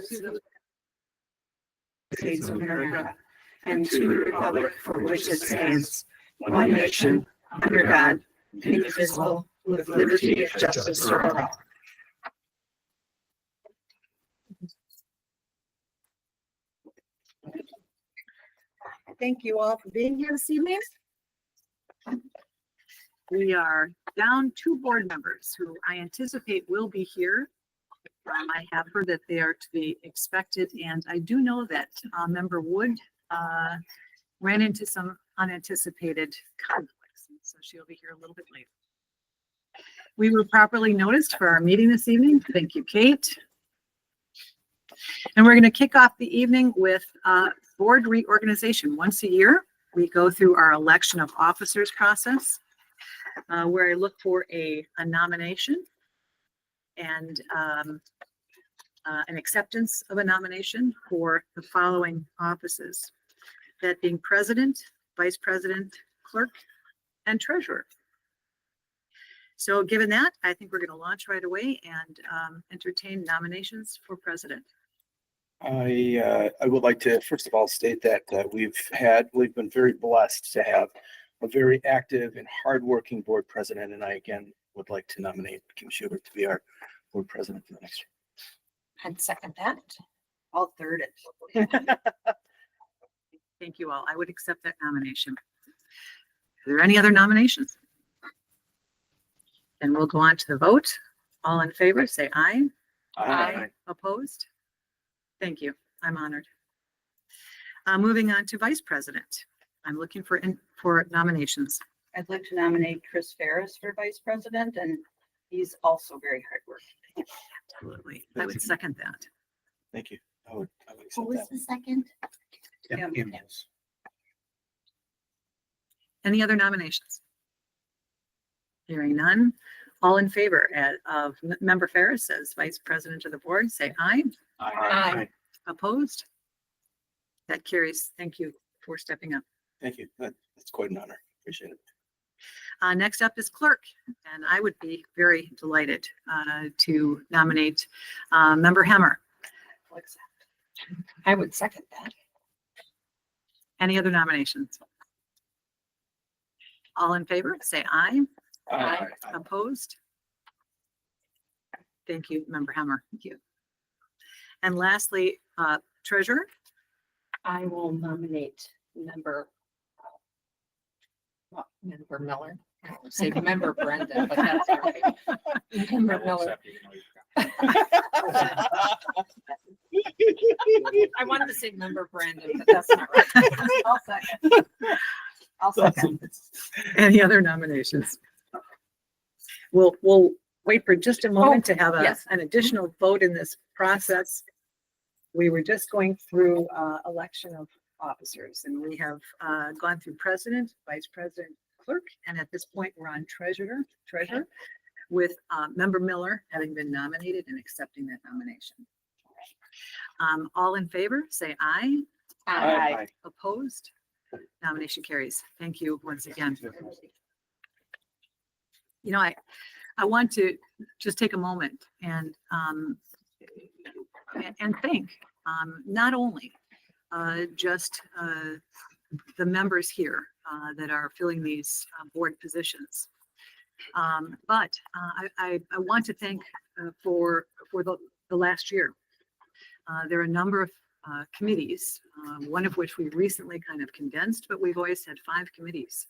to the States of America and to the republic for which it stands, one nation, under God, indivisible, with liberty and justice for all. Thank you all for being here this evening. We are down 2 board members who I anticipate will be here. I have heard that they are to be expected, and I do know that Member Wood ran into some unanticipated conflicts, so she'll be here a little bit later. We were properly noticed for our meeting this evening. Thank you, Kate. And we're going to kick off the evening with board reorganization. Once a year, we go through our election of officers process, where I look for a nomination and an acceptance of a nomination for the following offices, that being president, vice president, clerk, and treasurer. So given that, I think we're going to launch right away and entertain nominations for president. I would like to first of all state that we've been very blessed to have a very active and hardworking board president, and I again would like to nominate Kim Schubert to be our board president for the next year. I'd second that. I'll third it. Thank you all. I would accept that nomination. Are there any other nominations? And we'll go on to the vote. All in favor, say aye. Aye. Opposed? Thank you. I'm honored. Moving on to vice president. I'm looking for nominations. I'd like to nominate Chris Ferris for vice president, and he's also very hardworking. Absolutely. I would second that. Thank you. I would accept Who was that. the second? Yeah, Yeah. yes. Any other nominations? Hearing none. All in favor of Member Ferris as vice president of the board, say aye. Aye. Opposed? That carries. Thank you for stepping up. Thank you. That's quite an honor. Appreciate it. Next up is clerk, and I would be very delighted to nominate Member Hemmer. I would second that. Any other nominations? All in favor, say aye. Aye. Opposed? Thank you, Member Hemmer. Thank you. And lastly, treasurer. I will nominate member Miller. I would say member Brenda, but that's all right. Member Miller. I wanted to say member Brandon, but that's not right. I'll second. I'll second. Any other nominations? We'll wait for just a moment to have yes. an additional vote in this process. We were just going through election of officers, and we have gone through president, vice president, clerk, and at this point we're on treasurer, with Member Miller having been nominated and accepting that nomination. All in favor, say aye. Aye. Opposed? Nomination carries. Thank you once again. You know, I want to just take a moment and thank not only just the members here that are filling these board positions, but I want to thank for the last year. There are a number of committees, one of which we recently kind of condensed, but we've always had 5 committees.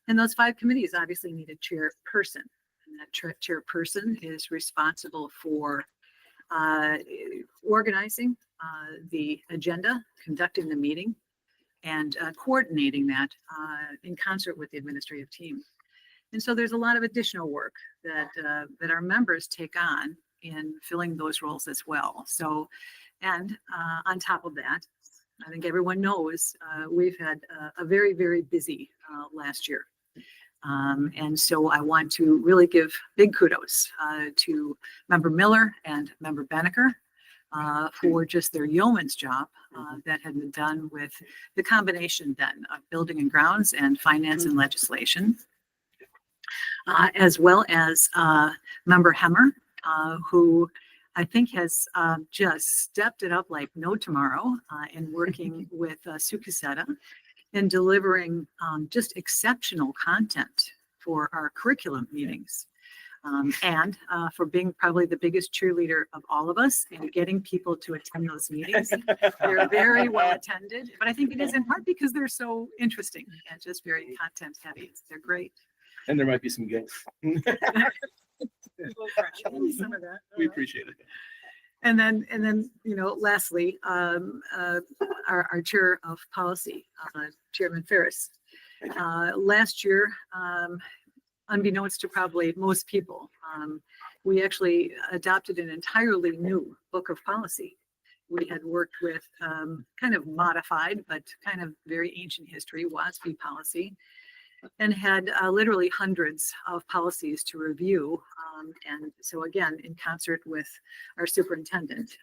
And those 5 committees obviously need a chairperson. And that chairperson is responsible for organizing the agenda, conducting the meeting, and coordinating that in concert with the administrative team. And so there's a lot of additional work that our members take on in filling those roles as well. So, and on top of that, I think everyone knows we've had a very, very busy last year. And so I want to really give big kudos to Member Miller and Member Benneker for just their yeoman's job that had been done with the combination then of building and grounds and finance and legislation, as well as Member Hemmer, who I think has just stepped it up like no tomorrow in working with Sue Casetta and delivering just exceptional content for our curriculum meetings. And for being probably the biggest cheerleader of all of us and getting people to attend those meetings. They're very well attended, but I think it is in part because they're so interesting and just very content heavy. They're great. And there might be some guilt. Some of that. We appreciate it. And then, lastly, our chair of policy, Chairman Ferris. Last year, unbeknownst to probably most people, we actually adopted an entirely new book of policy. We had worked with kind of modified, but kind of very ancient history, WASB policy, and had literally hundreds of policies to review. And so again, in concert with our superintendent,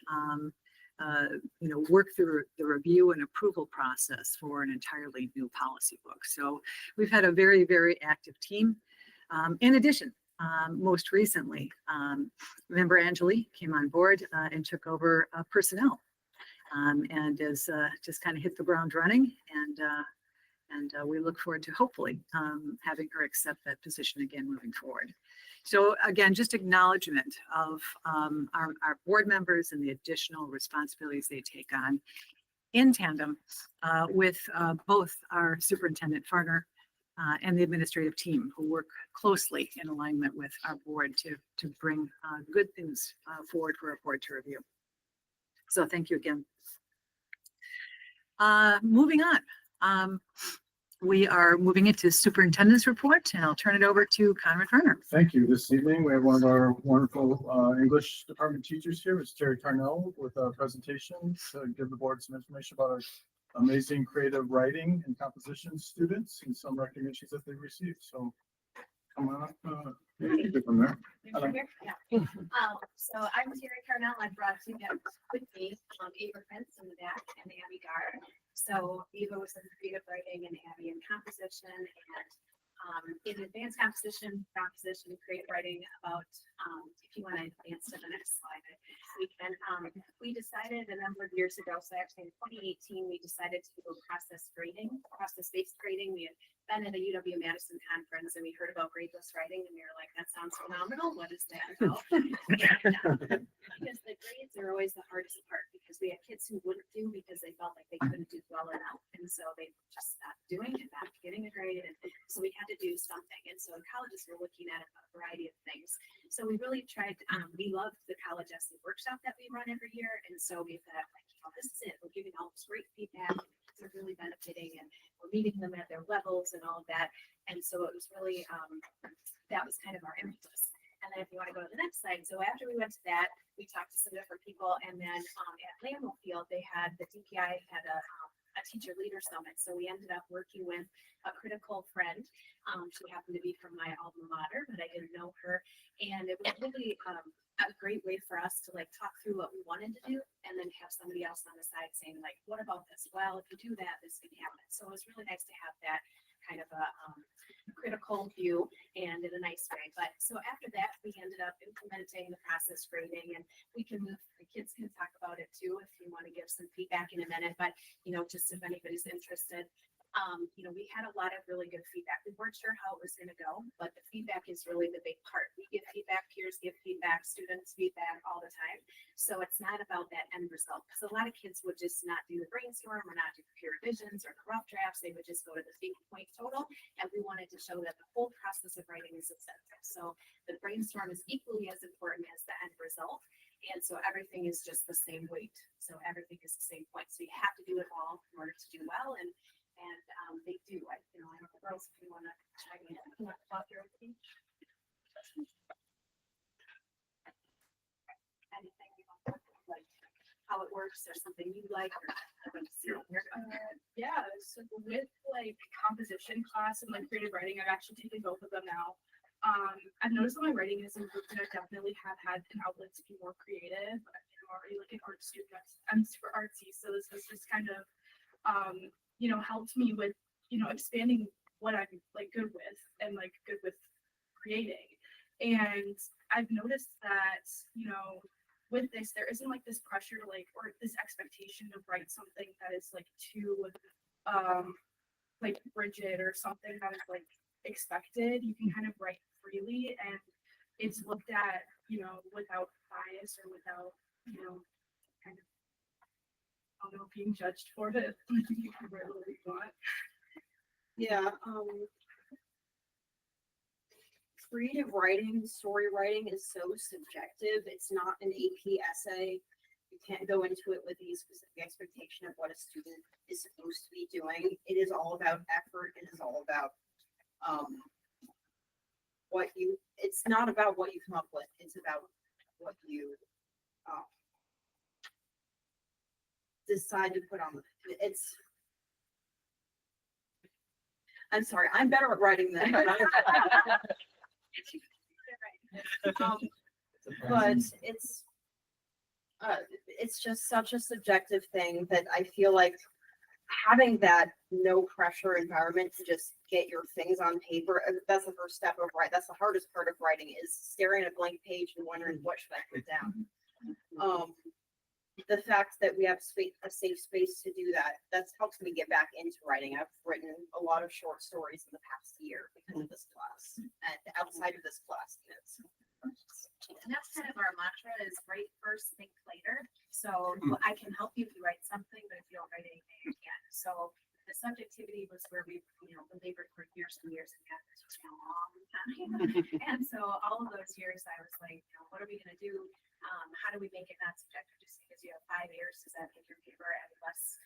work through the review and approval process for an entirely new policy book. So we've had a very, very active team. In addition, most recently, member Angeli came on board and took over personnel, and has just kind of hit the ground running. And we look forward to hopefully having her accept that position again moving forward. So again, just acknowledgement of our board members and the additional responsibilities they take on in tandem with both our superintendent Farner and the administrative team, who work closely in alignment with our board to bring good things forward for our board to review. So thank you again. Moving on. We are moving into superintendent's report, and I'll turn it over to Conrad Farner. Thank you. This evening, we have one of our wonderful English department teachers here, Ms. Terry Carnell, with a presentation to give the board some information about our amazing creative writing and composition students and some recognitions that they received. So come on up, from there. So I'm Terry Carnell. I brought two guests with me, Ava Prince in the back and Abby Gard. So Ava was in creative writing and Abby in composition, and in advanced composition, creative writing about, if you want to advance to the next slide, we can, we decided a number of years ago, so actually in 2018, we decided to do process-based grading. We had been at a UW-Madison conference and we heard about gradeless writing and we were like, that sounds phenomenal. What is that about? And, because the grades are always the hardest part, because we had kids who wouldn't do because they felt like they couldn't do well enough. And so they just stopped doing it, not getting a grade. And so we had to do something. And so colleges were looking at a variety of things. So we really tried, we love the college essay workshop that we run every year. And so we thought, like, this is it. We're giving all this great feedback. They're really benefiting and we're meeting them at their levels and all of that. And so it was really, that was kind of our impetus. And then if you want to go to the next slide. So after we went to that, we talked to some different people. And then at Lambeau Field, they had, the DPI had a teacher leader summit. So we ended up working with a critical friend. She happened to be from my alma mater, but I didn't know her. And it was really a great way for us to like talk through what we wanted to do and then have somebody else on the side saying like, what about this? Well, if you do that, this can happen. So it was really nice to have that kind of a critical view and in a nice way. But so after that, we ended up implementing the process grading, and we can move, the kids can talk about it too if you want to give some feedback in a minute. But just if anybody's interested, we had a lot of really good feedback. We weren't sure how it was going to go, but the feedback is really the big part. We give feedback, peers give feedback, students feedback all the time. So it's not about that end result, because a lot of kids would just not do the brainstorm or not do peer revisions or the rough drafts. They would just go to the thinking point total. And we wanted to show that the whole process of writing is essential. So the brainstorm is equally as important as the end result. And so everything is just the same weight. So everything is the same point. So you have to do it all in order to do well. And they do. I don't know, girls, if you want to chime in, you want to talk your opening? Anything you want to like how it works or something you like or yeah, so with like composition class and like creative writing, I've actually taken both of them now. I've noticed that my writing has improved and I definitely have had an outlet to be more creative. I'm already like an art student. I'm super artsy, so this has just kind of helped me with expanding what I'm like good with and like good with creating. And I've noticed that with this, there isn't like this pressure to like, or this expectation to write something that is like too, like rigid or something that is like expected. You can kind of write freely, and it's looked at, you know, without bias or without, you know, kind of, I don't know, being judged for it. You can write whatever you want. Yeah, creative writing, story writing is so subjective. It's not an AP essay. You can't go into it with the specific expectation of what a student is supposed to be doing. It is all about effort. It is all about it's not about what you come up with. It's about what you decide to put on. I'm sorry, I'm better at writing than but it's just such a subjective thing that I feel like having that no pressure environment to just get your things on paper, that's the first step of writing. That's the hardest part of writing, is staring at a blank page and wondering what should I put down. The fact that we have a safe space to do that's helped me get back into writing. I've written a lot of short stories in the past year because of this class, and outside of this class. And that's kind of our mantra, is write first, think later. So I can help you if you write something, but if you don't write anything, you can't. So the subjectivity was where we, you know, belabored for years and years, and got this was a long time. And so all of those years I was like, you know, what are we gonna do? How do we make it not subjective? Just because you have 5 errors, does that make your paper any less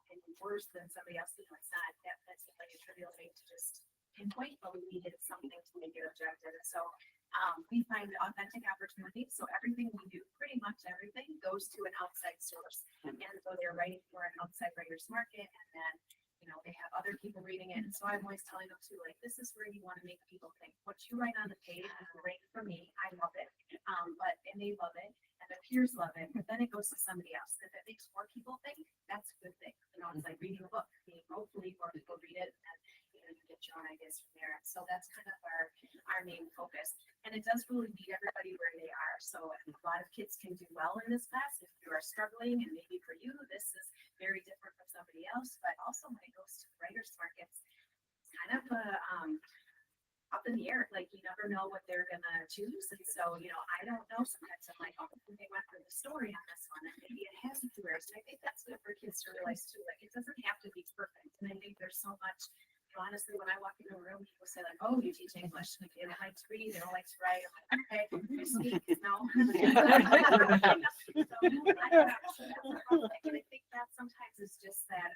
any worse than somebody else? You know, it's not that's like a trivial thing to just pinpoint, but we needed something to make it objective. So we find authentic opportunities. So everything we do, pretty much everything, goes to an outside source. And so they're writing for an outside writers market, and then, you know, they have other people reading it. And so I'm always telling them too, like, this is where you want to make people think. What you write on the page is great for me. I love it. And they love it, and their peers love it. But then it goes to somebody else. If it makes more people think, that's a good thing. You know, it's like reading a book. Hopefully more people read it, and you know, you get your own ideas from there. So that's kind of our main focus. And it does really meet everybody where they are. So a lot of kids can do well in this class. If you are struggling, and maybe for you, this is very different from somebody else, but also when it goes to the writers markets, it's kind of up in the air. Like, you never know what they're gonna choose. And so, you know, I don't know. Sometimes I'm like, oh, they went for the story on this one, and maybe it has 2 errors. And I think that's good for kids to realize too. Like, it doesn't have to be perfect. And I think there's so much, you know, honestly, when I walk into a room, people say like, oh, you teach English. Like, they don't like to read, they don't like to write. I'm like, okay, you speak, no. And I think that sometimes is just that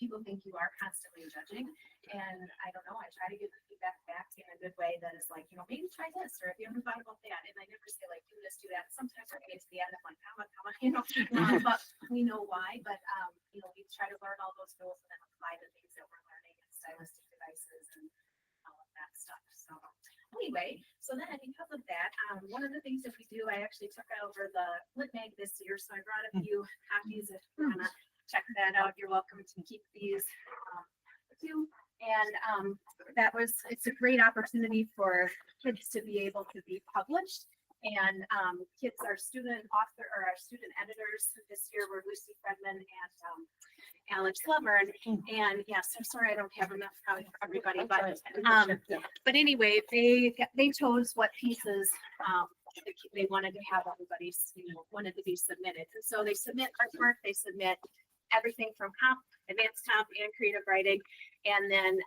people think you are constantly judging. And I don't know, I try to give the feedback back in a good way that is like, you know, maybe try this, or if you ever thought about that. And I never say like, do this, do that. Sometimes I get to the end, I'm like, comma, you know, but we know why. But, you know, we try to learn all those rules and then apply the things that we're learning in stylistic devices and all of that stuff. So anyway, so then because of that, one of the things that we do, I actually took over the Lit Mag this year. So I brought a few copies if you want to check that out. You're welcome to keep these too. And it's a great opportunity for kids to be able to be published. And kids, our student author or our student editors this year were Lucy Fredman and Alex Lover. And yes, I'm sorry I don't have enough probably for everybody, but anyway, they chose what pieces they wanted to have everybody's, you know, wanted to be submitted. And so they submit artwork, they submit everything from comp, advanced comp, and creative writing. And then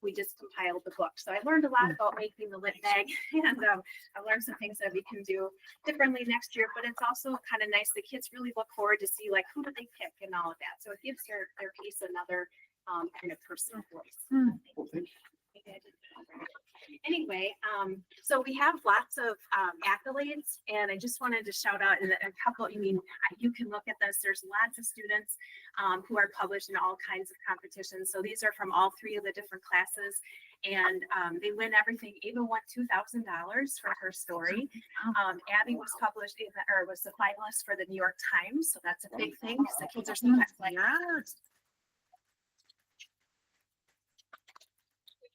we just compiled the book. So I learned a lot about making the Lit Mag, and I learned some things that we can do differently next year. But it's also kind of nice. The kids really look forward to see like who do they pick and all of that. So it gives their piece another kind of personal voice. Anyway, so we have lots of accolades, and I just wanted to shout out a couple. I mean, you can look at this. There's lots of students who are published in all kinds of competitions. So these are from all 3 of the different classes, and they win everything. Ava won $2,000 for her story. Abby was published or was the finalist for the New York Times, so that's a big thing because the kids are sometimes like,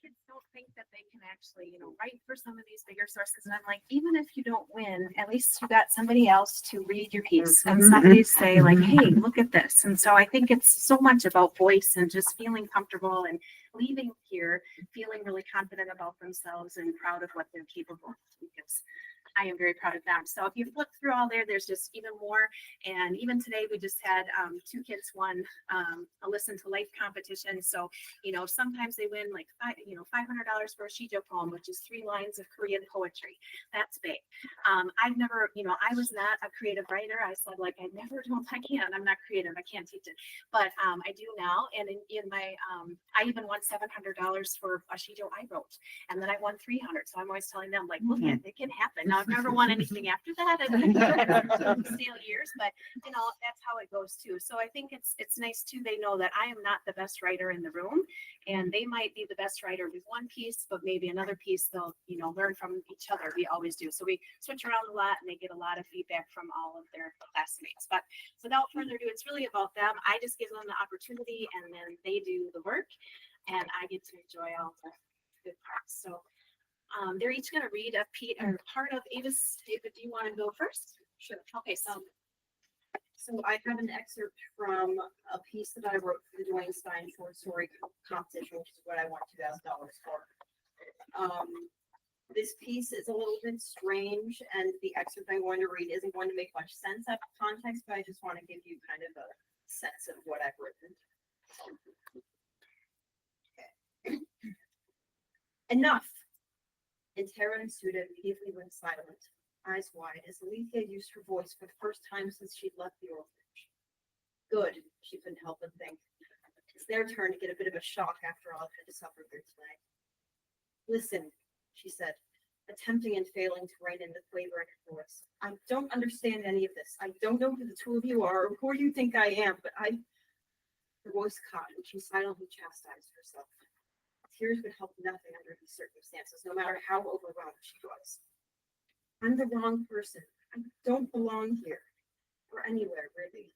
kids don't think that they can actually, write for some of these bigger sources. And I'm like, even if you don't win, at least you got somebody else to read your piece and somebody say like, hey, look at this. And so I think it's so much about voice and just feeling comfortable and leaving here feeling really confident about themselves and proud of what they're capable of, because I am very proud of them. So if you flip through all there, there's just even more. And even today, we just had 2 kids won a Listen to Life competition. So, sometimes they win like $500 for a shijo poem, which is 3 lines of Korean poetry. That's big. I've never, I was not a creative writer. I said like, I'm not creative. I can't teach it, but I do now. And in my, I even won $700 for a shijo I wrote, and then I won 300. So I'm always telling them like, look, it can happen. Now I've never won anything after that. Stale years, but that's how it goes too. So I think it's nice too. They know that I am not the best writer in the room, and they might be the best writer with one piece, but maybe another piece they'll learn from each other. We always do. So we switch around a lot, and they get a lot of feedback from all of their classmates. But without further ado, it's really about them. I just give them the opportunity, and then they do the work, and I get to enjoy all the good parts. So they're each going to read a part of Ava's. Ava, do you want to go first? Sure. Okay, so I have an excerpt from a piece that I wrote for the Dwayne Stein short story competition, which is what I won $2,000 for. This piece is a little bit strange, and the excerpt I'm going to read isn't going to make much sense out of context, but I just want to give you kind of a sense of what I've written. Okay. Enough! And Tara and Suda immediately went silent, eyes wide, as Alethea used her voice for the first time since she'd left the orphanage. Good, she couldn't help but think. It's their turn to get a bit of a shock after all I've had to suffer here tonight. Listen, she said, attempting and failing to rein in the quaver in her voice. I don't understand any of this. I don't know who the 2 of you are or who you think I am, but Her voice caught, and she silently chastised herself. Tears would help nothing under these circumstances, no matter how overwhelmed she was. I'm the wrong person. I don't belong here, or anywhere, really.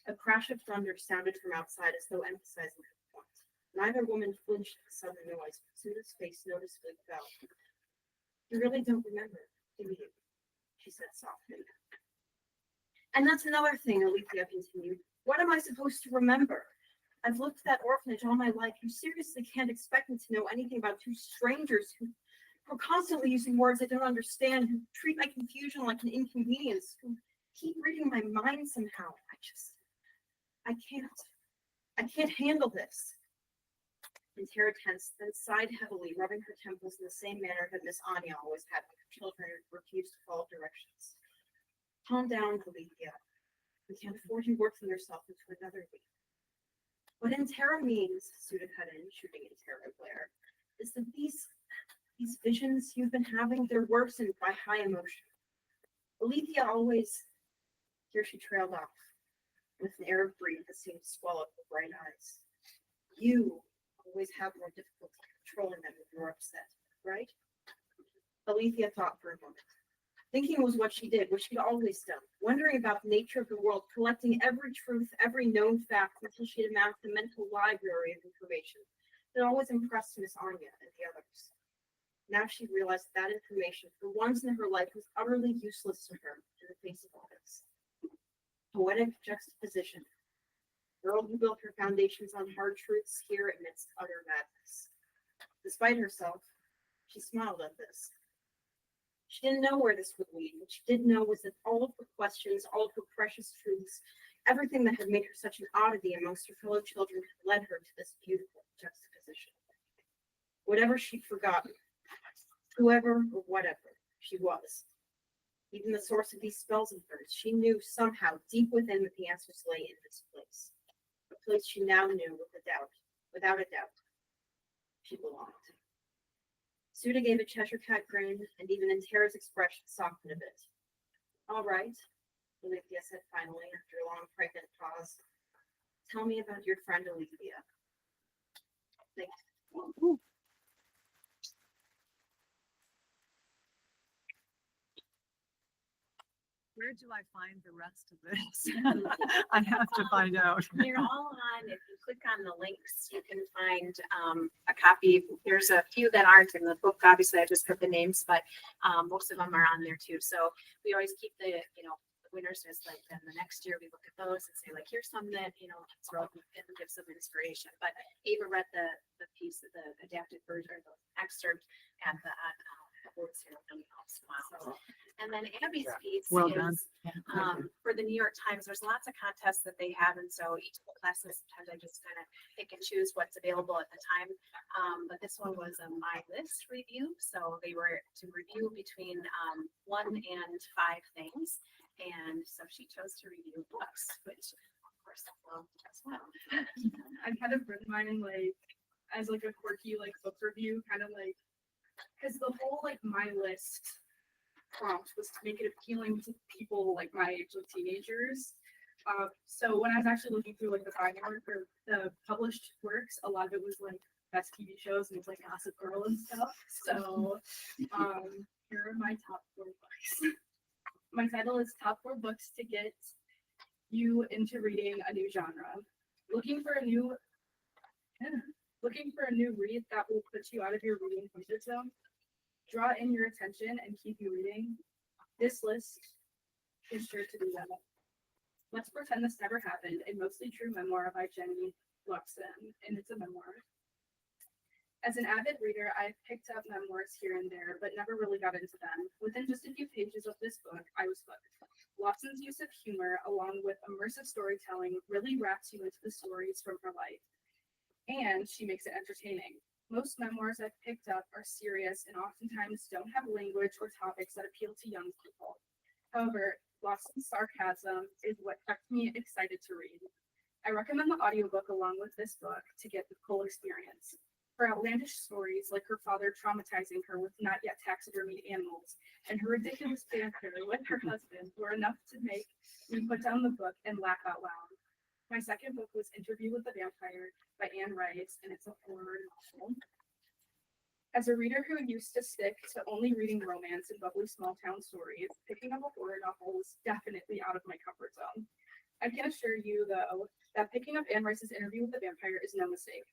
A crash of thunder sounded from outside as though emphasizing her point. Neither woman flinched at the sudden noise, but Suda's face noticeably fell. You really don't remember, do you? She said softly. And that's another thing, Alethea continued. What am I supposed to remember? I've looked at that orphanage all my life. You seriously can't expect me to know anything about 2 strangers who are constantly using words I don't understand, who treat my confusion like an inconvenience, who keep reading my mind somehow. I can't handle this. And Tara tensed, then sighed heavily, rubbing her temples in the same manner that Miss Anya always had when her children refused to follow directions. Calm down, Alethea. We can't afford you working yourself into another week. What Tara means, Suda cut in, shooting at Tara glare, is that these visions you've been having, they're worsened by high emotion. Alethea always, here she trailed off, with an air of grief that seemed to swallow up her bright eyes. You always have more difficulty controlling them when you're upset, right? Alethea thought for a moment. Thinking was what she did, what she'd always done, wondering about the nature of the world, collecting every truth, every known fact until she had amassed a mental library of information that always impressed Miss Anya and the others. Now she realized that information, for once in her life, was utterly useless to her in the face of all this. Poetic juxtaposition. The girl who built her foundations on hard truths here amidst utter madness. Despite herself, she smiled at this. She didn't know where this would lead. What she did know was that all of her questions, all of her precious truths, everything that had made her such an oddity amongst her fellow children had led her to this beautiful juxtaposition. Whatever she'd forgotten, whoever or whatever she was, even the source of these spells of hers, she knew somehow deep within that the answers lay in this place. A place she now knew without a doubt, she belonged. Suda gave a Cheshire Cat grin, and even Tara's expression softened a bit. All right, Alethea said finally, after a long, pregnant pause. Tell me about your friend Alethea. Thanks. Where do I find the rest of this? I have to find out. You're all on, if you click on the links, you can find a copy. There's a few that aren't in the book. Obviously, I just put the names, but most of them are on there too. So we always keep the winners as like, then the next year we look at those and say like, here's some that, it's relevant and give some inspiration. But Ava read the piece of the adapted version, or the excerpt at the awards ceremony also. So, and then Abby's piece Well done. is for the New York Times. There's lots of contests that they have, and so each of the classes, sometimes I just kind of pick and choose what's available at the time. But this one was a My List review, so they were to review between 1 and 5 things, and so she chose to review books, which of course I loved as well. I kind of written mine in like as like a quirky like book review, kind of like, because the whole like My List prompt was to make it appealing to people like my age, like teenagers. So when I was actually looking through like the binding work or the published works, a lot of it was like best TV shows and it's like Gossip Girl and stuff. So here are my top 4 books. My title is Top 4 Books to Get You into Reading a New Genre. Looking for a new read that will put you out of your reading comfort zone, draw in your attention and keep you reading. This list is sure to do that. Let's Pretend This Never Happened, a mostly true memoir by Jenny Luxon, and it's a memoir. As an avid reader, I've picked up memoirs here and there, but never really got into them. Within just a few pages of this book, I was hooked. Luxon's use of humor, along with immersive storytelling, really wraps you into the stories from her life. And she makes it entertaining. Most memoirs I've picked up are serious and oftentimes don't have language or topics that appeal to young people. However, Luxon's sarcasm is what kept me excited to read. I recommend the audiobook along with this book to get the full experience. Her outlandish stories, like her father traumatizing her with not yet taxidermied animals, and her ridiculous banter with her husband were enough to make me put down the book and laugh out loud. My second book was Interview with the Vampire by Anne Rice, and it's a horror novel. As a reader who used to stick to only reading romance and bubbly small town stories, picking up a horror novel was definitely out of my comfort zone. I can assure you, though, that picking up Anne Rice's Interview with the Vampire is no mistake.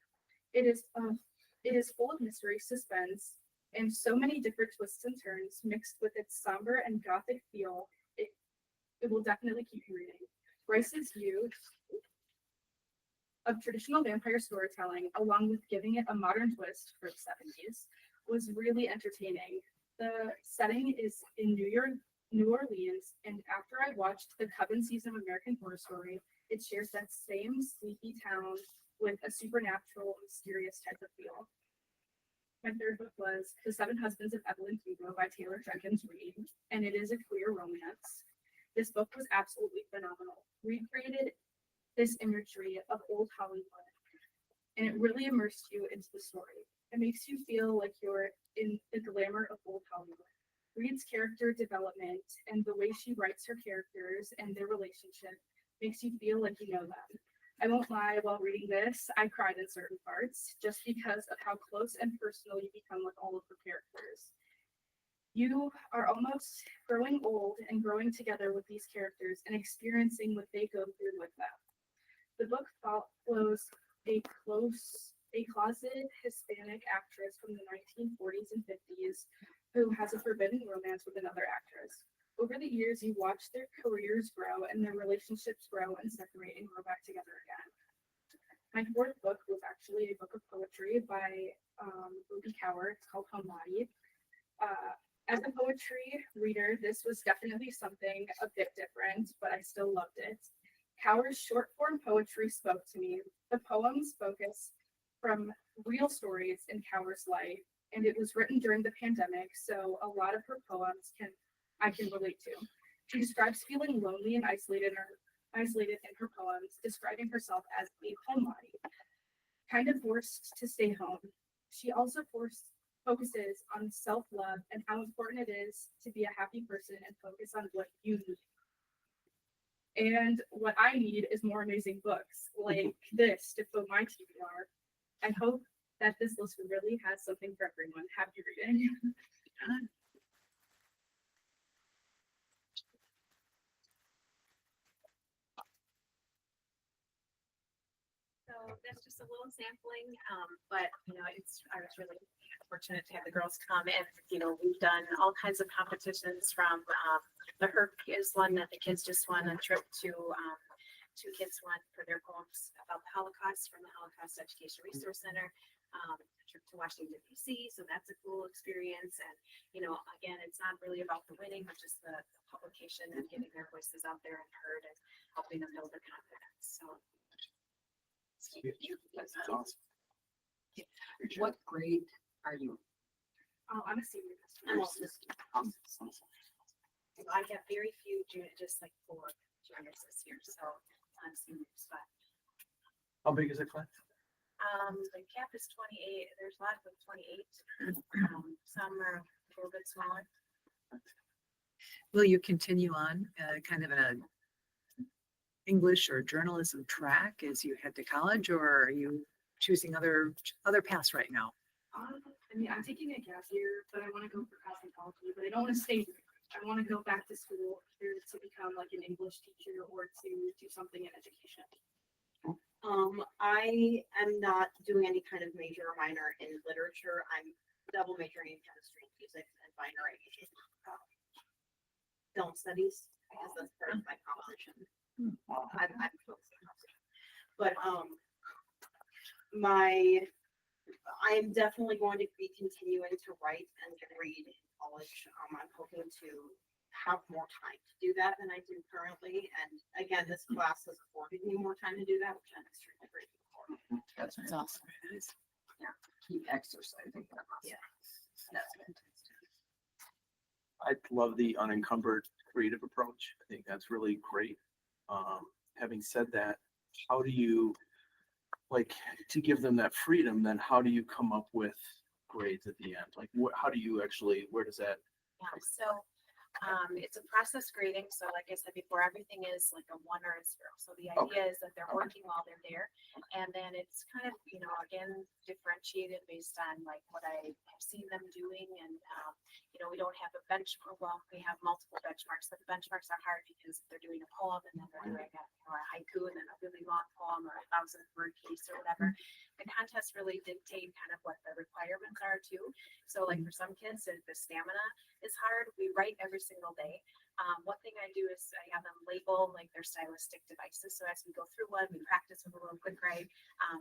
It is full of mystery, suspense, and so many different twists and turns mixed with its somber and gothic feel. It will definitely keep you reading. Rice's use of traditional vampire storytelling, along with giving it a modern twist for the 70s, was really entertaining. The setting is in New Orleans, and after I watched the Coven season of American Horror Story, it shares that same sleepy town with a supernatural, mysterious type of feel. My third book was The Seven Husbands of Evelyn Hugo by Taylor Jenkins Reid, and it is a queer romance. This book was absolutely phenomenal. Reid created this imagery of old Hollywood, and it really immersed you into the story. It makes you feel like you're in the glamour of old Hollywood. Reid's character development and the way she writes her characters and their relationship makes you feel like you know them. I won't lie, while reading this, I cried in certain parts just because of how close and personal you become with all of the characters. You are almost growing old and growing together with these characters and experiencing what they go through with them. The book follows a closeted Hispanic actress from the 1940s and 50s who has a forbidden romance with another actress. Over the years, you watch their careers grow and their relationships grow and separate and grow back together again. My fourth book was actually a book of poetry by Ruby Kaur. It's called Homebody. As a poetry reader, this was definitely something a bit different, but I still loved it. Kaur's short form poetry spoke to me. The poems focus from real stories in Kaur's life, and it was written during the pandemic, so a lot of her poems I can relate to. She describes feeling lonely and isolated in her poems, describing herself as a homebody, kind of forced to stay home. She also focuses on self-love and how important it is to be a happy person and focus on what you need. And what I need is more amazing books like this to fill my TBR. I hope that this list really has something for everyone. Happy reading. that's just a little sampling, but, I was really fortunate to have the girls come and, we've done all kinds of competitions from, the HERC is one that the kids just won a trip to, two kids won for their poems about the Holocaust from the Holocaust Education Resource Center, a trip to Washington DC, so that's a cool experience. And, again, it's not really about the winning, but just the publication and getting their voices out there and heard and helping them build their confidence, so. That's awesome. What grade are you? Oh, I'm a senior. I'm also just- I have very few juniors, just like 4 juniors this year, so I'm seniors, but, How big is the class? the cap is 28. There's lots of 28. Some are a little bit smaller. Will you continue on kind of a English or journalism track as you head to college, or are you choosing other paths right now? I'm taking a gap year, but I want to go for cosmetology, but I don't want to stay here. I want to go back to school either to become like an English teacher or to do something in education. I am not doing any kind of major or minor in literature. I'm double majoring in chemistry, music, and minor in film studies, because that's part of my composition. I'm focused on composition. But I am definitely going to be continuing to write and read in college. I'm hoping to have more time to do that than I do currently. And again, this class has afforded me more time to do that, which I'm extremely grateful for. That's awesome. Keep exercising. Yeah. That's fantastic. I love the unencumbered creative approach. I think that's really great. Having said that, how do you, like, to give them that freedom, then how do you come up with grades at the end? Like, how do you actually, where does that? Yeah, so it's a process grading. So like I said before, everything is like a 1 or a 0. So the idea is that they're working while they're there. And then it's kind of, again, differentiated based on like what I have seen them doing. And, we don't have a benchmark. Well, we have multiple benchmarks, but the benchmarks are hard because they're doing a poem and then they're doing a haiku and then a really long poem or a 1,000-word piece or whatever. The contests really dictate kind of what the requirements are too. So like for some kids, the stamina is hard. We write every single day. One thing I do is I have them label like their stylistic devices. So as we go through one, we practice with a little quick write,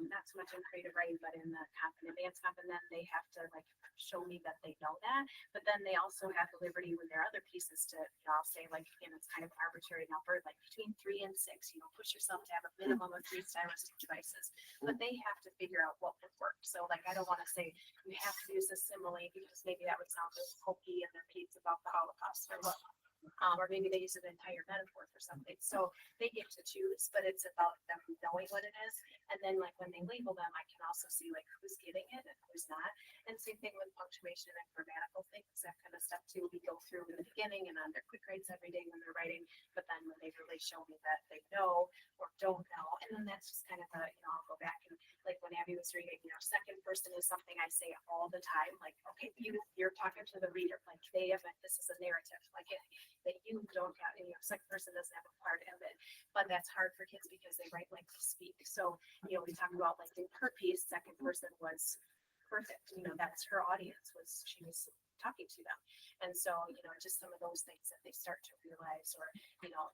not so much in creative writing, but in the advanced comp, and then they have to like show me that they know that. But then they also have the liberty with their other pieces to, I'll say like, again, it's kind of arbitrary number, like between 3 and 6, push yourself to have a minimum of 3 stylistic devices, but they have to figure out what would work. So like, I don't want to say you have to use a simile because maybe that would sound really hokey and their piece about the Holocaust or what. Or maybe they use an entire metaphor for something. So they get to choose, but it's about them knowing what it is. And then like when they label them, I can also see like who's getting it and who's not. And same thing with punctuation and grammatical things, that kind of stuff too. We go through in the beginning and on their quick writes every day when they're writing, but then when they really show me that they know or don't know. And then that's just kind of a, I'll go back and like when Abby was reading, second person is something I say all the time. Like, okay, you're talking to the reader, like this is a narrative, like that you don't have, second person doesn't have a part of it, but that's hard for kids because they write like they speak. So, we talk about like in her piece, second person was perfect. That's her audience, she was talking to them. And so, just some of those things that they start to realize, or,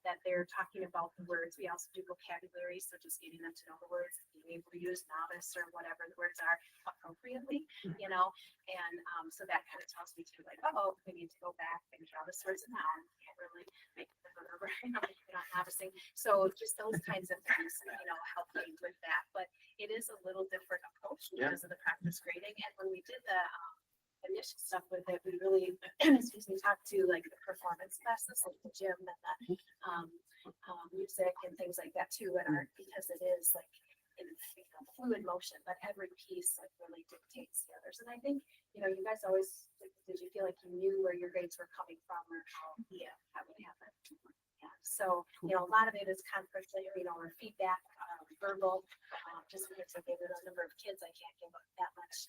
that they're talking about the words. We also do vocabulary. So just getting them to know the words, being able to use novice or whatever the words are appropriately, and so that kind of tells me too, like, oh, we need to go back and draw this words and now can't really make the verb, you're not noticing. So just those kinds of things, help me with that. But it is a little different approach because of the practice grading. And when we did the initial stuff with it, we really, talked to like the performance classes, like the gym and the music and things like that too, and art, because it is like in fluid motion, but every piece like really dictates the others. And I think, you guys always, did you feel like you knew where your grades were coming from or how would happen? Yeah. So, a lot of it is conference, or feedback, verbal, just because I gave it a number of kids, I can't give up that much,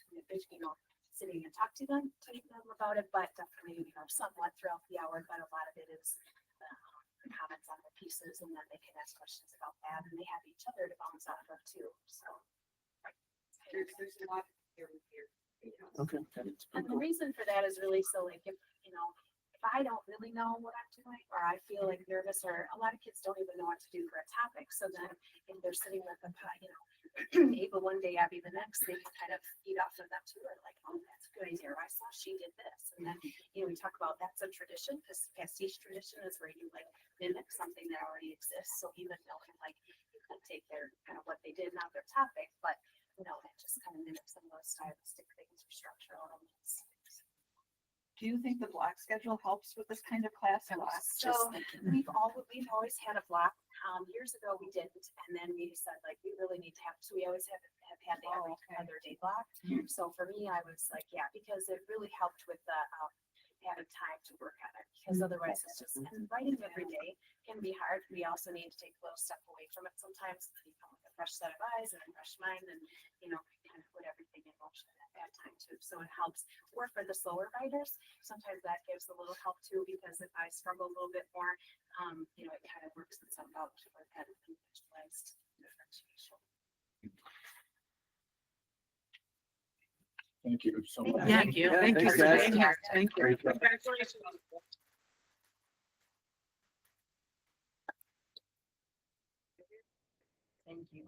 sitting and talk to them about it, but definitely, somewhat throughout the hour, but a lot of it is comments on the pieces, and then they can ask questions about that, and they have each other to bounce off of too, so. There's a lot here. Okay. And the reason for that is really so like if, you know, if I don't really know what I'm doing, or I feel like nervous, or a lot of kids don't even know what to do for a topic. So then if they're sitting with a, you know, Ava one day, Abby the next, they can kind of feed off of that too. Or like, oh, that's a good idea. Or I saw she did this. And then, you know, we talk about that's a tradition, because pastiche tradition is where you like mimic something that already exists. So even knowing like you can take their kind of what they did, not their topic, but you know, it just kind of mimics some of those stylistic things or structural elements. Do you think the block schedule helps with this kind of class? I was So just thinking. we've always had a block. Years ago we didn't, and then we said like we really need to have. So we always have had the every other day block. So for me, I was like, yeah, because it really helped with the having time to work on it. Because otherwise, it's just and writing every day can be hard. We also need to take a little step away from it sometimes. You come with a fresh set of eyes and a fresh mind, and you know, kind of put everything in motion at that time too. So it helps. Or for the slower writers, sometimes that gives a little help too, because if I struggle a little bit more, you know, it kind of works itself out to work at individualized differentiation. Thank you so much. Thank you. Yeah, Thank you thanks, for guys. being here. Thank you. Great. Congratulations. Thank you.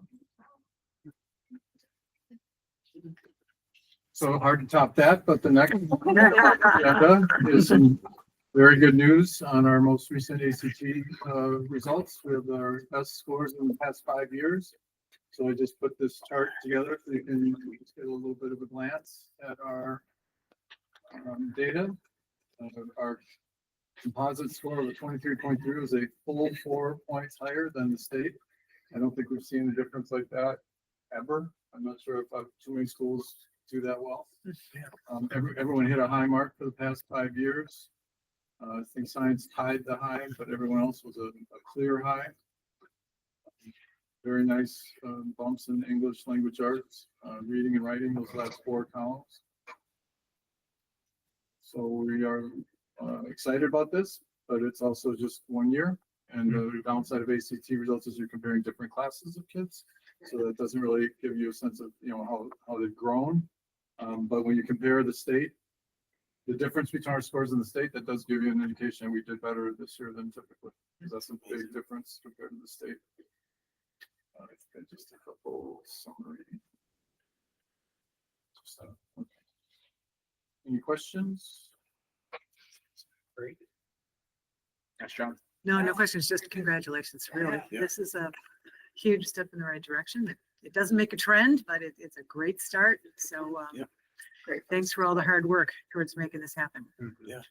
So hard to top that, but the next agenda is some very good news on our most recent ACT results. We have our best scores in the past 5 years. So I just put this chart together so you can just get a little bit of a glance at our data. Our composite score of 23.3 was a full 4 points higher than the state. I don't think we've seen a difference like that ever. I'm not sure if too many schools do that well. Everyone hit a high mark for the past 5 years. I think science tied the high, but everyone else was a clear high. Very nice bumps in English language arts, reading and writing, those last 4 columns. So we are excited about this, but it's also just 1 year. And the downside of ACT results is you're comparing different classes of kids. So that doesn't really give you a sense of, you know, how they've grown. But when you compare the state, the difference between our scores in the state, that does give you an indication we did better this year than typically. Because that's a big difference compared to the state. Just a couple summary. Okay. Any questions? Great. Nice job. No questions, just congratulations, really. Yeah. This is a huge step in the right direction. It doesn't make a trend, but it's a great start. So, Yeah. great. Thanks for all the hard work towards making this happen. Yeah.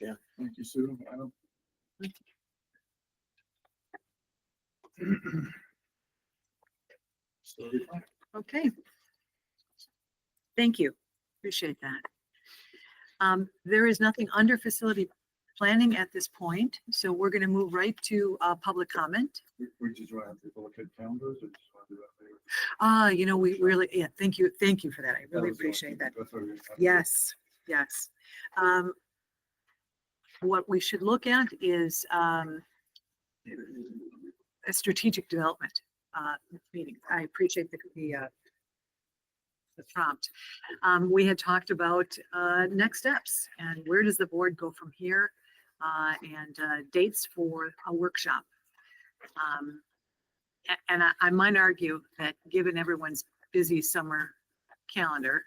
Yeah. Thank you, Sue. Adam. Okay. Thank you. Appreciate that. There is nothing under facility planning at this point, so we're going to move right to public comment. We just want to look at calendars or just want to do that later? You know, we really, yeah, thank you for that. I really was the appreciate that. That's what we were talking about. Yes. What we should look at is a strategic development meeting. I appreciate the prompt. We had talked about next steps and where does the board go from here, and dates for a workshop. And I might argue that given everyone's busy summer calendar,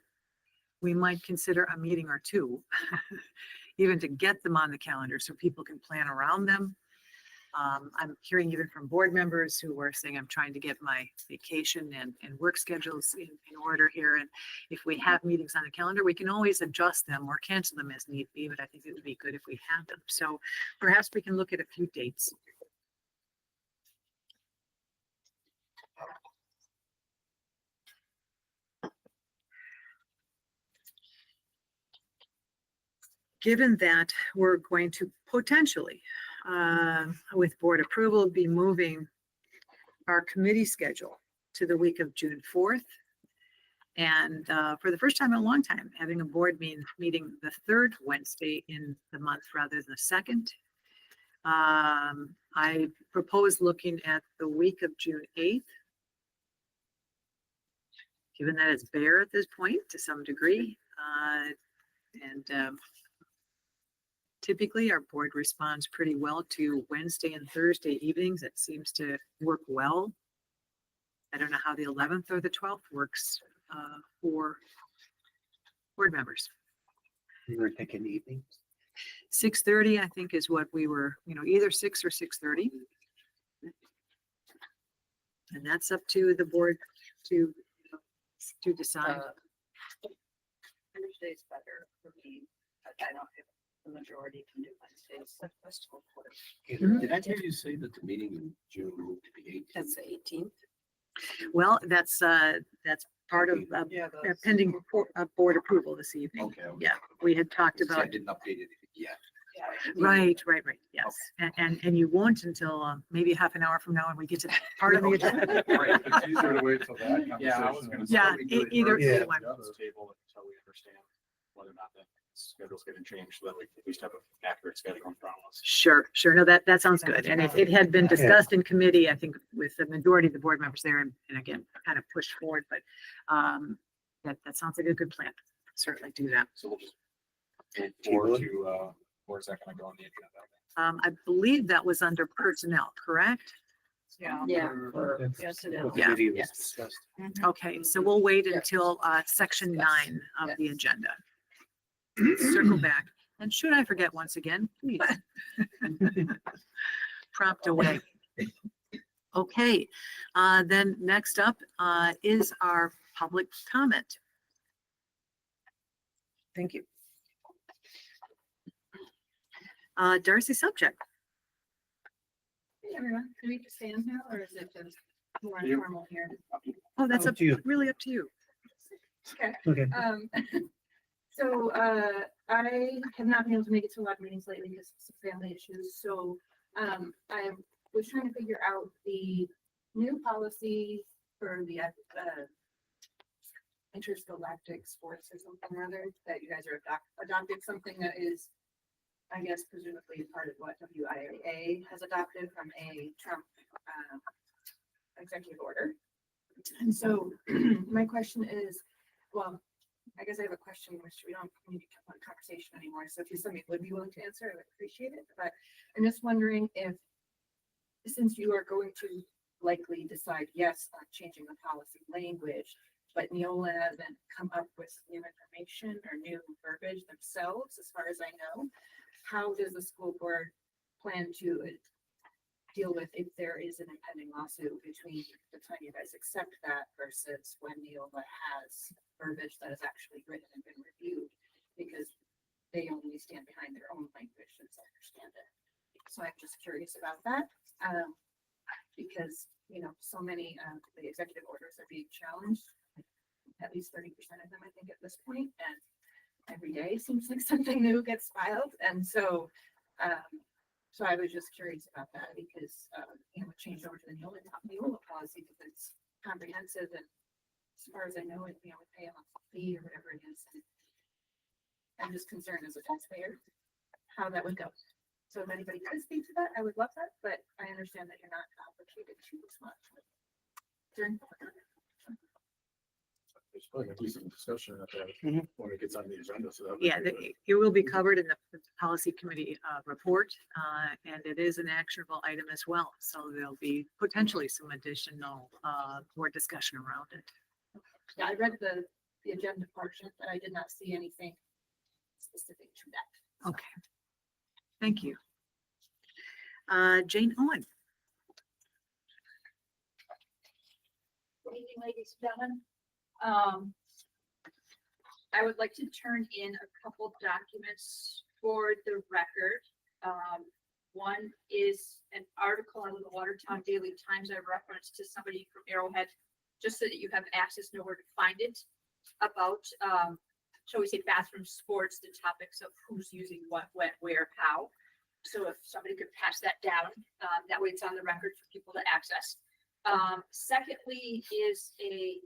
we might consider a meeting or two, even to get them on the calendar so people can plan around them. I'm hearing even from board members who are saying, I'm trying to get my vacation and work schedules in order here. And if we have meetings on the calendar, we can always adjust them or cancel them as need be, but I think it would be good if we have them. So perhaps we can look at a few dates. Given that we're going to potentially, with board approval, be moving our committee schedule to the week of June 4th. And for the first time in a long time, having a board meeting the third Wednesday in the month rather than the second. I propose looking at the week of June 8th. Given that it's bare at this point to some degree, and typically our board responds pretty well to Wednesday and Thursday evenings. It seems to work well. I don't know how the 11th or the 12th works for board members. We were thinking evenings. 6:30, I think, is what we were, either 6 or 6:30. And that's up to the board to decide. Thursday's better for me, but I don't have the majority can do Wednesdays. Did I hear you say that the meeting in June moved to be 18th? That's the 18th. Well, that's part of pending board approval this evening. Okay. Yeah, we had talked See, I about, didn't update it yet. right, yes. And you won't until maybe half an hour from now when we get to that part of the agenda. Right, it's easier to wait till that Yeah, I was conversation. gonna is- say Yeah, we do it either- first, either and one. the other Table until we understand whether or not the schedule's gonna change, so that we at least have an accurate schedule in front of us. Sure. No, that sounds good. And it had been discussed in committee, I think, with the majority of the board members there, and again, kind of pushed forward, but that sounds like a good plan. Certainly do that. So we'll just move forward to, where's that gonna go on the agenda? I believe that was under personnel, correct? Yeah. Yes, it is. Yeah. Committee was Yes. discussed. Okay, so we'll wait until section 9 of the agenda. Circle back. And should I forget once again, please. Prompt away. Okay, then next up is our public comment. Thank you. Darcy Subject. Hey, everyone, can we just stand now, or is it just more You- informal here? Oh, that's Up up to you. really up to you. Okay. Okay. So, I have not been able to make it to a lot of meetings lately because of some family issues, so, I was trying to figure out the new policy for the, intergalactic sports or something or other, that you guys are adopted, something that is, I guess, presumably part of what WIA has adopted from a Trump, executive order. And so my question is, well, I guess I have a question which we don't need to have a conversation anymore. So if somebody would be willing to answer, I would appreciate it. But I'm just wondering if, since you are going to likely decide yes on changing the policy language, but Neola hasn't come up with new information or new verbiage themselves, as far as I know, how does the school board plan to deal with if there is an impending lawsuit between the time you guys accept that versus when Neola has verbiage that is actually written and been reviewed, because they only stand behind their own language, as I understand it. So I'm just curious about that, because, so many of the executive orders are being challenged, at least 30% of them, I think, at this point, and every day seems like something new gets filed, and so I was just curious about that because, it changed over to the Neola policy because it's comprehensive and as far as I know, we pay a monthly fee or whatever it is. And I'm just concerned as a taxpayer, how that would go. So if anybody could speak to that, I would love that, but I understand that you're not obligated to as much. During public comment. There's probably gonna be some discussion at that Mhm. when it gets on the agenda, so that. would Yeah, be good. it will be covered in the policy committee report, and it is an actionable item as well. So there'll be potentially some additional more discussion around it. Yeah, I read the agenda portion, but I did not see anything specific to that. So, Okay. Thank you. Jane Owen. Good evening, ladies and gentlemen. I would like to turn in a couple documents for the record. One is an article out of the Watertown Daily Times I referenced to somebody from Arrowhead, just so that you have access, know where to find it, about, shall we say, bathroom sports, the topics of who's using what, when, where, how. So if somebody could pass that down, that way it's on the record for people to access. Secondly is a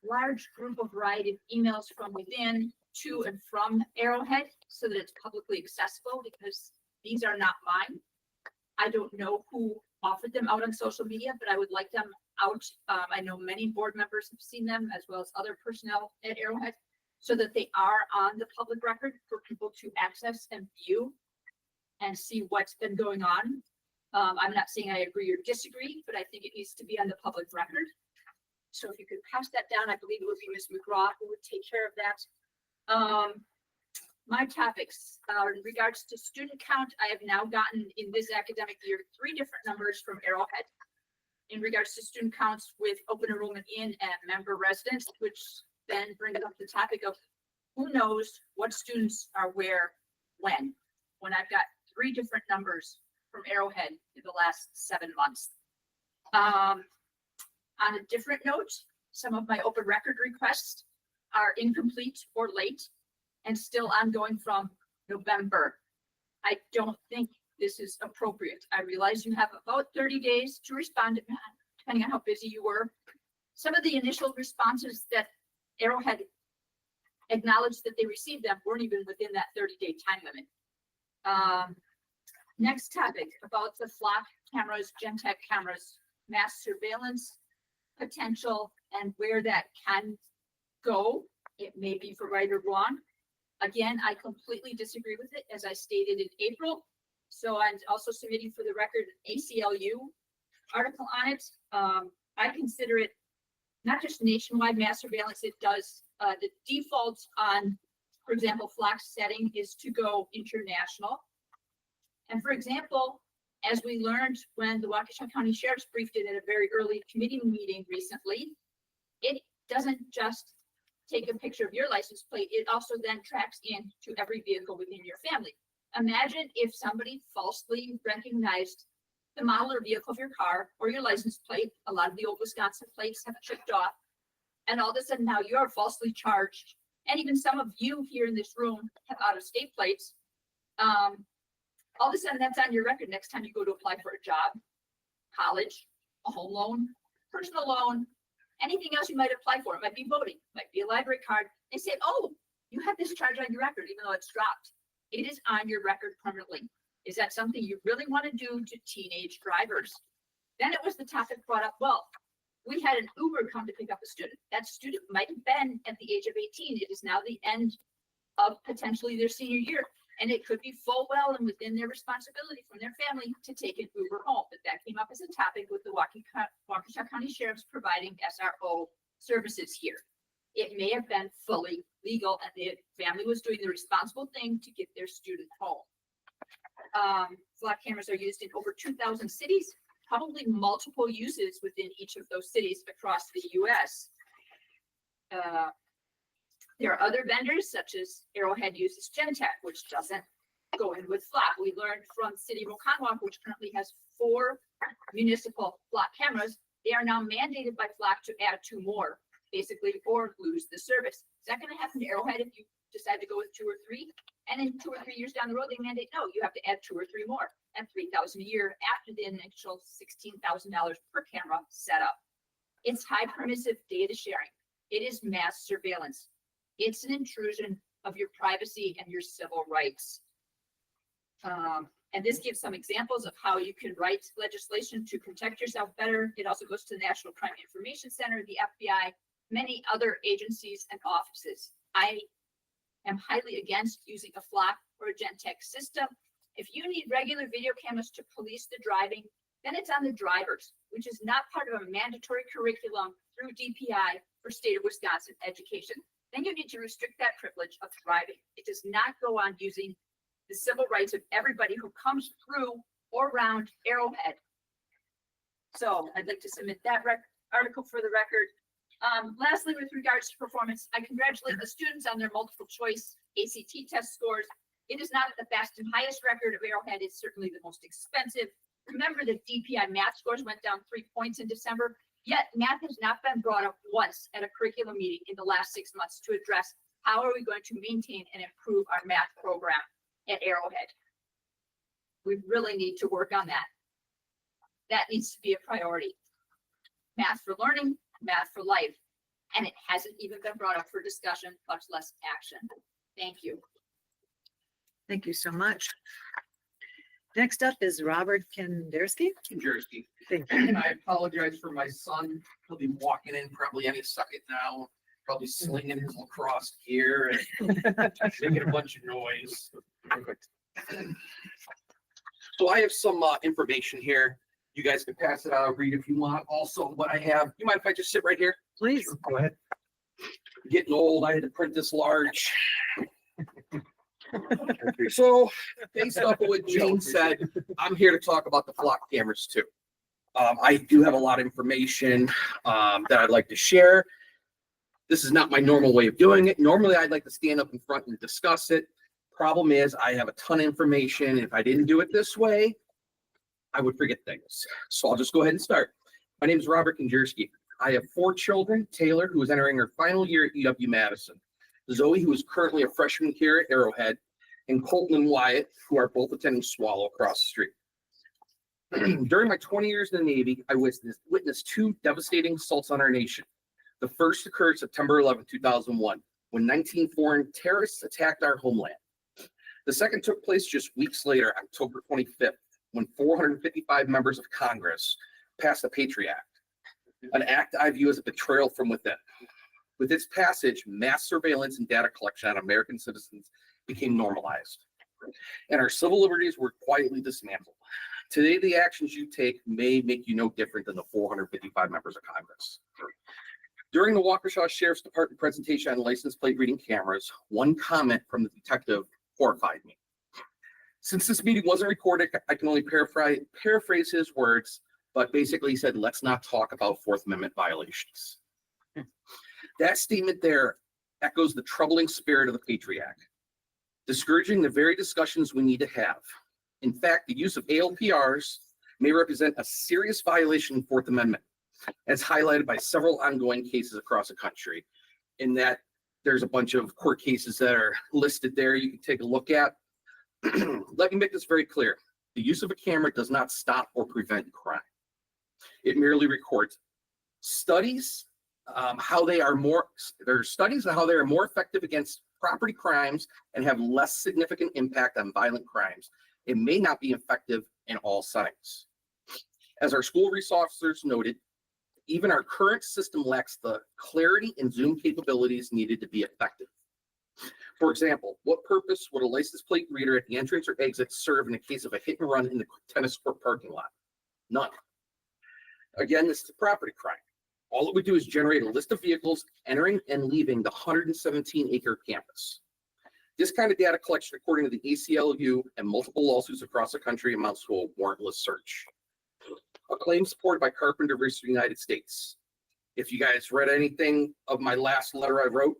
large group of variety of emails from within to and from Arrowhead so that it's publicly accessible, because These are not mine. I don't know who offered them out on social media, but I would like them out. I know many board members have seen them as well as other personnel at Arrowhead, so that they are on the public record for people to access and view and see what's been going on. I'm not saying I agree or disagree, but I think it needs to be on the public record. So if you could pass that down, I believe it would be Ms. McGraw who would take care of that. My topics, in regards to student count, I have now gotten in this academic year 3 different numbers from Arrowhead in regards to student counts with open enrollment in and member residents, which then brings up the topic of who knows what students are where when I've got 3 different numbers from Arrowhead in the last 7 months. On a different note, some of my open record requests are incomplete or late and still ongoing from November. I don't think this is appropriate. I realize you have about 30 days to respond, depending on how busy you were. Some of the initial responses that Arrowhead acknowledged that they received them weren't even within that 30-day time limit. Next topic about the flock cameras, Gentech cameras, mass surveillance potential and where that can go. It may be for right or wrong. Again, I completely disagree with it, as I stated in April. So I'm also submitting for the record an ACLU article on it. I consider it not just nationwide mass surveillance. It does the default on, for example, flock setting is to go international. And for example, as we learned when the Waukesha County Sheriff's briefed it at a very early committee meeting recently, it doesn't just take a picture of your license plate, it also then tracks in to every vehicle within your family. Imagine if somebody falsely recognized the model or vehicle of your car or your license plate. A lot of the old Wisconsin plates have chipped off, and all of a sudden now you are falsely charged. And even some of you here in this room have out-of-state plates. All of a sudden that's on your record next time you go to apply for a job, college, a home loan, personal loan, anything else you might apply for. It might be voting, might be a library card. They say, oh, you have this charge on your record, even though it's dropped. It is on your record permanently. Is that something you really want to do to teenage drivers? Then it was the topic brought up, well, we had an Uber come to pick up a student. That student might have been at the age of 18. It is now the end of potentially their senior year. And it could be full well and within their responsibility from their family to take an Uber home. But that came up as a topic with the Waukesha County Sheriff's providing SRO services here. It may have been fully legal and the family was doing the responsible thing to get their student home. Flock cameras are used in over 2,000 cities, probably multiple uses within each of those cities across the US. There are other vendors such as Arrowhead uses Gentech, which doesn't go in with flock. We learned from the city of Oconomowoc, which currently has 4 municipal flock cameras. They are now mandated by flock to add 2 more, basically, or lose the service. Is that going to happen to Arrowhead if you decide to go with 2 or 3? And in 2 or 3 years down the road, they mandate, no, you have to add 2 or 3 more at $3,000 a year after the initial $16,000 per camera setup. It's high permissive data sharing. It is mass surveillance. It's an intrusion of your privacy and your civil rights. And this gives some examples of how you can write legislation to protect yourself better. It also goes to the National Crime Information Center, the FBI, many other agencies and offices. I am highly against using a flock or a Gentech system. If you need regular video cameras to police the driving, then it's on the drivers, which is not part of a mandatory curriculum through DPI for state of Wisconsin education. Then you need to restrict that privilege of driving. It does not go on using the civil rights of everybody who comes through or around Arrowhead. So I'd like to submit that article for the record. Lastly, with regards to performance, I congratulate the students on their multiple choice ACT test scores. It is not the best and highest record of Arrowhead. It's certainly the most expensive. Remember that DPI math scores went down 3 points in December. Yet math has not been brought up once at a curriculum meeting in the last 6 months to address how are we going to maintain and improve our math program at Arrowhead. We really need to work on that. That needs to be a priority. Math for learning, math for life. And it hasn't even been brought up for discussion, much less action. Thank you. Thank you so much. Next up is Robert Kenderski. Jersey. Thank you. And I apologize for my son. He'll be walking in probably any second now, probably slinging his lacrosse gear and making a bunch of noise. So I have some information here. You guys can pass it out, read if you want. Also, what I have, you mind if I just sit right here? Please. Go ahead. Getting old, I had to print this large. So based off of what Jane said, I'm here to talk about the flock cameras too. I do have a lot of information that I'd like to share. This is not my normal way of doing it. Normally, I'd like to stand up in front and discuss it. Problem is, I have a ton of information. If I didn't do it this way, I would forget things. So I'll just go ahead and start. My name is Robert Kenderski. I have 4 children. Taylor, who is entering her final year at UW-Madison. Zoe, who is currently a freshman here at Arrowhead. And Colton and Wyatt, who are both attending Swallow across the street. During my 20 years in the Navy, I witnessed 2 devastating assaults on our nation. The first occurred September 11, 2001, when 19 foreign terrorists attacked our homeland. The second took place just weeks later, October 25th, when 455 members of Congress passed the Patriot Act, an act I view as a betrayal from within. With its passage, mass surveillance and data collection on American citizens became normalized, and our civil liberties were quietly dismantled. Today, the actions you take may make you no different than the 455 members of Congress. During the Waukesha Sheriff's Department presentation on license plate reading cameras, one comment from the detective horrified me. Since this meeting wasn't recorded, I can only paraphrase his words, but basically he said, let's not talk about Fourth Amendment violations. That statement there echoes the troubling spirit of the Patriot Act, discouraging the very discussions we need to have. In fact, the use of ALPRs may represent a serious violation of the Fourth Amendment, as highlighted by several ongoing cases across the country. In that, there's a bunch of court cases that are listed there you can take a look at. Let me make this very clear. The use of a camera does not stop or prevent crime. It merely records studies, how they are more effective against property crimes and have less significant impact on violent crimes. It may not be effective in all settings. As our school resource officers noted, even our current system lacks the clarity and zoom capabilities needed to be effective. For example, what purpose would a license plate reader at the entrance or exit serve in the case of a hit and run in the tennis court parking lot? None. Again, this is a property crime. All it would do is generate a list of vehicles entering and leaving the 117-acre campus. This kind of data collection, according to the ACLU and multiple lawsuits across the country, amounts to a warrantless search. A claim supported by Carpenter versus the United States. If you guys read anything of my last letter I wrote,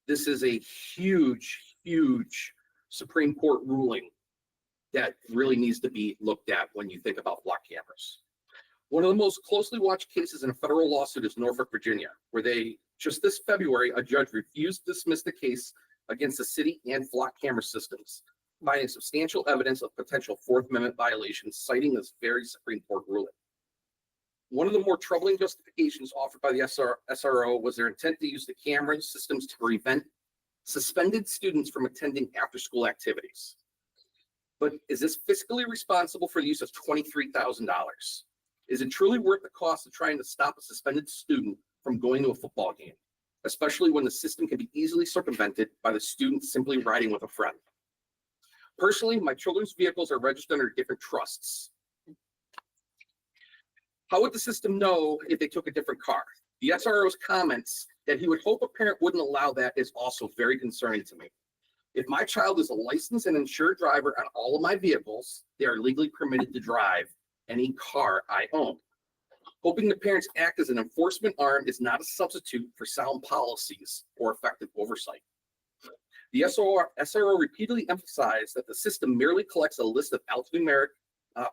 this is a huge, huge Supreme Court ruling that really needs to be looked at when you think about flock cameras. One of the most closely watched cases in a federal lawsuit is Norfolk, Virginia, where just this February, a judge refused to dismiss the case against the city and flock camera systems, finding substantial evidence of potential Fourth Amendment violations, citing this very Supreme Court ruling. One of the more troubling justifications offered by the SRO was their intent to use the camera systems to prevent suspended students from attending after-school activities. But is this fiscally responsible for the use of $23,000? Is it truly worth the cost of trying to stop a suspended student from going to a football game, especially when the system can be easily circumvented by the student simply riding with a friend? Personally, my children's vehicles are registered under different trusts. How would the system know if they took a different car? The SRO's comments that he would hope a parent wouldn't allow that is also very concerning to me. If my child is a licensed and insured driver on all of my vehicles, they are legally permitted to drive any car I own. Hoping the parents act as an enforcement arm is not a substitute for sound policies or effective oversight. The SRO repeatedly emphasized that the system merely collects a list of alphanumeric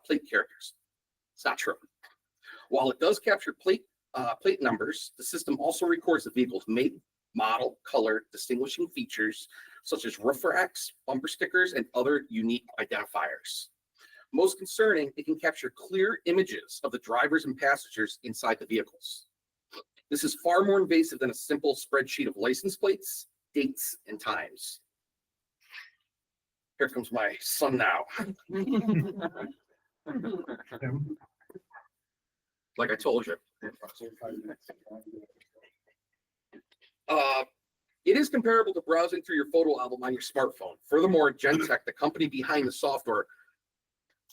plate characters. It's not true. While it does capture plate numbers, the system also records the vehicle's make, model, color, distinguishing features, such as roof racks, bumper stickers, and other unique identifiers. Most concerning, it can capture clear images of the drivers and passengers inside the vehicles. This is far more invasive than a simple spreadsheet of license plates, dates, and times. Here comes my son now. Like I told you. It is comparable to browsing through your photo album on your smartphone. Furthermore, Gentech, the company behind the software,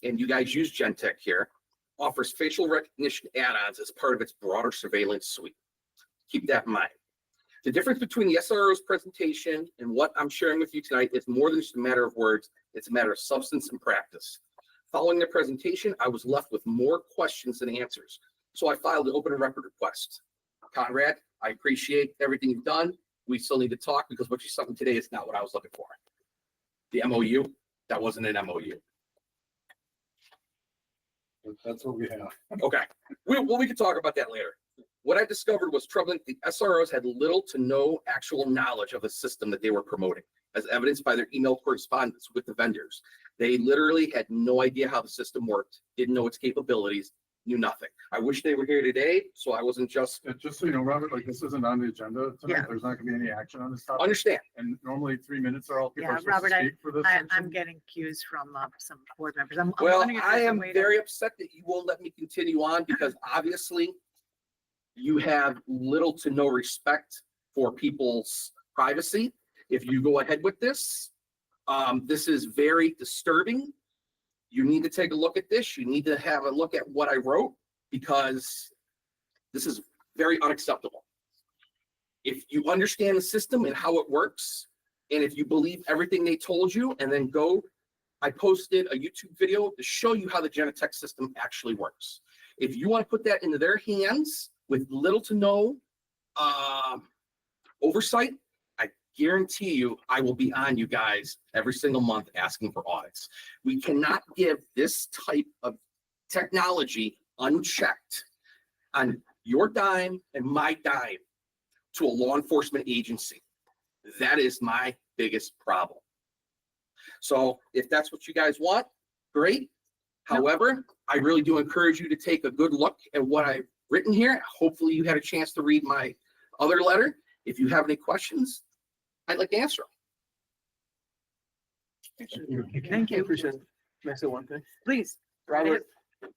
and you guys use Gentech here, offers facial recognition add-ons as part of its broader surveillance suite. Keep that in mind. The difference between the SRO's presentation and what I'm sharing with you tonight is more than just a matter of words. It's a matter of substance and practice. Following the presentation, I was left with more questions than answers. So I filed an open record request. Conrad, I appreciate everything you've done. We still need to talk because what you sent me today is not what I was looking for. The MOU, that wasn't an MOU. That's what we have. Okay, we can talk about that later. What I discovered was troubling. The SROs had little to no actual knowledge of the system that they were promoting, as evidenced by their email correspondence with the vendors. They literally had no idea how the system worked, didn't know its capabilities, knew nothing. I wish they were here today, so I wasn't just Just so you know, Robert, like this isn't on the agenda Yeah. tonight. There's not gonna be any action on this topic. understand. And normally 3 minutes are all people Yeah, are supposed to Robert, speak for this. I'm section. getting cues from some board members. I'm Well, wondering if I there's a am way to- very upset that you won't let me continue on because obviously you have little to no respect for people's privacy. If you go ahead with this, this is very disturbing. You need to take a look at this. You need to have a look at what I wrote because this is very unacceptable. If you understand the system and how it works, and if you believe everything they told you, and then I posted a YouTube video to show you how the Genetech system actually works. If you want to put that into their hands with little to no oversight, I guarantee you I will be on you guys every single month asking for audits. We cannot give this type of technology unchecked on your dime and my dime to a law enforcement agency. That is my biggest problem. So if that's what you guys want, great. However, I really do encourage you to take a good look at what I've written here. Hopefully you had a chance to read my other letter. If you have any questions, I'd like to answer them. Thank you. Appreciate it. Can I say one thing? Please. Robert, I'd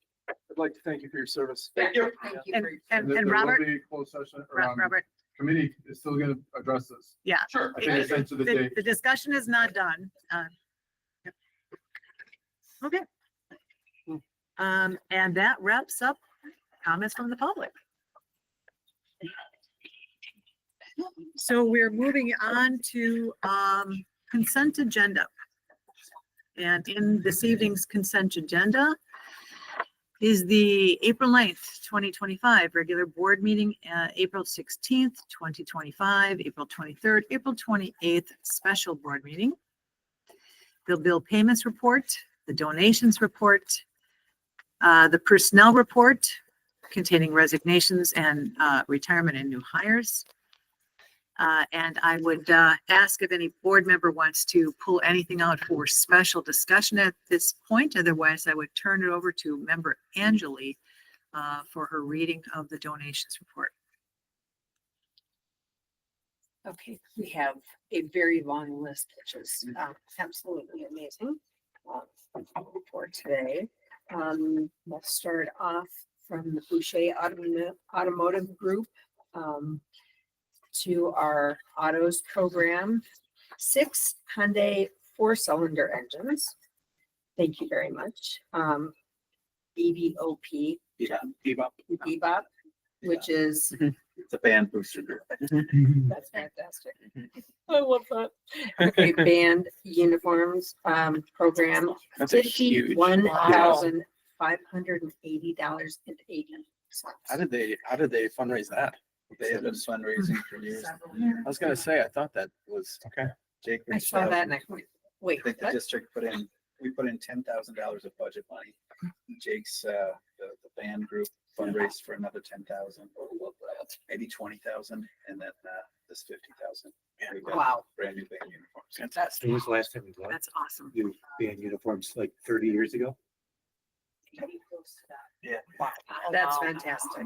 like to thank you for your service. Thank you. And there will Robert, be closed session or, Robert, committee is still gonna address this. yeah. Sure. I think it's sent to the date. The discussion is not done. Yep. Okay. And that wraps up comments from the public. So we're moving on to consent agenda. And in this evening's consent agenda is the April 9th, 2025 regular board meeting, April 16th, 2025, April 23rd, April 28th special board meeting, the bill payments report, the donations report, the personnel report containing resignations and retirement and new hires. And I would ask if any board member wants to pull anything out for special discussion at this point. Otherwise, I would turn it over to member Angeli for her reading of the donations report. Okay, we have a very long list, which is absolutely amazing for today. We'll start off from the Boucher Automotive Group to our autos program, 6 Hyundai 4-cylinder engines. Thank you very much. EVOP, Bebop, which is, It's a band booster group. that's fantastic. I love that. Okay, band uniforms, program, That's a huge. $51,580.80. How did they fundraise that? They have been fundraising for years. I was gonna say, I thought that was, okay. Jake I reached saw out. that and I went, wait, I think the what? district we put in $10,000 of budget money. Jake's, the band group fundraised for another 10,000, maybe 20,000, and then, this 50,000. We got Wow. Brand new band uniforms. That's, When was the last time you bought that's awesome. new band uniforms, like 30 years ago? Yeah. That's fantastic.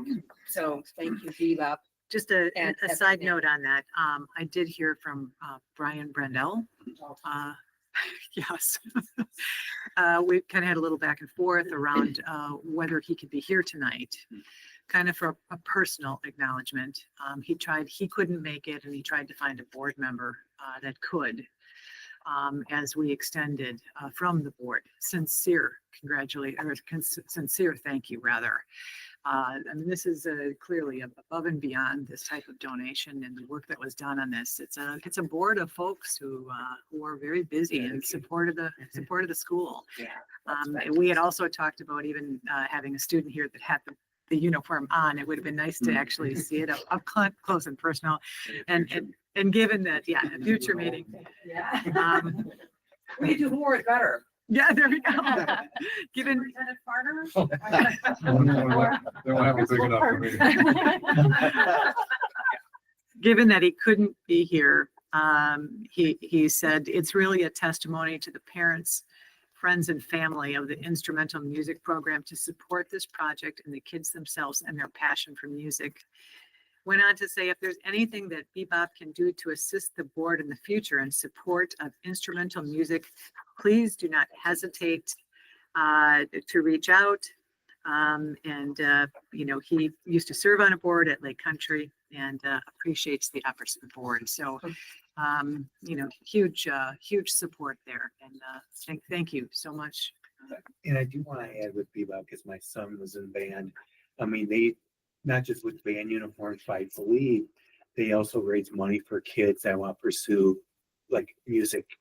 So thank you, Bebop. Just a And side everything. note on that, I did hear from Brian Brendel Yes. We kind of had a little back and forth around whether he could be here tonight, kind of for a personal acknowledgement. He couldn't make it, and he tried to find a board member that could, as we extended from the board. Sincere thank you, rather. I mean, this is clearly above and beyond this type of donation and the work that was done on this. It's a board of folks who are very busy in support of the school. And we had also talked about even having a student here that had the uniform on. It would have been nice to actually see it up close and personal. And given that, a future meeting. Yeah. We do more is better. Yeah, there we go. Given, Superintendent Farner? They don't have a big enough committee. given that he couldn't be here, he said it's really a testimony to the parents, friends, and family of the instrumental music program to support this project and the kids themselves and their passion for music. Went on to say, if there's anything that Bebop can do to assist the board in the future in support of instrumental music, please do not hesitate to reach out. He used to serve on a board at Lake Country and appreciates the efforts of the board. So, huge support there. And thank you so much. And I do want to add with Bebop, because my son was in band. I mean, they, not just with band uniforms, but I believe they also raise money for kids that want to pursue like music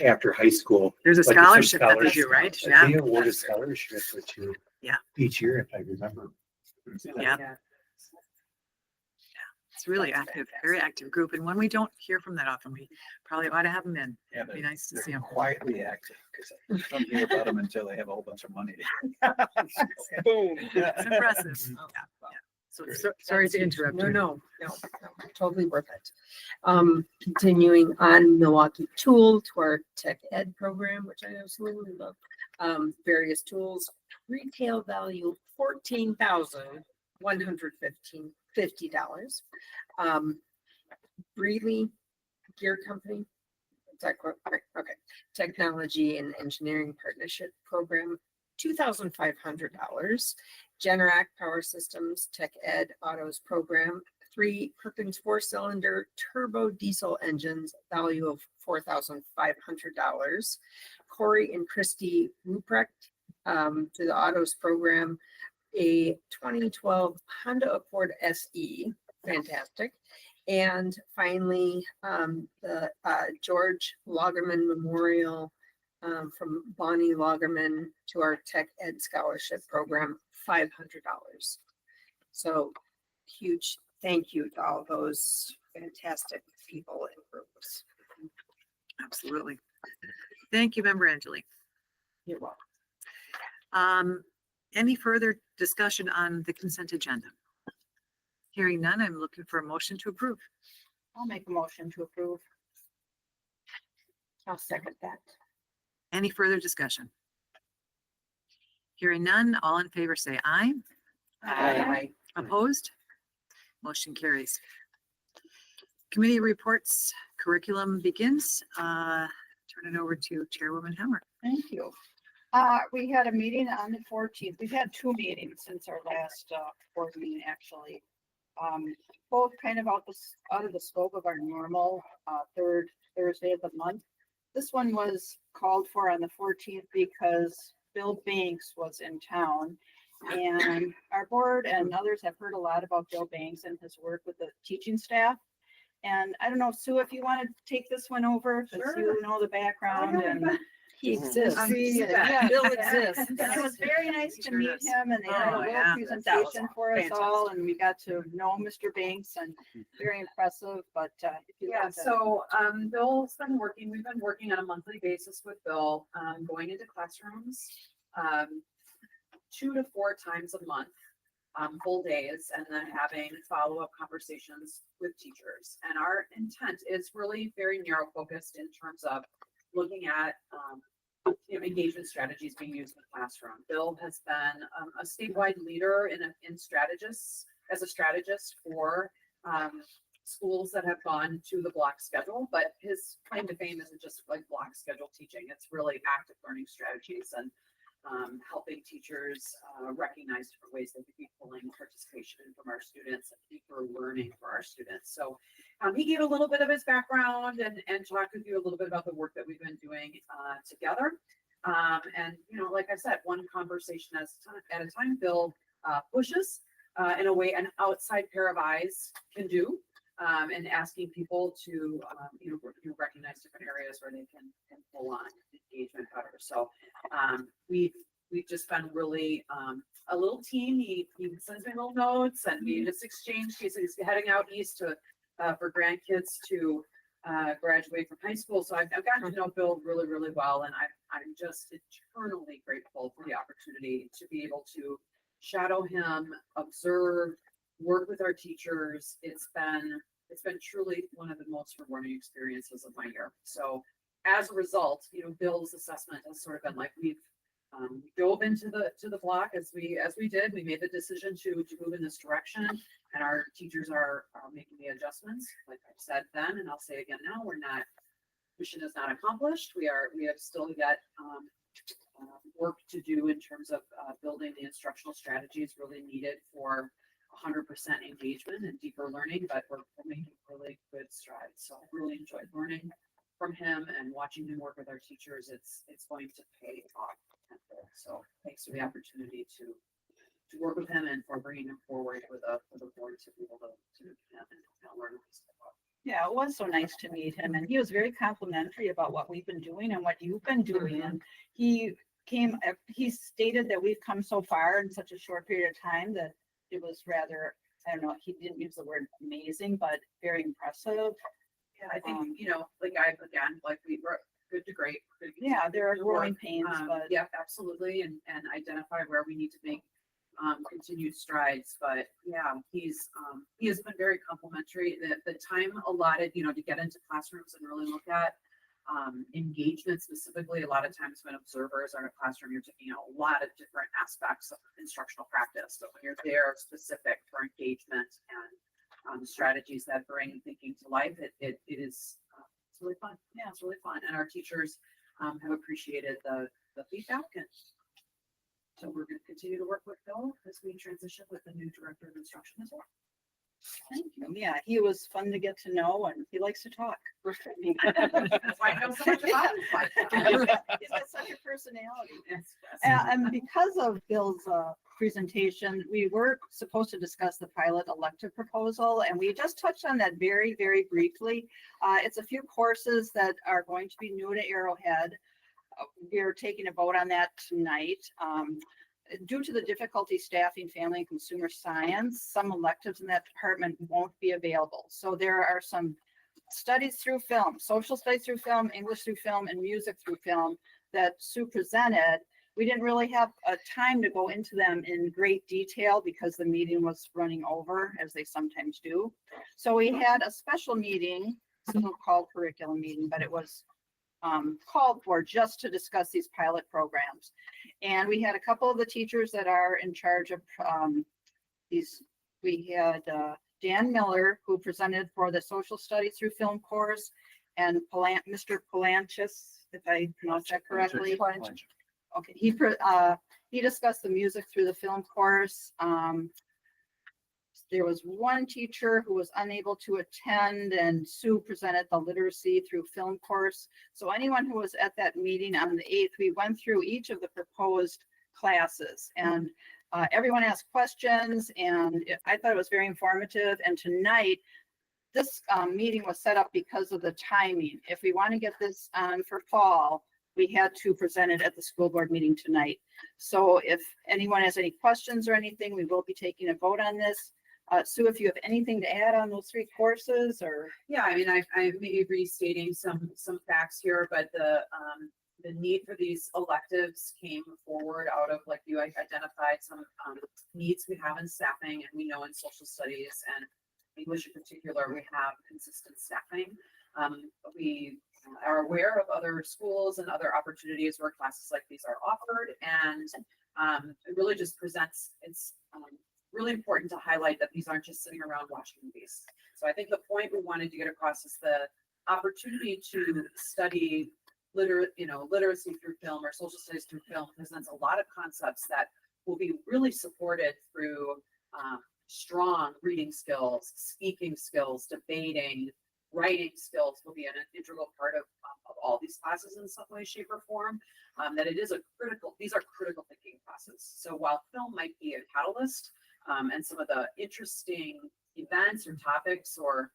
after high school. There's a Like, scholarship that they do, right? They award a scholarship each year, if I remember. Yeah. It's really active, very active group. And when we don't hear from that often, we probably ought to have them in. Yeah, It'd be nice to see them. quietly active, because I don't hear about them until they have a whole bunch of money. Boom. It's impressive. Yeah. So sorry to interrupt you. No, totally worth it. Continuing on Milwaukee Tool to our tech ed program, which I absolutely love. Various tools, retail value $14,150. Breeley Gear Company. Is that correct? Okay. Technology and Engineering Partnership Program, $2,500. Generac Power Systems Tech Ed Autos Program, 3 Perkins 4-cylinder turbo diesel engines, value of $4,500. Corey and Christy Ruprecht to the Autos Program, a 2012 Honda Accord SE, fantastic. And finally, the George Lagerman Memorial from Bonnie Lagerman to our Tech Ed Scholarship Program, $500. So huge thank you to all those fantastic people and groups. Absolutely. Thank you, Member Angeli. You're welcome. Any further discussion on the consent agenda? Hearing none, I'm looking for a motion to approve. I'll make a motion to approve. I'll second that. Any further discussion? Hearing none, all in favor say aye. Aye. Opposed? Motion carries. Committee reports, curriculum begins. Turn it over to Chairwoman Hemmer. Thank you. We had a meeting on the 14th. We've had 2 meetings since our last board meeting, actually. Both kind of out of the scope of our normal third Thursday of the month. This one was called for on the 14th because Bill Banks was in town, and our board and others have heard a lot about Bill Banks and his work with the teaching staff. And I don't know, Sue, if you want to take this one over, because you know the background and He exists. Yeah. Bill exists. it was very nice to meet him, and they had a little presentation for us all, and we got to know Mr. Banks, and very impressive, but if you Yeah, want to- so we've been working on a monthly basis with Bill, going into classrooms 2 to 4 times a month, full days, and then having follow-up conversations with teachers. And our intent is really very narrow focused in terms of looking at engagement strategies being used in the classroom. Bill has been a statewide leader in strategists as a strategist for schools that have gone to the block schedule, but his claim to fame isn't just like block schedule teaching. It's really active learning strategies and helping teachers recognize different ways they could be pulling participation from our students and deeper learning for our students. So he gave a little bit of his background and talked with you a little bit about the work that we've been doing together. And, you know, like I said, one conversation at a time, Bill pushes in a way an outside pair of eyes can do, and asking people to, recognize different areas where they can pull on engagement better. So we've just been really a little team. He sends me little notes and we just exchange. He's heading out east to for grandkids to graduate from high school. So I've gotten to know Bill really, really well, and I'm just eternally grateful for the opportunity to be able to shadow him, observe, work with our teachers. It's been truly one of the most rewarding experiences of my year. So as a result, Bill's assessment has sort of been like we dove into the block as we did. We made the decision to move in this direction, and our teachers are making the adjustments. Like I said then, and I'll say again now, mission is not accomplished. We have still got work to do in terms of building the instructional strategies really needed for 100% engagement and deeper learning, but we're making really good strides. So I really enjoyed learning from him and watching him work with our teachers. It's going to pay off. So thanks for the opportunity to work with him and for bringing him forward with a board to be able to learn this. Yeah, it was so nice to meet him, and he was very complimentary about what we've been doing and what you've been doing. And he stated that we've come so far in such a short period of time that it was rather, I don't know, he didn't use the word amazing, but very impressive. Yeah, I think, like we were good to great. Yeah, there are growing pains, but yeah, absolutely. And identify where we need to make continued strides. But yeah, he has been very complimentary. The time allotted, to get into classrooms and really look at engagement specifically. A lot of times when observers are in a classroom, you're taking out a lot of different aspects of instructional practice. But when you're there specific for engagement and strategies that bring thinking to life, it is it's really fun. Yeah, it's really fun. And our teachers have appreciated the feedback. And so we're going to continue to work with Bill as we transition with the new director of instruction as well. thank you. Yeah, he was fun to get to know, and he likes to talk. That's why I know so much about him. He's got such a personality. And because of Bill's presentation, we were supposed to discuss the pilot elective proposal, and we just touched on that very, very briefly. It's a few courses that are going to be new to Arrowhead. We're taking a vote on that tonight. Due to the difficulty staffing family and consumer science, some electives in that department won't be available. So there are some studies through film, social studies through film, English through film, and music through film that Sue presented. We didn't really have a time to go into them in great detail because the meeting was running over, as they sometimes do. So we had a special meeting, so-called curriculum meeting, but it was called for just to discuss these pilot programs. And we had a couple of the teachers that are in charge of these. We had Dan Miller, who presented for the social studies through film course, and Mr. Palanchis, if I pronounced that correctly. Okay, he discussed the music through the film course. There was one teacher who was unable to attend, and Sue presented the literacy through film course. So anyone who was at that meeting on the 8th, we went through each of the proposed classes, and everyone asked questions, and I thought it was very informative. And tonight, this meeting was set up because of the timing. If we want to get this on for fall, we had to present it at the school board meeting tonight. So if anyone has any questions or anything, we will be taking a vote on this. Sue, if you have anything to add on those 3 courses, or? Yeah, I mean, I may be restating some facts here, but the need for these electives came forward out of, like you identified, some needs we have in staffing, and we know in social studies and English in particular, we have consistent staffing. We are aware of other schools and other opportunities where classes like these are offered, and it really just presents, it's really important to highlight that these aren't just sitting around watching movies. So I think the point we wanted to get across is the opportunity to study literacy through film or social studies through film presents a lot of concepts that will be really supported through strong reading skills, speaking skills, debating, writing skills will be an integral part of all these classes in some way, shape, or form. That it is these are critical thinking classes. So while film might be a catalyst, and some of the interesting events or topics or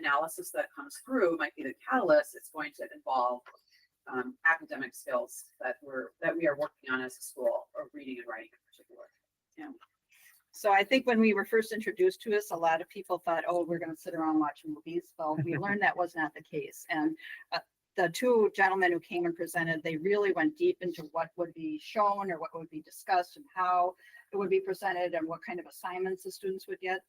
analysis that comes through might be the catalyst, it's going to involve academic skills that we are working on as a school, or reading and writing in particular. Yeah. So I think when we were first introduced to us, a lot of people thought, oh, we're going to sit around watch movies. Well, we learned that was not the case. And the two gentlemen who came and presented, they really went deep into what would be shown or what would be discussed and how it would be presented and what kind of assignments the students would get.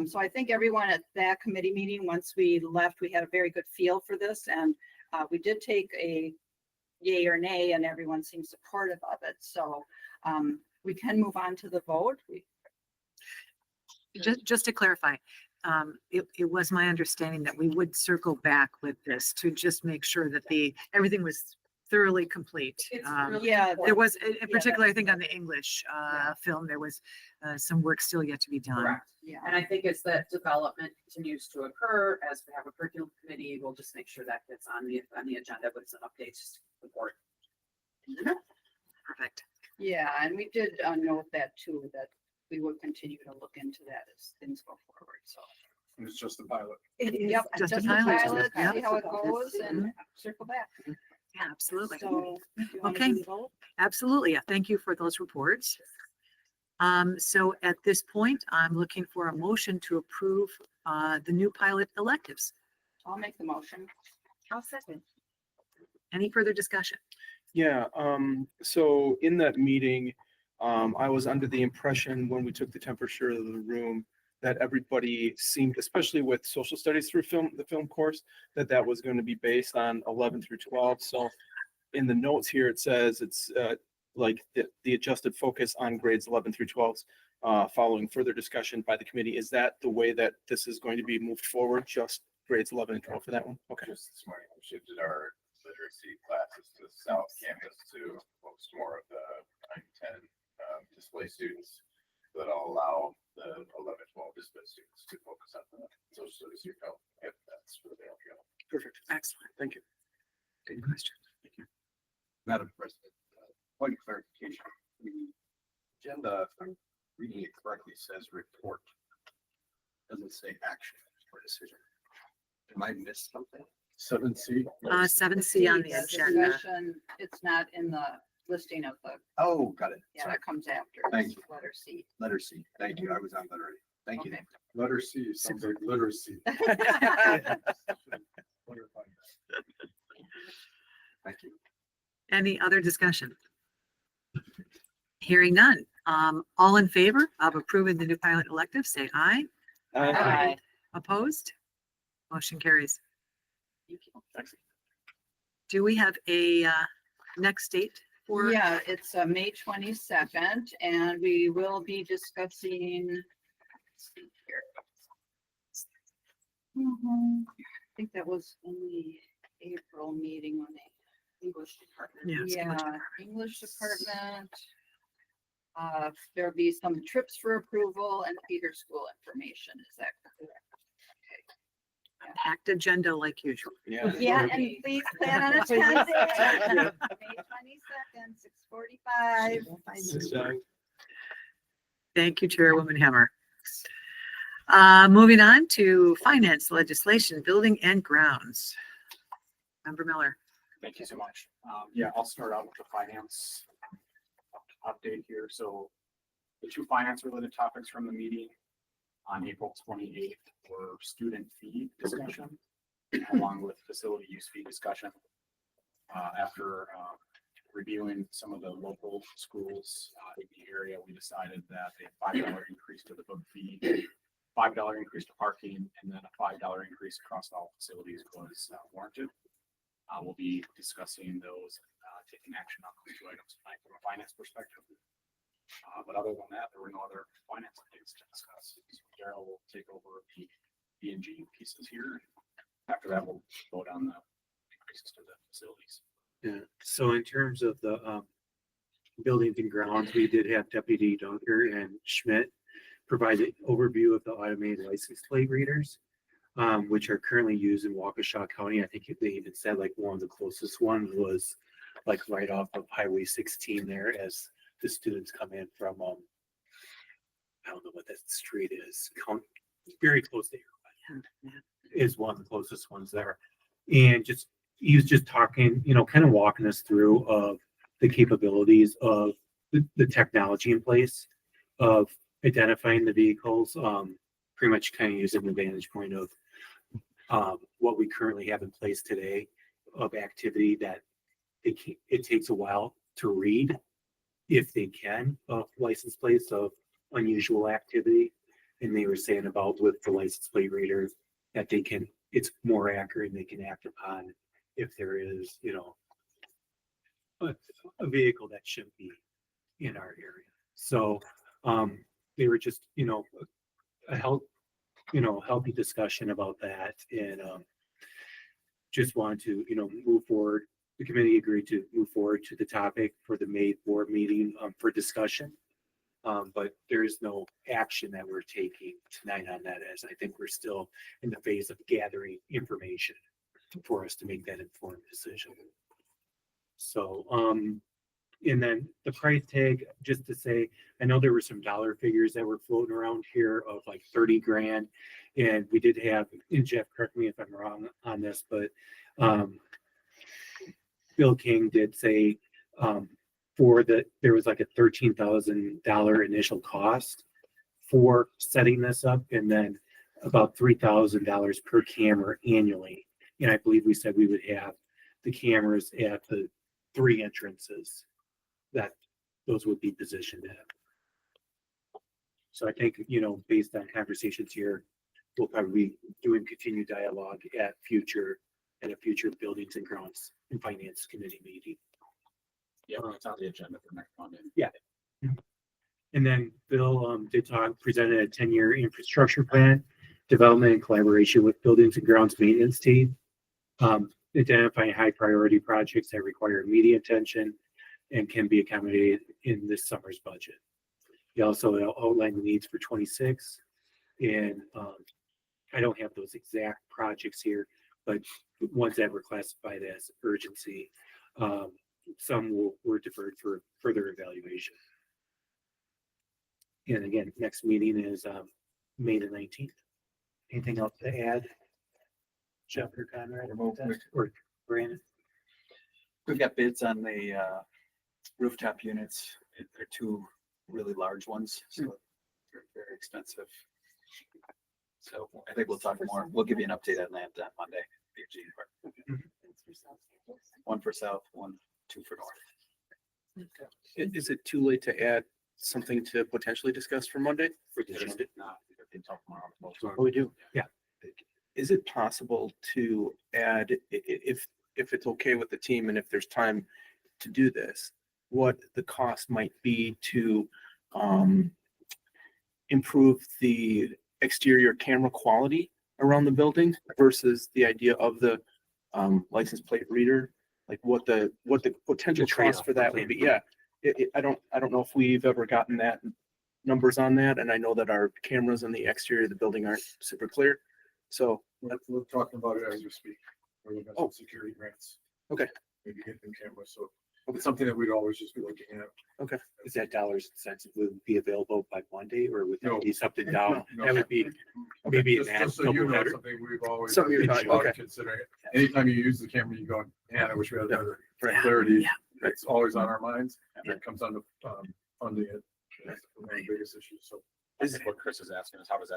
So I think everyone at that committee meeting, once we left, we had a very good feel for this. And we did take a yay or nay, and everyone seemed supportive of it. So we can move on to the vote. Just to clarify, it was my understanding that we would circle back with this to just make sure that everything was thoroughly complete. Yeah, There was, in particular, I think on the English film, there was some work still yet to be done. Correct. Yeah. And I think as that development continues to occur, as we have a curriculum committee, we'll just make sure that gets on the agenda with some updates to the board. Perfect. Yeah, and we did note that too, that we would continue to look into that as things go forward. So It's just the pilot. yep, just a just a pilot. pilot, Yeah. see how it goes and circle back. Yeah, absolutely. So if you wanna Okay. do the vote? Absolutely. Thank you for those reports. So at this point, I'm looking for a motion to approve the new pilot electives. I'll make the motion. I'll second. Any further discussion? Yeah, so in that meeting, I was under the impression when we took the temperature of the room that everybody seemed, especially with social studies through the film course, that was going to be based on 11 through 12. So in the notes here, it says it's like the adjusted focus on grades 11 through 12 following further discussion by the committee. Is that the way that this is going to be moved forward? Just grades 11 and 12 for that one? Okay. Just this morning, we shifted our literacy classes to South Campus to host more of the 9-10 display students that'll allow the 11-12 display students to focus on the social studies you know, if that's where they'll go. Perfect. Excellent. Thank you. Good question. Thank you. Madam President, point of clarification. The agenda, if I'm reading it correctly, says report. Doesn't say action or decision. Am I missed something? 7C. 7C on the Yes, agenda. discussion, it's not in the listing of the, Oh, got it. yeah, Sorry. that comes after. Thank It's you. Letter C. Letter C. Thank you. I was on letter A. Thank you. Okay. Letter C sounds like literacy. Thank you. Any other discussion? Hearing none. All in favor of approving the new pilot elective, say aye. Aye. Opposed? Motion carries. Thank you. Do we have a next date for? Yeah, it's May 22nd, and we will be discussing. Let's see here. I think that was in the April meeting on the English department. Yeah, it's English Yeah, English department. There'll be some trips for approval and feeder school information. Is that correct? Packed agenda like usual. Yeah. Yeah, and please plan on attending. May 22nd, 6:45. Thank you, Chairwoman Hammer. Moving on to finance legislation, building and grounds. Member Miller. Thank you so much. Yeah, I'll start out with the finance update here. So the two finance related topics from the meeting on April 28th were student fee discussion along with facility use fee discussion. After reviewing some of the local schools in the area, we decided that a $5 increase to the book fee, $5 increase to parking, and then a $5 increase across all facilities was warranted. We'll be discussing those, taking action on those two items tonight from a finance perspective. But other than that, there were no other finance updates to discuss. So Darrell will take over the B&G that will go down the increases to the facilities. Yeah, so in terms of the buildings and grounds, we did have Deputy Dunker and Schmidt provide an overview of the automated license plate readers, which are currently used in Waukesha County. I think they even said like one of the closest ones was like right off of Highway 16 there as the students come in from, I don't know what that street is, very close to Arrowhead is one of the closest ones there. And just, he was just talking, you know, kind of walking us through of the capabilities of the technology in place of identifying the vehicles, pretty much kind of using the vantage point of what we currently have in place today of activity that it takes a while to read if they can of license plates of unusual activity. And they were saying about with the license plate reader that they can, it's more accurate and they can act upon if there is, you know, a vehicle that shouldn't be in our area. So they were just, you know, a healthy discussion about that, and just wanted to, you know, move forward. The committee agreed to move forward to the topic for the May board meeting for discussion. But there is no action that we're taking tonight on that, as I think we're still in the phase of gathering information for us to make that informed decision. So, and then the price tag, just to say, I know there were some dollar figures that were floating around here of like 30 grand. And we did have, and Jeff, correct me if I'm wrong on this, but Bill King did say there was like a $13,000 initial cost for setting this up, and then about $3,000 per camera annually. And I believe we said we would have the cameras at the 3 entrances that those would be positioned at. So I think, you know, based on conversations here, we'll probably be doing continued dialogue at a future buildings and grounds and finance committee meeting. Yeah, it's on the agenda for next Monday. Yeah. And then Bill presented a 10-year infrastructure plan, development in collaboration with buildings and grounds maintenance team, identifying high priority projects that require immediate attention and can be accommodated in this summer's budget. He also outlined the needs for 26, and I don't have those exact projects here, but ones that were classified as urgency. Some were deferred for further evaluation. And again, next meeting is May the 19th. Anything else to add? Jeff or Conrad or Brandon? We've got bids on the rooftop units. They're 2 really large ones, so they're very expensive. So I think we'll talk more. We'll give you an update on that on Monday. One for south, 2 for north. Is it too late to add something to potentially discuss for Monday? For the agenda, not, we can talk tomorrow. Oh, we do? Yeah. Is it possible to add, if it's okay with the team and if there's time to do this, what the cost might be to improve the exterior camera quality around the building versus the idea of the license plate reader? Like what the potential cost for that would be? Yeah. I don't know if we've ever gotten that numbers on that. And I know that our cameras on the exterior of the building aren't super clear. So We're talking about it as we speak. We're looking at some security grants. Okay. Maybe get new cameras. So it's something that we'd always just be looking at. Okay. Is that dollars and cents would be available by Monday, or would that No. be something down? No. That would be maybe an Just so you know, couple something we've always. Something you're talking- okay. Considering. Anytime you use the camera, you go, man, I wish we had better Yeah. clarity. Yeah. It's always on our minds. And it comes down to funding it. That's one of the biggest issues. So I think what Chris is asking is how does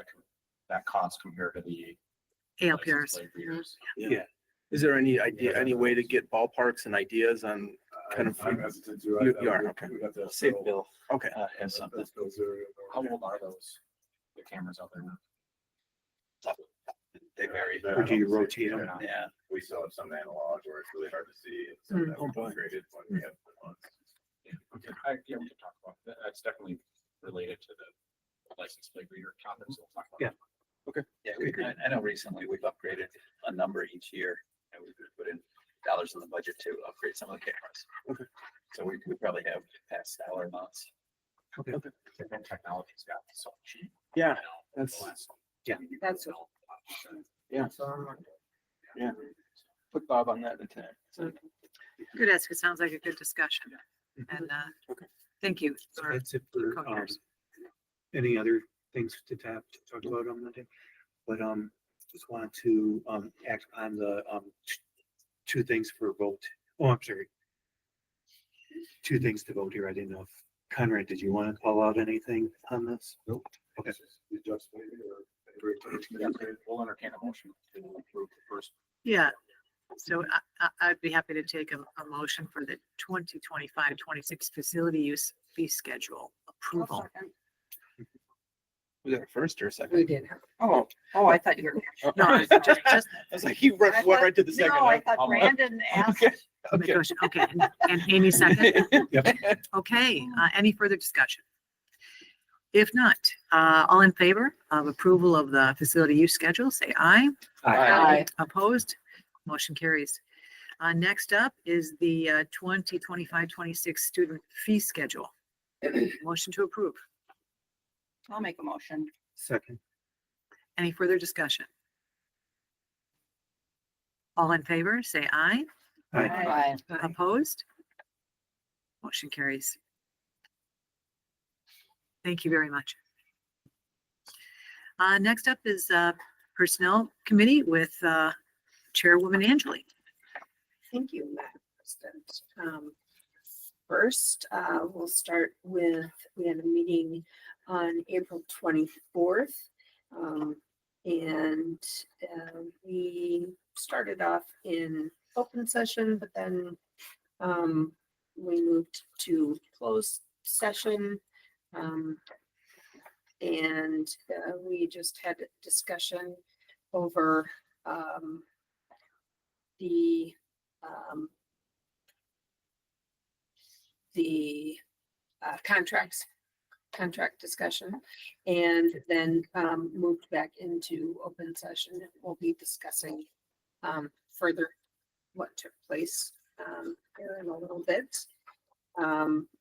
that cost compare to the ALPRs. license plate readers? Yeah. Is there any idea, any way to get ballparks and ideas on kind of? I'm hesitant to. You are, okay. We'd have to Save Bill. Okay. Have something. That's Bill's area. How old are those, the cameras out there now? They vary. Or do you rotate them? Yeah. We still have some analog where it's really hard to see. and some that Oh, we've boy. upgraded when we have the ones. Okay, yeah, we can talk about that. That's definitely related to the license plate reader conference. We'll talk about Yeah. that. Okay. Yeah, I know recently we've upgraded a number each year. And we could put in dollars in the budget to upgrade some of the cameras. Okay. So we could probably have past dollar amounts. Okay. And technology's got so cheap. Yeah, you know, that's, the last- yeah. That's Yeah. Yeah. Put Bob on that tonight. So, Good, it sounds like a good discussion. And, Okay. thank you. So for that's it for, co-chairs. any other things to talk about on Monday? But, just wanted to, act on the, two things for vote. Oh, I'm sorry. Two things to vote here. I didn't know if, Conrad, did you want to call out anything on this? Nope. Okay. You just maybe, or anybody- We'll entertain a motion to approve the first. Yeah, so I'd be happy to take a motion for the 2025-26 facility use fee schedule approval. was that a first or a second? We did have. Oh, I thought you were. No, just I was like, you went right to the second. No, I thought I'm like, Brandon asked. Okay. Okay. negotiate, okay, and Amy second? Yep. Okay, any further discussion? If not, all in favor of approval of the facility use schedule, say aye. Aye. Opposed? Motion carries. Next up is the 2025-26 student fee schedule. Motion to approve. I'll make a motion. Second. Any further discussion? All in favor, say aye. Aye. Opposed? Motion carries. Thank you very much. Next up is Personnel Committee with Chairwoman Angeli. Thank you, Madam President. First, we'll start with, we had a meeting on April 24th. And we started off in open session, but then we moved to closed session. And we just had a discussion over the contract discussion, and then moved back into open session. We'll be discussing further what took place here in a little bit.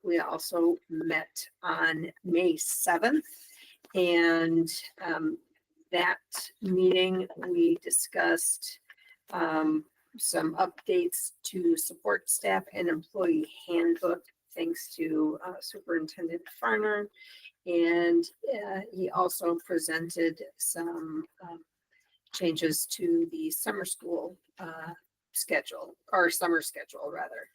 We also met on May 7th, and that meeting, we discussed some updates to support staff and employee handbook, thanks to Superintendent Farner. And he also presented some changes to the summer school schedule, or summer schedule rather.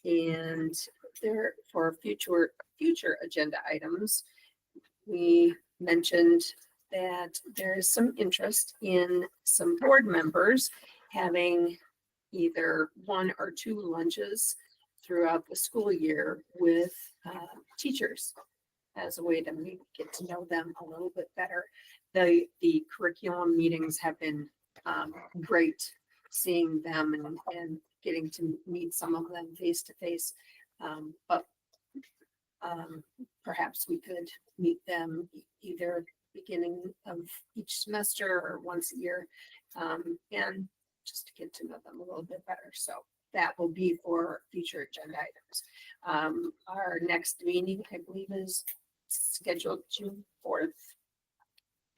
And there, for future agenda items, we mentioned that there is some interest in some board members having either 1 or 2 lunches throughout the school year with teachers as a way to maybe get to know them a little bit better. The curriculum meetings have been great, seeing them and getting to meet some of them face to face. But perhaps we could meet them either beginning of each semester or once a year, and just to get to know them a little bit better. So that will be for future agenda items. Our next meeting, I believe, is scheduled June 4th,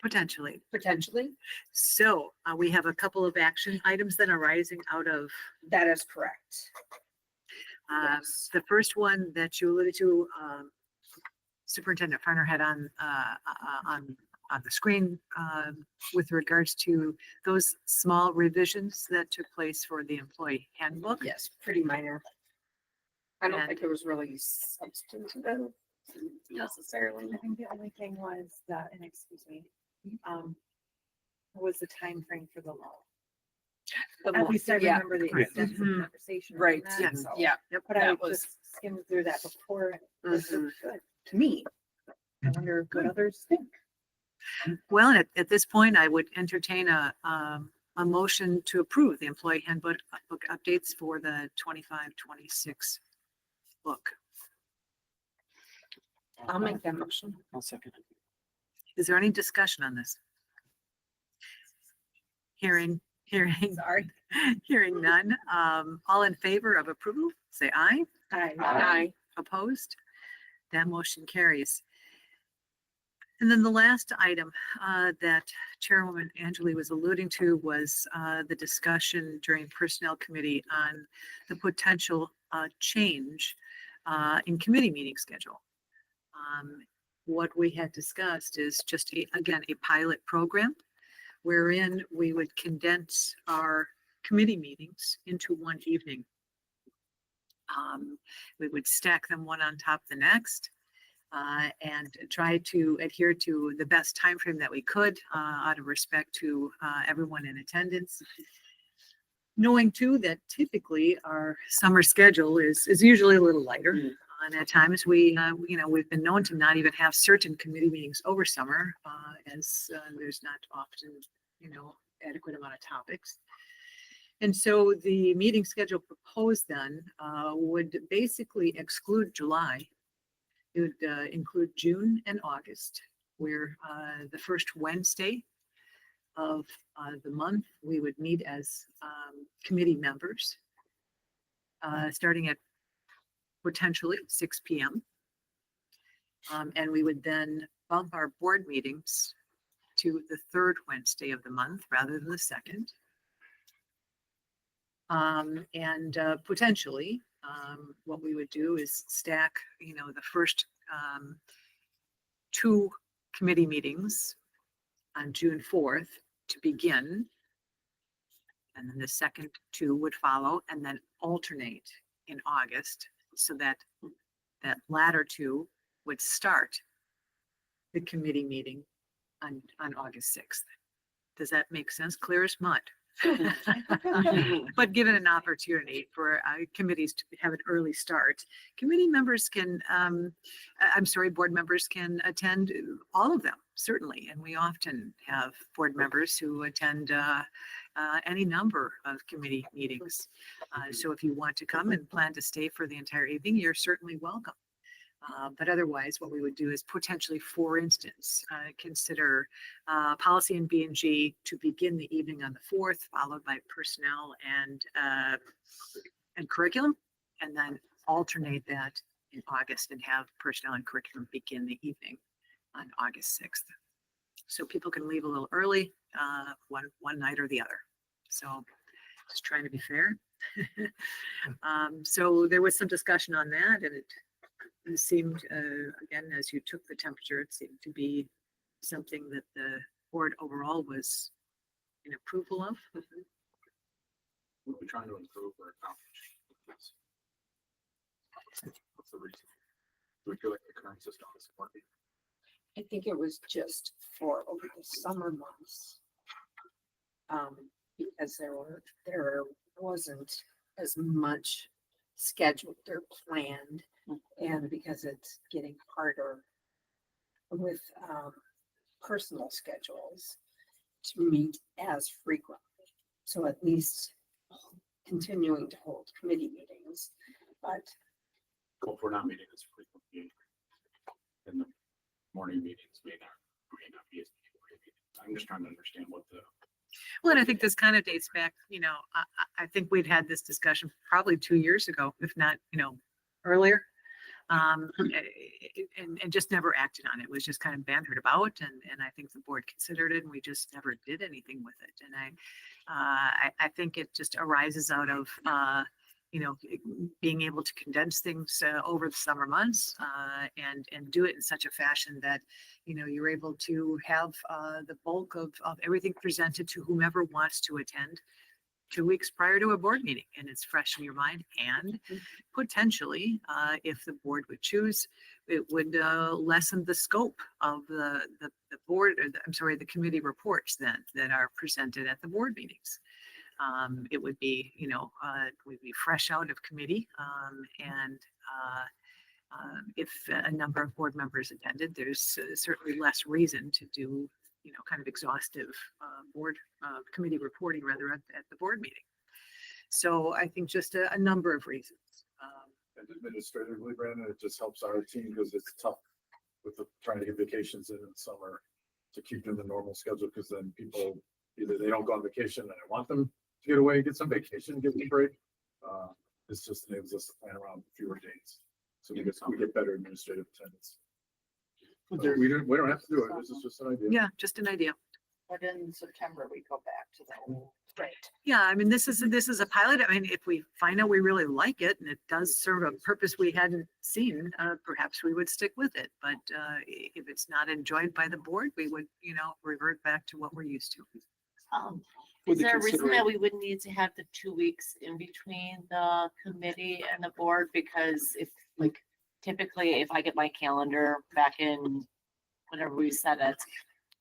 Potentially. potentially. So we have a couple of action items that are rising out of That is correct. Yes. the first one that you alluded to, Superintendent Farner had on the screen with regards to those small revisions that took place for the employee handbook. Yes, pretty minor. I don't And- think it was really substantive necessarily. I think the only thing was that, and excuse me, was the time frame for the law. At least I Yeah. remember the Right. extensive Mhm. conversation. on Right, that, yes, so- yeah. But I that was- just skimmed through that before, and it Mhm. looked good to me. I wonder what others think. Well, at this point, I would entertain a motion to approve the employee handbook book updates for the 25-26 book. I'll make that motion. I'll second it. Is there any discussion on this? Hearing, Sorry. hearing none. All in favor of approval, say aye. Aye. Opposed? That motion carries. And then the last item that Chairwoman Angeli was alluding to was the discussion during Personnel Committee on the potential change in committee meeting schedule. What we had discussed is just, again, a pilot program wherein we would condense our committee meetings into one evening. We would stack them one on top of the next. And try to adhere to the best time frame that we could out of respect to everyone in attendance. Knowing too that typically our summer schedule is usually a little lighter. And at times we've been known to not even have certain committee meetings over summer as there's not often, adequate amount of topics. And so the meeting schedule proposed then would basically exclude July. It would include June and August, where the first Wednesday of the month, we would meet as committee members, starting at potentially 6 p.m. And we would then bump our board meetings to the third Wednesday of the month rather than the second. And potentially, what we would do is stack, the first two committee meetings on June 4th to begin. And then the second two would follow and then alternate in August so that that latter two would start the committee meeting on August 6th. Does that make sense? Clear as mud. But given an opportunity for committees to have an early start, board members can attend all of them, certainly. And we often have board members who attend any number of committee meetings. So if you want to come and plan to stay for the entire evening, you're certainly welcome. But otherwise, what we would do is potentially, for instance, consider policy and B&G to begin the evening on the 4th, followed by personnel and curriculum, and then alternate that in August and have personnel and curriculum begin the evening on August 6th. So people can leave a little early, one night or the other. So just trying to be fair. So there was some discussion on that, and it seemed, again, as you took the temperature, it seemed to be something that the board overall was in approval of. What are we trying to improve or accomplish? What's the reason? Do we feel like the current system is working? I think it was just for over the summer months. Because there wasn't as much scheduled or planned, and because it's getting harder with personal schedules to meet as frequently. So at least continuing to hold committee meetings, but Well, if we're not meeting as frequently, then the morning meetings may not be as frequent. I'm just trying to understand what the. Well, and I think this kind of dates back, I think we'd had this discussion probably 2 years ago, if not, earlier. And just never acted on it. It was just kind of bantered about, and I think the board considered it, and we just never did anything with it. And I think it just arises out of being able to condense things over the summer months and do it in such a fashion that you're able to have the bulk of everything presented to whomever wants to attend 2 weeks prior to a board meeting, and it's fresh in your mind. And potentially, if the board would choose, it would lessen the scope of the board, the committee reports that are presented at the board meetings. It would be, we'd be fresh out of committee, and if a number of board members attended, there's certainly less reason to do kind of exhaustive board committee reporting rather at the board meeting. So I think just a number of reasons. And administratively, Brandon, it just helps our team because it's tough with trying to get vacations in the summer to keep in the normal schedule, because then people Either they don't go on vacation and I want them to get away, get some vacation, get some break. This just enables us to plan around fewer dates. So we get better administrative attendance. We don't have to do it. This is just an idea. Yeah, just an idea. But in September, we go back to the old. Right. Yeah, I mean, this is a pilot. I mean, if we find out we really like it and it does serve a purpose we hadn't seen, perhaps we would stick with it. But if it's not enjoyed by the board, we would, revert back to what we're used to. Is there a reason that we would need to have the 2 weeks in between the committee and the board? Because if typically if I get my calendar back in whenever we set it,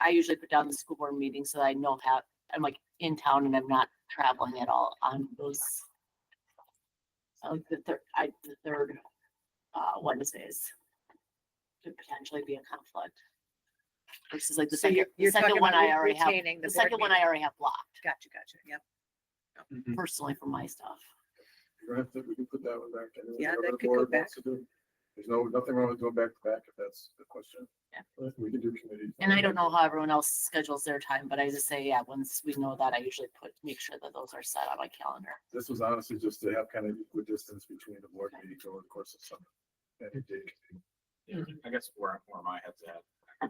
I usually put down the school board meeting so that I know how I'm in town and I'm not traveling at all on those. The third Wednesdays could potentially be a conflict. Versus the So second, you're the second talking one about I already have. retaining the The board second one I meeting. already have blocked Gotcha. Yep. personally for my stuff. You don't have to, we can put that one back. in, Yeah, whatever that the could go board back. wants to do. There's nothing wrong with going back to back if that's the question. Yeah. But we can do committee. And I don't know how everyone else schedules their time, but I just say, yeah, once we know that, I usually make sure that those are set on my calendar. This was honestly just to have kind of equal distance between the board meetings over the course of summer. Any day. I guess where my head's at, I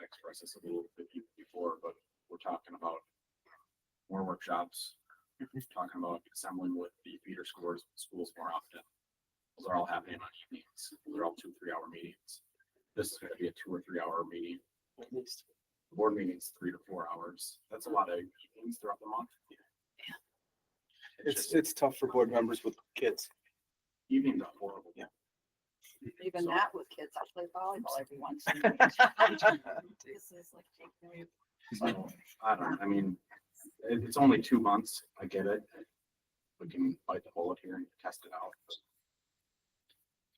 expressed this a little bit before, but we're talking about more workshops, talking about assembling with the feeder schools more often. Those are all happening on evenings. They're all 2-3 hour meetings. This is going to be a 2 or 3 hour meeting. Board meetings 3 to 4 hours. That's a lot of evenings throughout the month. It's tough for board members with kids. Evenings are horrible. Yeah. Even So- that with kids, I play volleyball every once in a while. This is taking me. So, I don't know. I mean, it's only 2 months. I get it. We can bite the bullet here and test it out.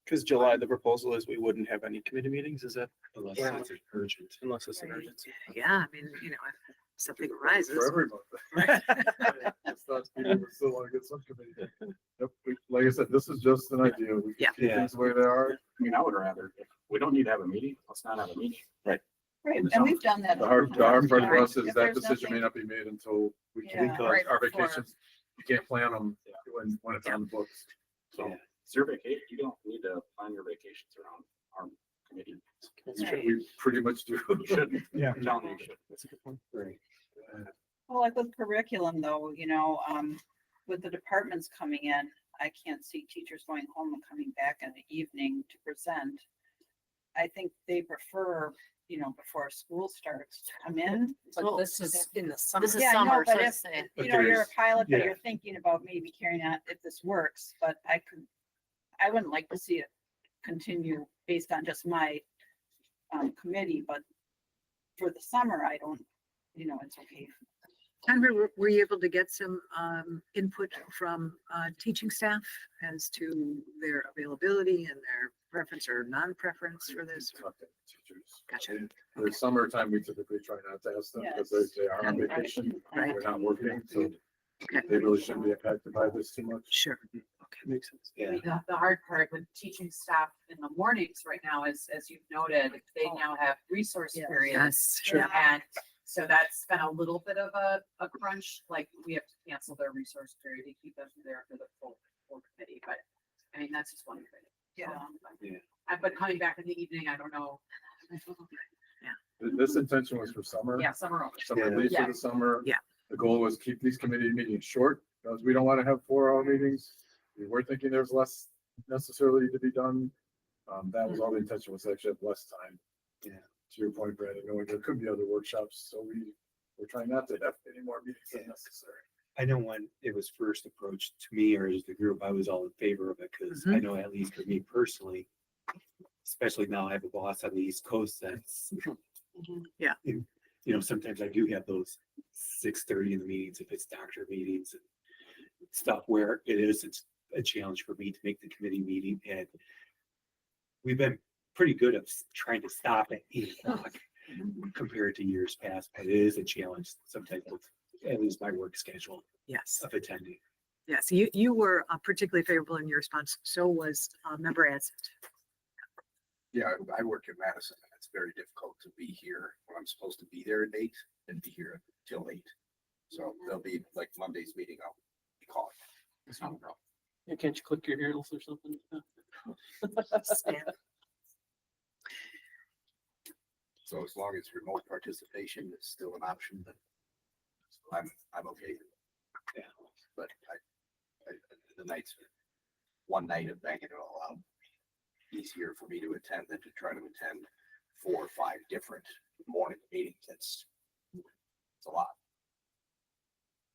Because July, the proposal is we wouldn't have any committee meetings, is that? Unless Yeah. it's urgent. Unless it's an emergency. Yeah, I mean, if something For arises. every month. It's not, people still want to get some committee. Yep, like I said, this is just an idea. We can keep Yeah. things the way they are. I mean, I would rather, if we don't need to have a meeting, let's not have a meeting. Right, and we've done that. The hard part for us is If that there's decision may nothing- not be made until we can, Yeah. because Right our before. vacations, you can't plan them when it's on the books. So Yeah. It's your vacation. You don't need to plan your vacations around our committee. we pretty much do. Shouldn't. Yeah. I'm telling you, you should. That's a good point. Right. Well, with curriculum though, with the departments coming in, I can't see teachers going home and coming back in the evening to present. I think they prefer, before school starts to come in. But this is in the summer. This is Yeah, I know, summer, so but it's, You're a pilot, but yeah. you're thinking about maybe carrying out if this works, but I wouldn't like to see it continue based on just my committee, but for the summer, I don't, it's okay. Kendra, were you able to get some input from teaching staff as to their availability and their preference or non-preference for this? Teachers. Gotcha. The summertime, we typically try not to ask them because they are on vacation. Right. They're not working, so Okay. they really shouldn't be impacted by this too much. Sure. Makes sense. Yeah. The hard part with teaching staff in the mornings right now is, as you've noted, they now have resource Yes. periods. Yes, sure. And so that's been a little bit of a crunch, like we have to cancel their resource period to keep them there for the full committee, but I mean, that's just one thing. Yeah. But coming back in the evening, I don't know. This intention was for summer. Yeah, summer only. Summer, at least for Yeah. the summer. Yeah. The goal was keep these committee meetings short, because we don't want to have 4 hour meetings. We were thinking there's less necessarily to be done. That was all the intention, was actually have less time. Yeah. To your point, Brandon, knowing there could be other workshops, so we're trying not to have any more meetings than necessary. I know when it was first approached to me or as the group, I was all in favor of it because I know at least for me personally, especially now I have a boss on the East Coast that's, Yeah. Sometimes I do have those 6:30 in the meetings if it's doctor meetings and stuff where it's a challenge for me to make the committee meeting. And we've been pretty good at trying to stop at 8:00 compared to years past, but it is a challenge sometimes with at least my work schedule Yes. of attending. Yes. You were particularly favorable in your response. So was member Adsett. Yeah, I work in Madison and it's very difficult to be here when I'm supposed to be there at 8 and be here till 8. So there'll be like Monday's meeting, I'll be calling. It's not a problem. Yeah, can't you click your handles or something? So as long as remote participation is still an option, then I'm okay. Yeah, but the nights, one night of banging it all out, easier for me to attend than to try to attend 4 or 5 different morning meetings. It's a lot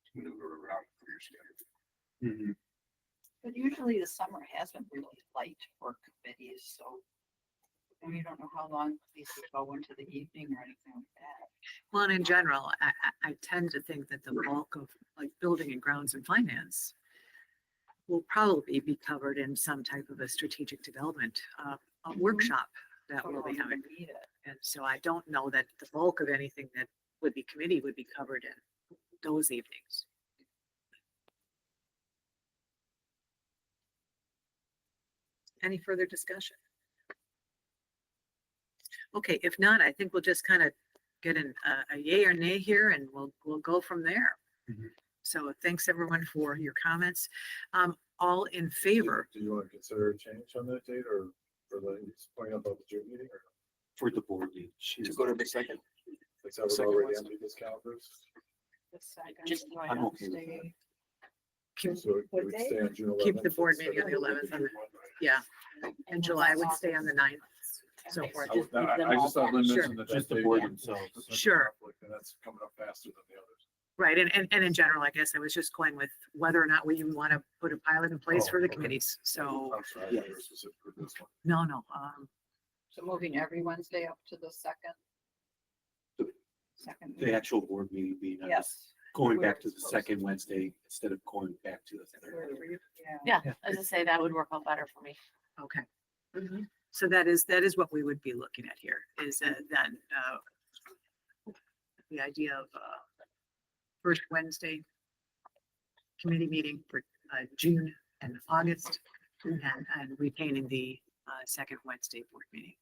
to maneuver around for your schedule. But usually the summer has been really light for committees, so. And we don't know how long these will go into the evening or anything like that. Well, and in general, I tend to think that the bulk of like building and grounds and finance will probably be covered in some type of a strategic development, a workshop that we'll be having. And so I don't know that the bulk of anything that would be committee would be covered in those evenings. Any further discussion? Okay, if not, I think we'll just kind of get a yay or nay here and we'll go from there. So thanks everyone for your comments. All in favor? Do you want to consider a change on that date or for the, point out about the June meeting or? For the board meeting. To go to the second. Is that was Second already Wednesday. empty this calendars? Just I'm okay with that. Keep, So it would stay on June 11th. keep the board instead meeting on the of 11th. Yeah, and July would stay on the 9th. So forth. I just thought Lynn Sure. mentioned that. Just the that board date- themselves. that's a Sure. conflict, and that's coming up faster than the others. Right, and in general, I guess I was just going with whether or not we even want to put a pilot in place Oh, for the okay. committees. So, I'm sorry, I thought you were specific for this one. no. So moving every Wednesday up to the second. Second. The actual board meeting being on Yes. going Where back to it's the supposed second Wednesday instead of going back to the third. Yeah. Yeah, as I say, that would work out better for me. Okay. So that is what we would be looking at here is then the idea of first Wednesday committee meeting for June and August and retaining the second Wednesday board meeting.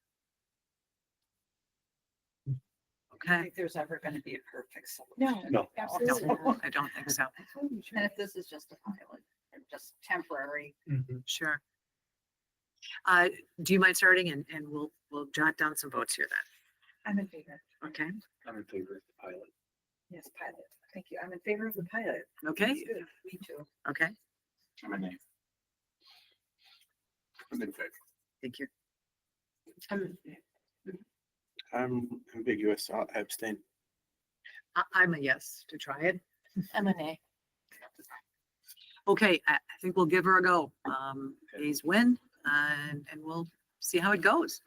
I Okay. think there's ever going to be a perfect solution. No. Absolutely. No, I don't think so. And if this is just a pilot, or just temporary, Sure. Do you mind starting and we'll jot down some votes here then? I'm in favor. Okay, I'm in favor of the pilot. Yes, pilot. Thank you. I'm in favor of the pilot. okay, me too. okay, I'm a name. I'm in favor. thank you. I'm ambiguous. I'll abstain. I'm a yes to try it. M&A. Okay, I think we'll give her a go. Days win, and we'll see how it goes.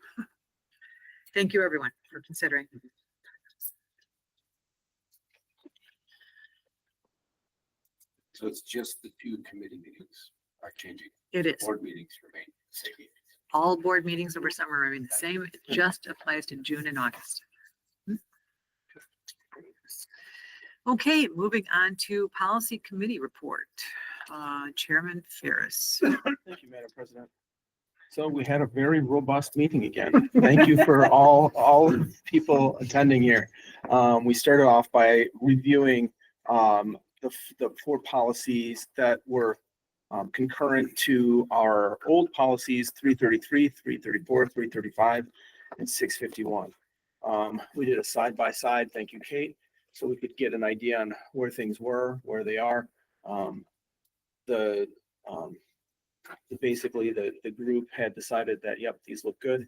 Thank you, everyone, for considering. So it's just the 2 committee meetings are changing. It is. Board meetings remain the same meetings. All board meetings over summer remain the same. It just applies to June and August. Okay, moving on to policy committee report. Chairman Ferris. Thank you, Madam President. So we had a very robust meeting again. Thank you for all people attending here. We started off by reviewing the 4 policies that were concurrent to our old policies, 333, 334, 335, and 651. We did a side-by-side, thank you, Kate, so we could get an idea on where things were, where they are. Basically the group had decided that, yep, these look good.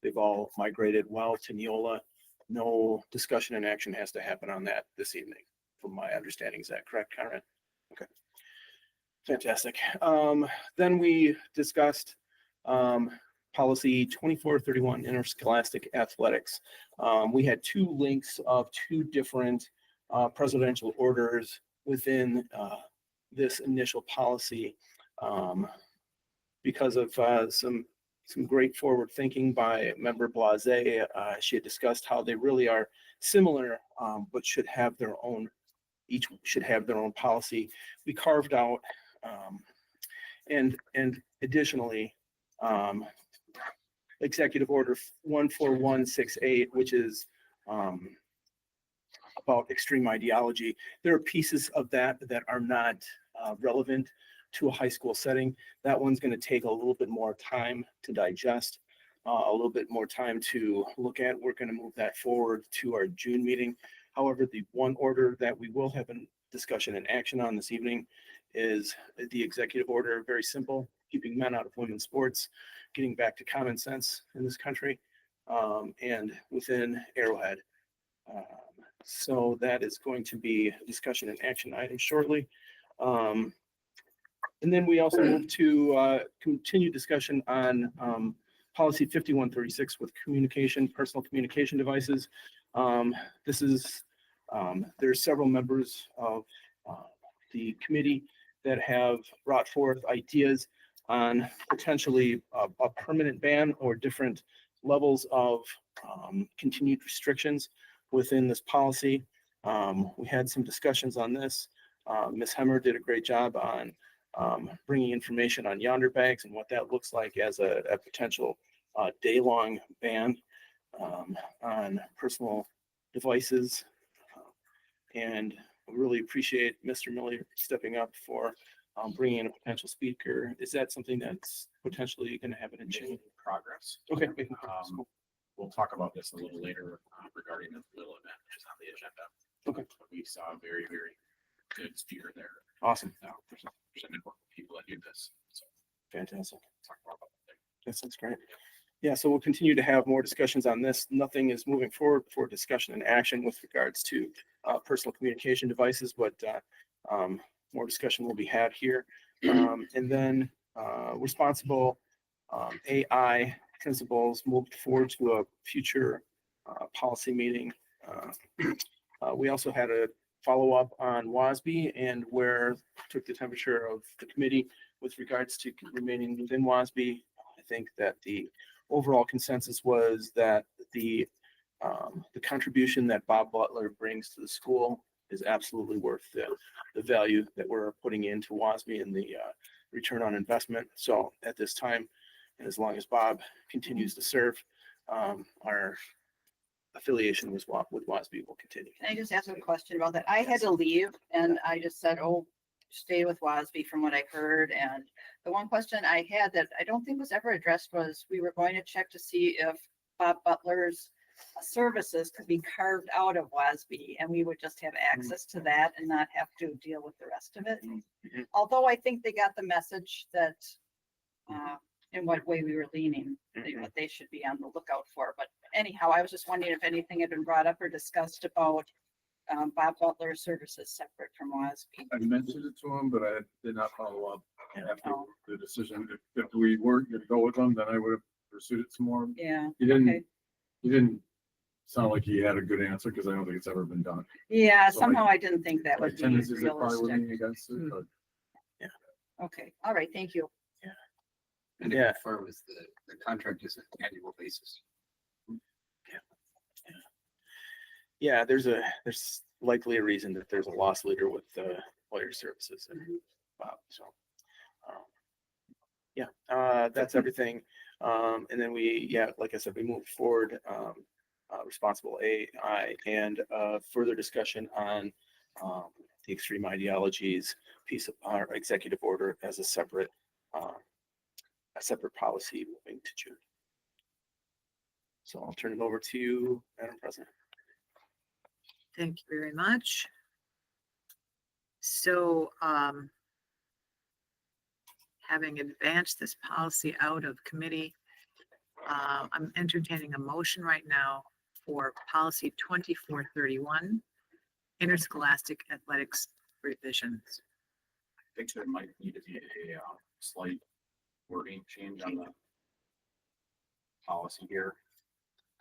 They've all migrated well to Neola. No discussion and action has to happen on that this evening, from my understanding. Is that correct, Conrad? Okay. Fantastic. Then we discussed policy 2431, interscholastic athletics. We had 2 links of 2 different presidential orders within this initial policy because of some great forward thinking by member Blase. She had discussed how they really are similar, but should have their own, each should have their own policy. We carved out and additionally Executive Order 14168, which is about extreme ideology. There are pieces of that that are not relevant to a high school setting. That one's going to take a little bit more time to digest, a little bit more time to look at. We're going to move that forward to our June meeting. However, the one order that we will have a discussion and action on this evening is the executive order. Very simple: keeping men out of women's sports, getting back to common sense in this country, and within Arrowhead. So that is going to be a discussion and action item shortly. And then we also move to continue discussion on policy 5136 with personal communication devices. This is, there's several members of the committee that have brought forth ideas on potentially a permanent ban or different levels of continued restrictions within this policy. We had some discussions on this. Ms. Hemmer did a great job on bringing information on yonder bags and what that looks like as a potential day-long ban on personal devices. And I really appreciate Mr. Miller stepping up for bringing in a potential speaker. Is that something that's potentially going to happen in June? Progress. Okay. Making progress. Cool. We'll talk about this a little later regarding the little event, which is on the agenda. Okay. But we saw a very, very good speaker there. Awesome. There's an important people that do this. So Fantastic. talk more about that. That sounds great. Yeah, so we'll continue to have more discussions on this. Nothing is moving forward for discussion and action with regards to personal communication devices, but more discussion will be had here. And then responsible AI principles moved forward to a future policy meeting. We also had a follow-up on WASB and where took the temperature of the committee with regards to remaining within WASB. I think that the overall consensus was that the contribution that Bob Butler brings to the school is absolutely worth the value that we're putting into WASB and the return on investment. So at this time, and as long as Bob continues to serve, our affiliation with WASB will continue. Can I just ask a question about that? I had to leave and I just said, oh, stay with WASB from what I heard. And the one question I had that I don't think was ever addressed was we were going to check to see if Bob Butler's services could be carved out of WASB and we would just have access to that and not have to deal with the rest of it. Mhm. Although I think they got the message that in what way we were leaning, what they should be on the lookout for. But anyhow, I was just wondering if anything had been brought up or discussed about Bob Butler's services separate from WASB. I mentioned it to him, but I did not follow up after Oh. the decision. If we weren't gonna go with them, then I would have pursued it some more. Yeah. He didn't, okay. he didn't sound like he had a good answer because I don't think it's ever been done. Yeah, So somehow I didn't think that My would be tendency is probably realistic. leaning against it, but Okay, all right, thank you. And to Yeah. confirm is the contract is an annual basis. Yeah, there's likely a reason that there's a loss leader with lawyer services and Bob. So, that's everything. And then like I said, we moved forward, responsible AI and further discussion on the extreme ideologies piece of our executive order as a separate policy moving to June. So I'll turn it over to you, Madam President. Thank you very much. So, having advanced this policy out of committee, I'm entertaining a motion right now for policy 2431, interscholastic athletics revisions. I think there might need to be a slight wording change on the policy here.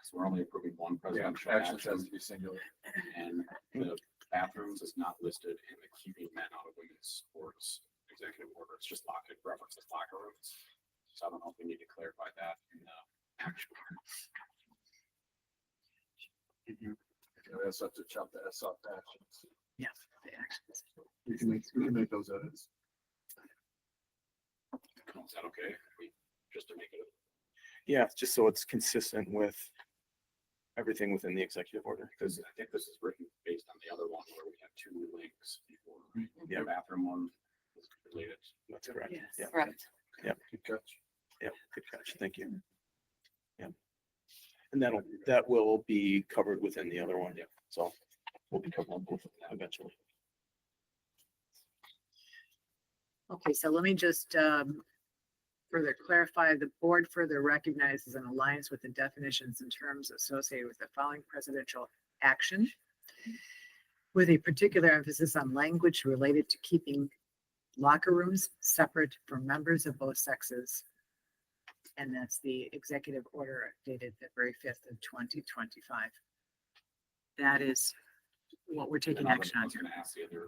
So we're only approving one presidential actions has action, to be singular. and the bathrooms is not listed in the keeping men out of women's sports executive order. It's just locker, it references locker rooms. So I don't know if we need to clarify that in the action. That's up to chop the S off the actions. Yes, the actions. We can make those edits. Is that okay? Just to make it. Yeah, just so it's consistent with everything within the executive order. Because I think this is written based based on the other one where we have two links before. Yeah. The bathroom one is related. That's correct. Yes. Yeah. Correct. Yeah. Good catch. Yeah. Good catch. Thank you. Yeah. And that will be covered within the other one. Yeah. So we'll be covering both of them eventually. Okay, so let me just further clarify, the board further recognizes an alliance with the definitions and terms associated with the following presidential action, with a particular emphasis on language related to keeping locker rooms separate from members of both sexes. And that's the executive order dated February 5th of 2025. That is what we're taking And I action on was here. gonna ask the other,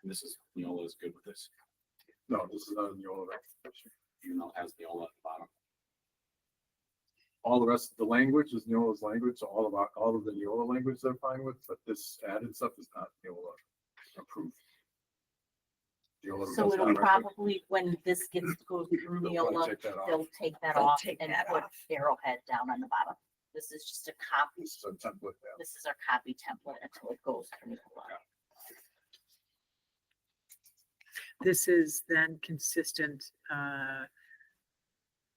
and this is, Neola is good with this, No, this is not a Neola. even though it has Neola at the bottom. All the rest of the language is Neola's language, so all of the Neola language they're fine with, but this added stuff is not Neola approved. Neola So does it'll not recommend- probably, when this gets to go through They'll probably Neola, take that off. they'll take that They'll off take and that put off. Arrowhead down on the bottom. This is just a copy. This is a template, yeah. This is our copy template until it goes to Neola. This is then consistent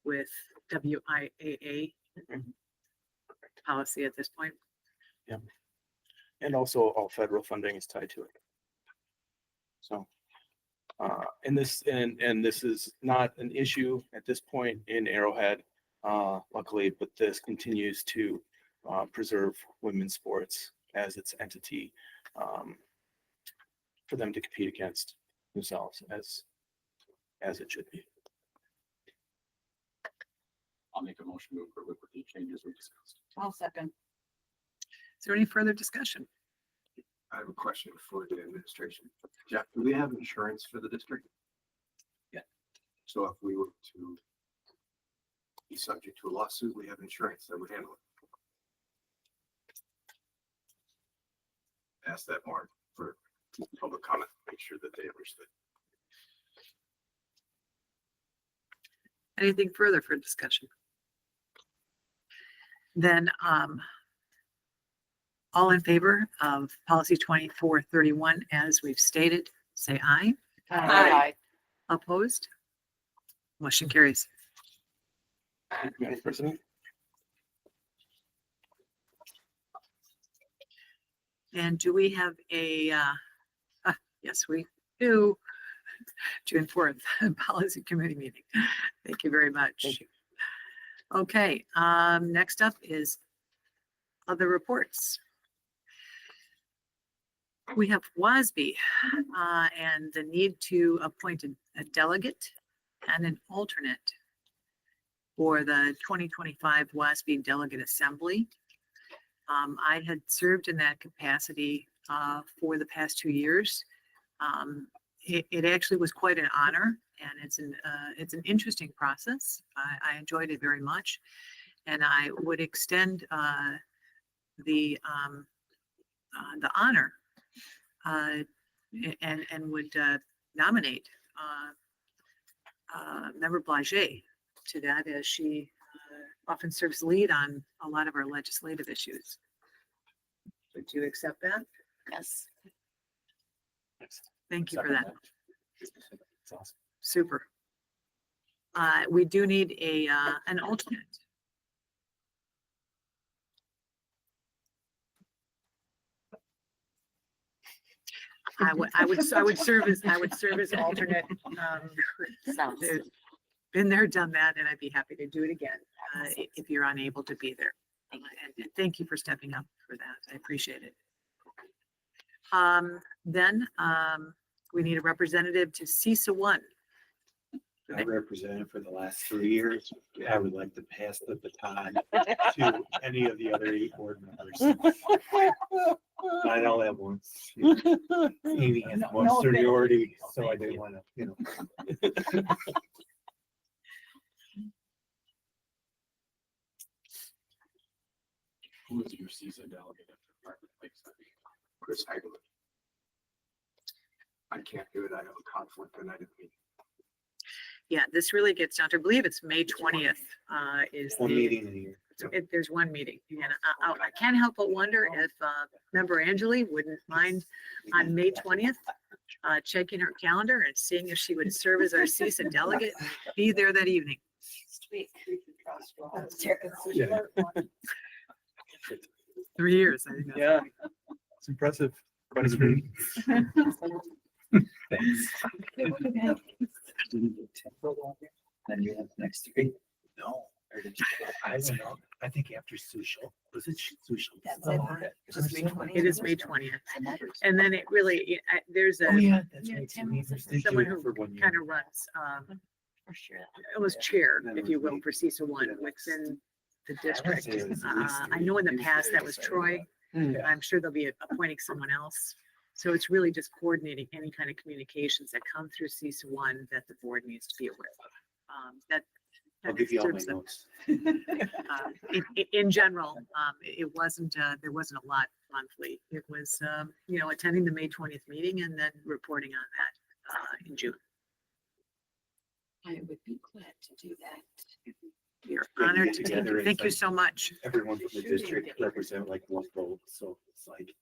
with WIAA policy at this point. Yeah. And also all federal funding is tied to it. So, and this is not an issue at this point in Arrowhead, luckily, but this continues to preserve women's sports as its entity, for them to compete against themselves as it should be. I'll make a motion to approve it with the changes we discussed. I'll second. Is there any further discussion? I have a question for the administration. Jeff, do we have insurance for the district? Yeah. So if we were to be subject to a lawsuit, we have insurance that would handle it. Ask that more for public comment, make sure that they understood. Anything further for discussion? Then, all in favor of policy 2431, as we've stated, say aye. Aye. Opposed? Motion carries. Thank you, Madam President. And do we have a, yes, we do, June 4th, policy committee meeting. Thank you very much. Thank you. Okay, next up is other reports. We have WASB and the need to appoint a delegate and an alternate for the 2025 WASB Delegate Assembly. I had served in that capacity for the past 2 years. It actually was quite an honor, and it's an interesting process. I enjoyed it very much, and I would extend the honor and would nominate Member Blaget to that, as she often serves lead on a lot of our legislative issues. Would you accept that? Yes. Thank you for that. That's awesome. Super. We do need an alternate. I would serve as alternate. Sounds There's been there, done that, and I'd be happy to do it again if you're unable to be there. And thank you for stepping up for that. I appreciate it. Then we need a representative to CISA 1. I represented for the last 3 years. I would like to pass the baton to any of the other 8 board members. I know that once. Amy has more No offense. seniority, so I didn't want to, Who is your CISA delegate at the Department of Lakes? Chris Hagelin. I can't do it. I have a conflict the night of the meeting. Yeah, this really gets down to, I believe it's May 20th is one the, meeting in a year. there's one meeting, and I can't help but wonder if, member Angeli wouldn't mind on May 20th, checking her calendar and seeing if she would serve as our CISA delegate, be there that evening. Sweet. 3 years, I think. Yeah, it's impressive. Quite a screen. Then you have next week. No. I don't know. I think after social, was it social? It is May 20th. And then it really, there's Oh, a, yeah, that's right. Tim was a- someone who kind of runs, For sure. it was chair, if you will, for CISA one within the district. I know in the past that was Troy. I'm sure they'll be appointing someone else. So it's really just coordinating any kind of communications that come through CISA one that the board needs to be aware of. I'll give you all my serves them. notes. In general, it wasn't, there wasn't a lot monthly. It was, attending the May 20th meeting and then reporting on that, in June. I would be glad to do that. You're Yeah, honored get to take together it. Thank you and so much. Everyone from the district represent like one vote, so it's like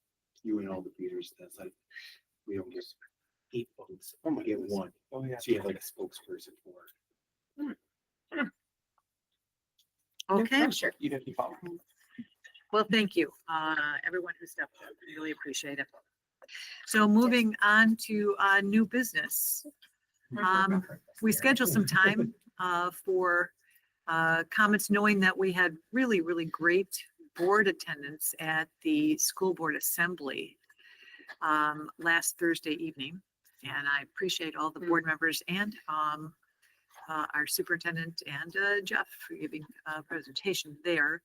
you and all the leaders, that's like, we don't get 8 votes, we get 1. Oh, yeah. So you have like a spokesperson for. Okay. You have to follow. Well, thank you, everyone who stepped up. Really appreciate it. So moving on to, new business. We scheduled some time, for, comments, knowing that we had really, really great board attendance at the school board assembly, last Thursday evening. And I appreciate all the board members and, our superintendent and, Jeff for giving a presentation there.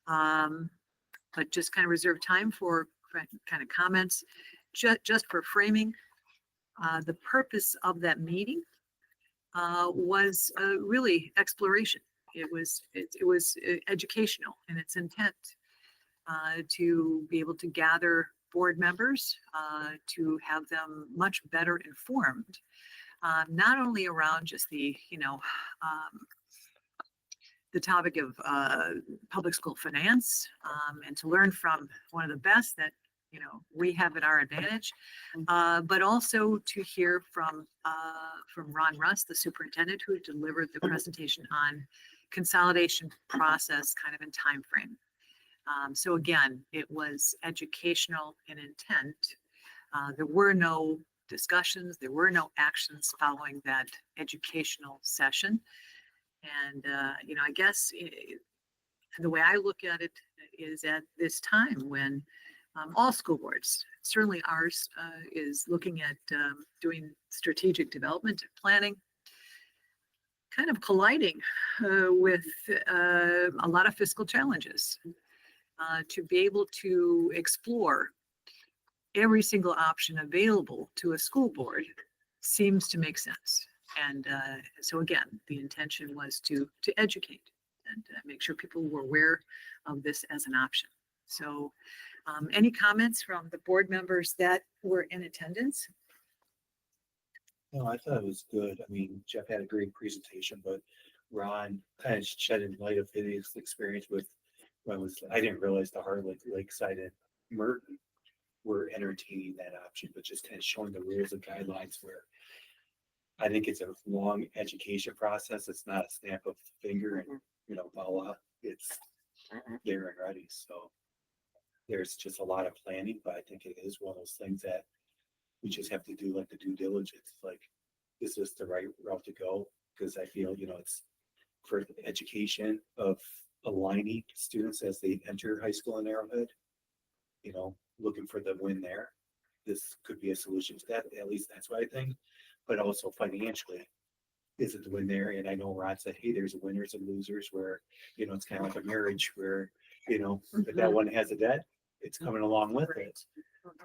But just kind of reserve time for kind of comments, just for framing. The purpose of that meeting was really exploration. It was educational in its intent to be able to gather board members, to have them much better informed, not only around just the topic of public school finance, and to learn from one of the best that we have at our advantage, but also to hear from Ron Russ, the superintendent, who delivered the presentation on consolidation process kind of in time frame. So again, it was educational in intent. There were no discussions, there were no actions following that educational session. And, I guess the way I look at it is at this time when all school boards, certainly ours, is looking at doing strategic development and planning, kind of colliding with a lot of fiscal challenges. To be able to explore every single option available to a school board seems to make sense. And so again, the intention was to educate and make sure people were aware of this as an option. So any comments from the board members that were in attendance? No, I thought it was good. I mean, Jeff had a great presentation, but Ron kind of shedded light of his experience with I didn't realize the Harlech Lakeside and Merton were entertaining that option, but just kind of showing the rules and guidelines where I think it's a long education process. It's not a snap of the finger and, voila, it's there and ready. So there's just a lot of planning, but I think it is one of those things that we just have to do like the due diligence. Like, is this the right route to go? Because I feel, it's for the education of aligning students as they enter high school in Arrowhead, looking for the win there. This could be a solution to that. At least that's what I think. But also financially, is it the win there? And I know Rod said, hey, there's winners and losers where, it's kind of like a marriage where, if that one has a debt, it's coming along with it.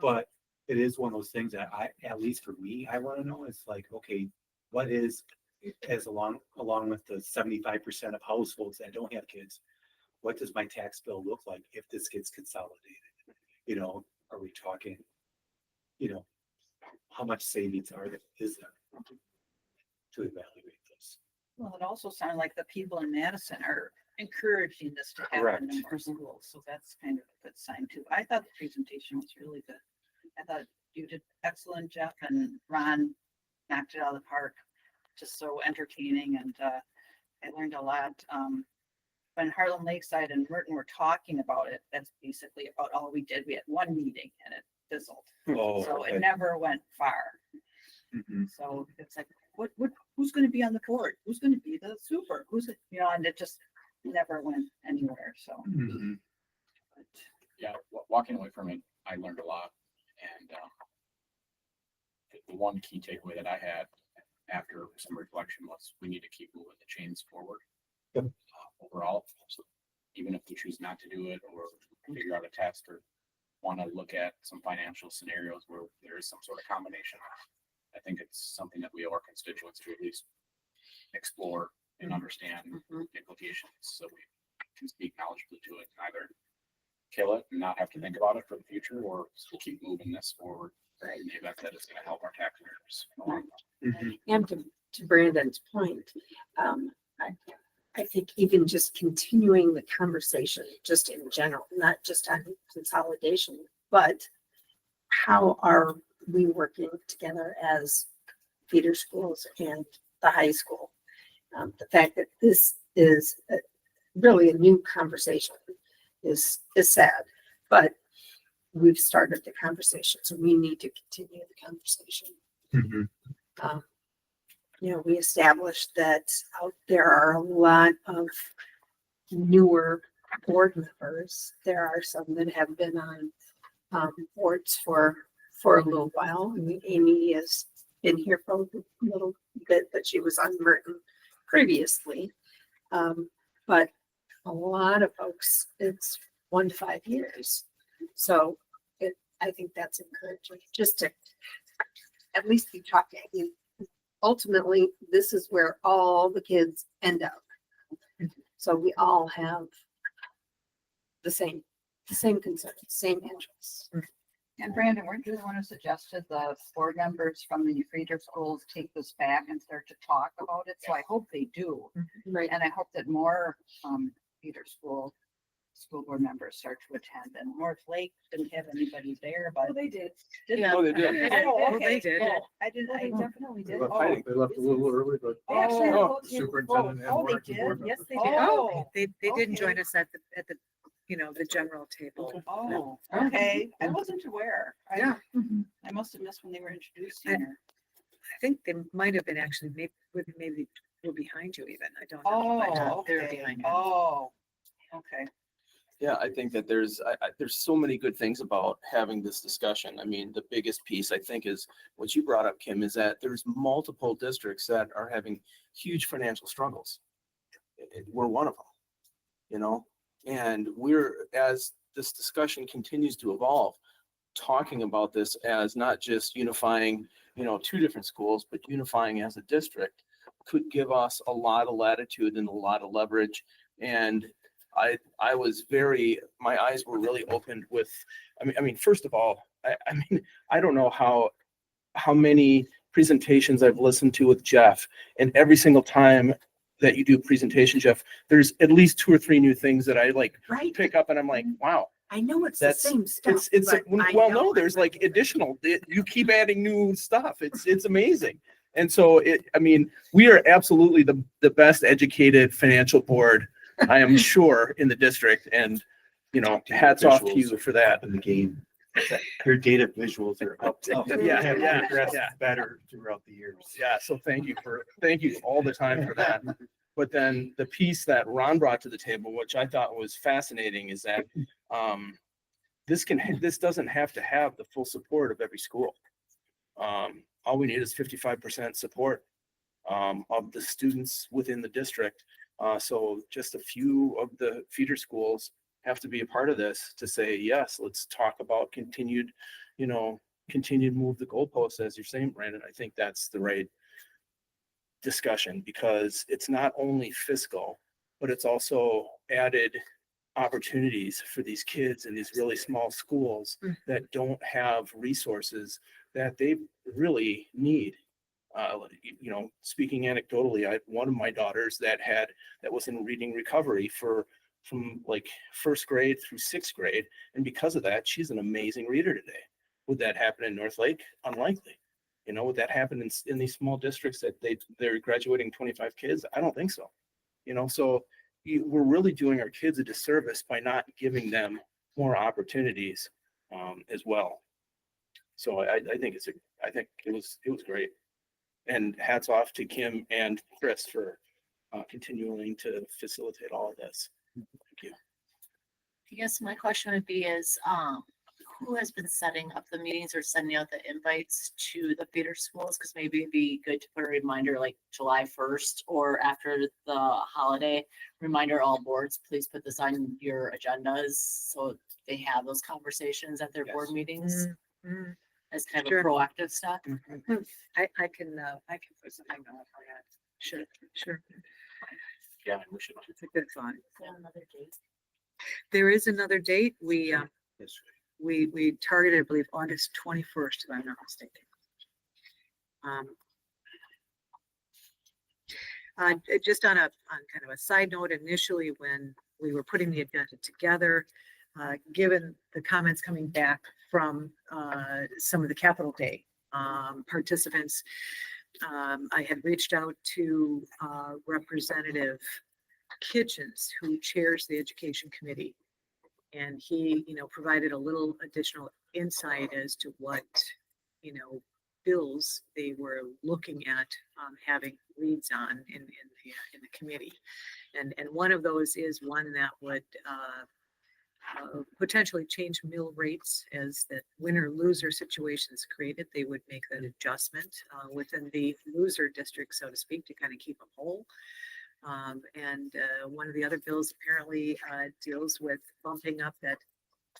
But it is one of those things that at least for me, I want to know is like, okay, what is, as along with the 75% of households that don't have kids, what does my tax bill look like if this gets consolidated? Are we talking, how much savings is there to evaluate this? Well, it also sounded like the people in Madison are encouraging this to happen in more schools. So that's kind of a good sign too. I thought the presentation was really good. I thought you did excellent, Jeff, and Ron knocked it out of the park. Just so entertaining, and I learned a lot. When Harlem Lakeside and Merton were talking about it, that's basically about all we did. We had one meeting and it fizzled. Oh, So okay. it never went far. So it's like, who's going to be on the board? Who's going to be the super? And it just never went anywhere. So. But, Yeah, walking away from it, I learned a lot. And the one key takeaway that I had after some reflection was we need to keep moving the chains forward. Overall, so even if we choose not to do it or figure out a test or want to look at some financial scenarios where there is some sort of combination, I think it's something that we owe our constituents to at least explore and understand implications so we can speak knowledgeably to it, either kill it and not have to think about it for the future, or still keep moving this forward. In the event that it's going to help our taxpayers. And to Brandon's point, I think even just continuing the conversation, just in general, not just on consolidation, but how are we working together as feeder schools and the high school? The fact that this is really a new conversation is sad, but we've started the conversation, so we need to continue the conversation. We established that there are a lot of newer board members. There are some that have been on boards for a little while. I mean, Amy has been here for a little bit, but she was on Merton previously. But a lot of folks, it's 1 to 5 years. So I think that's encouraging, just to at least be talking. Ultimately, this is where all the kids end up. So we all have the same concerns, same interests. And Brandon, weren't you the one who suggested the board members from the feeder schools take this back and start to talk about it? So I hope they do. Right. And I hope that more feeder school board members start to attend. And North Lake didn't have anybody there, but They did. didn't. Oh, they did. Oh, They okay. did. Oh, I didn't. They definitely They did. left, they left a little early, but They actually had Oh, both here. superintendent and oh, they one or two board did? Yes, members. they did. Oh, They didn't join okay. us at the the general table. Oh, okay. I wasn't aware. Yeah. I must have missed when they were introducing her. I think they might have been actually, maybe were behind you even. I don't know. but, Oh, They're okay. behind you. Oh, okay. Yeah, I think that there's so many good things about having this discussion. I mean, the biggest piece I think is what you brought up, Kim, is that there's multiple districts that are having huge financial struggles. We're one of them, and as this discussion continues to evolve, talking about this as not just unifying, 2 different schools, but unifying as a district could give us a lot of latitude and a lot of leverage. And I was my eyes were really opened with, I mean, first of all, I don't know how many presentations I've listened to with Jeff, and every single time that you do a presentation, Jeff, there's at least 2 or 3 new things that I Right. pick up and I'm like, wow. I know it's the That's same stuff. it's but I well, know no, there's like additional, you keep adding new stuff. It's amazing. And so we are absolutely the best educated financial board, I am sure, in the district. And, hats off to you for that. In the game, your data visuals are up. Yeah. Better throughout the years. Yeah. So thank you all the time for that. But then the piece that Ron brought to the table, which I thought was fascinating, is that this doesn't have to have the full support of every school. All we need is 55% support of the students within the district. So just a few of the feeder schools have to be a part of this to say, yes, let's talk about continued move the goalposts, as you're saying, Brandon. I think that's the right discussion, because it's not only fiscal, but it's also added opportunities for these kids in these really small schools that don't have resources that they really need. Speaking anecdotally, I had one of my daughters that was in reading recovery from like first grade through sixth grade. And because of that, she's an amazing reader today. Would that happen in North Lake? Unlikely. Would that happen in these small districts that they're graduating 25 kids? I don't think so. So we're really doing our kids a disservice by not giving them more opportunities as well. So I think it was great. And hats off to Kim and Chris for continuing to facilitate all of this. Thank you. I guess my question would be who has been setting up the meetings or sending out the invites to the feeder schools? Because maybe it'd be good to put a reminder like July 1st or after the holiday. Reminder all boards, please put this on your agendas so they have those conversations at their board meetings as kind of Sure. proactive stuff. I can put something on that. Sure. Yeah, we should. It's a good thought. Another date. There is another date. We targeted, I believe, August 21st, if I'm not mistaken. Just on kind of a side note, initially when we were putting the agenda together, given the comments coming back from some of the Capitol Day participants, I had reached out to Representative Kitchens, who chairs the Education Committee. And he, provided a little additional insight as to what, bills they were looking at having reads on in the committee. And one of those is one that would potentially change mill rates as that winner-loser situations created. They would make that adjustment within the loser district, so to speak, to kind of keep them whole. And one of the other bills apparently deals with bumping up that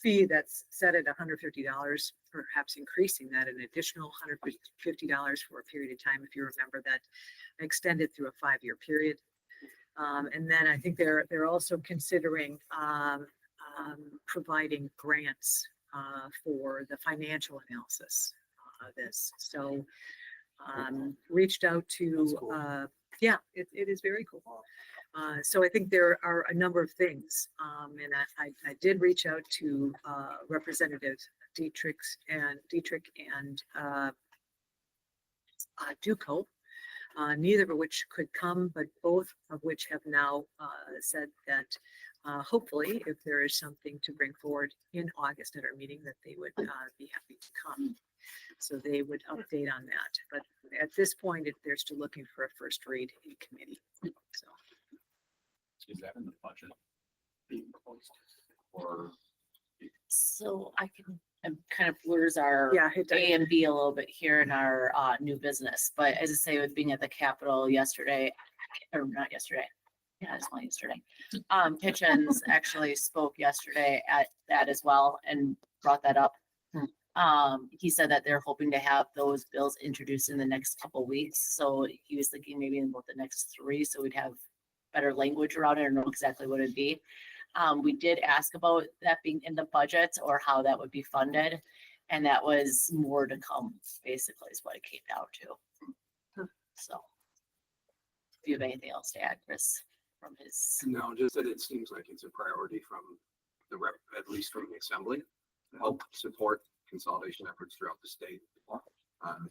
fee that's set at $150, perhaps increasing that an additional $150 for a period of time, if you remember that, extended through a 5-year period. And then I think they're also considering providing grants for the financial analysis of this. So reached out to yeah, it is very cool. So I think there are a number of things. And I did reach out to Representative Dietrich and Duco, neither of which could come, but both of which have now said that hopefully if there is something to bring forward in August at our meeting, that they would be happy to come. So they would update on that. But at this point, they're still looking for a first read in committee. So. Is that in the budget being proposed? Or So it kind of blurs our it does. A and B a little bit here in our new business. But as I say, with being at the Capitol yesterday, or not yesterday, yeah, it's not yesterday. Kitchens actually spoke yesterday at that as well and brought that up. He said that they're hoping to have those bills introduced in the next couple weeks. So he was thinking maybe in about the next 3, so we'd have better language around it or know exactly what it'd be. We did ask about that being in the budget or how that would be funded. And that was more to come, basically, is what it came down to. So if you have anything else to add, Chris, from his. No, just that it seems like it's a priority from at least from the assembly, to help support consolidation efforts throughout the state.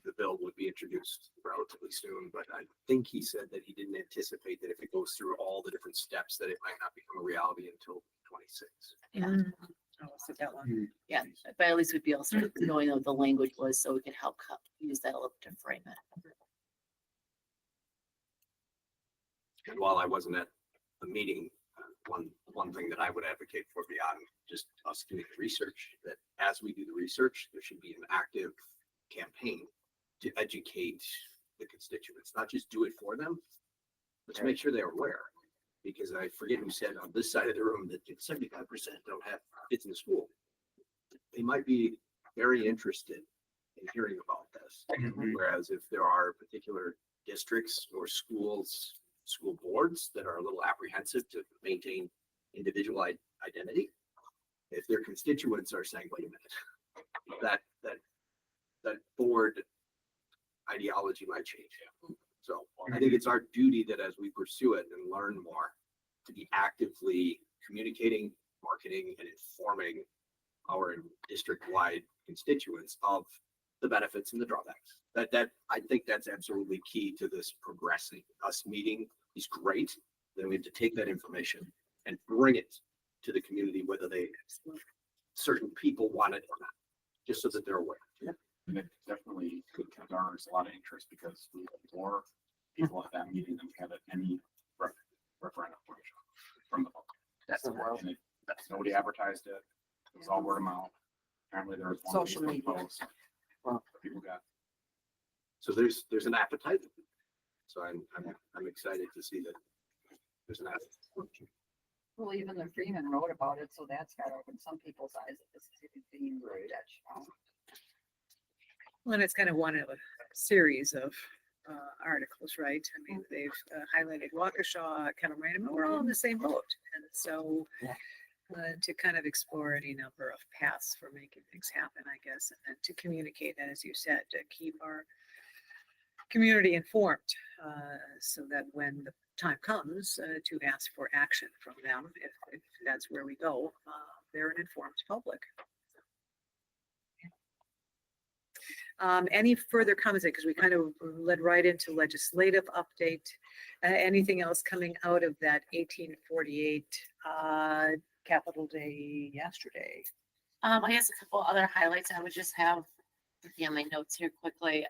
The bill would be introduced relatively soon, but I think he said that he didn't anticipate that if it goes through all the different steps, that it might not become a reality until 26. That one. Yeah, but at least we'd be able to start knowing what the language was, so we could help use that a little to frame it. And while I wasn't at the meeting, one thing that I would advocate for beyond just us doing the research, that as we do the research, there should be an active campaign to educate the constituents, not just do it for them, but to make sure they're aware. Because I forget who said on this side of the room that 75% don't have kids in the school. They might be very interested in hearing about this. Whereas if there are particular districts or school boards that are a little apprehensive to maintain individual identity, if their constituents are saying, wait a minute, that board ideology might change. So I think it's our duty that as we pursue it and learn more, to be actively communicating, marketing, and informing our district-wide constituents of the benefits and the drawbacks. That I think that's absolutely key to this progressing. Us meeting is great. Then we have to take that information and bring it to the community, whether certain people want it or not, just so that they're aware. And it definitely garners a lot of interest because we had more people at that meeting than we had at any referendum from the public. That's wild. And nobody advertised it. It was all word of mouth. Apparently there was one Social Facebook media. post that people got. So there's an appetite. So I'm excited to see that there's an appetite. Well, even the Freeman wrote about it, so that's got to open some people's eyes that this is being Dutch. Well, and it's kind of one of a series of articles, right? I mean, they've highlighted Waukesha, Kettle-Moraine, and we're all in the same boat. And so to kind of explore any number of paths for making things happen, I guess, and then to communicate, as you said, to keep our community informed so that when the time comes to ask for action from them, if that's where we go, they're an informed public. Any further comments? Because we kind of led right into legislative update. Anything else coming out of that 1848 Capitol Day yesterday? I guess a couple other highlights I would just have on my notes here quickly.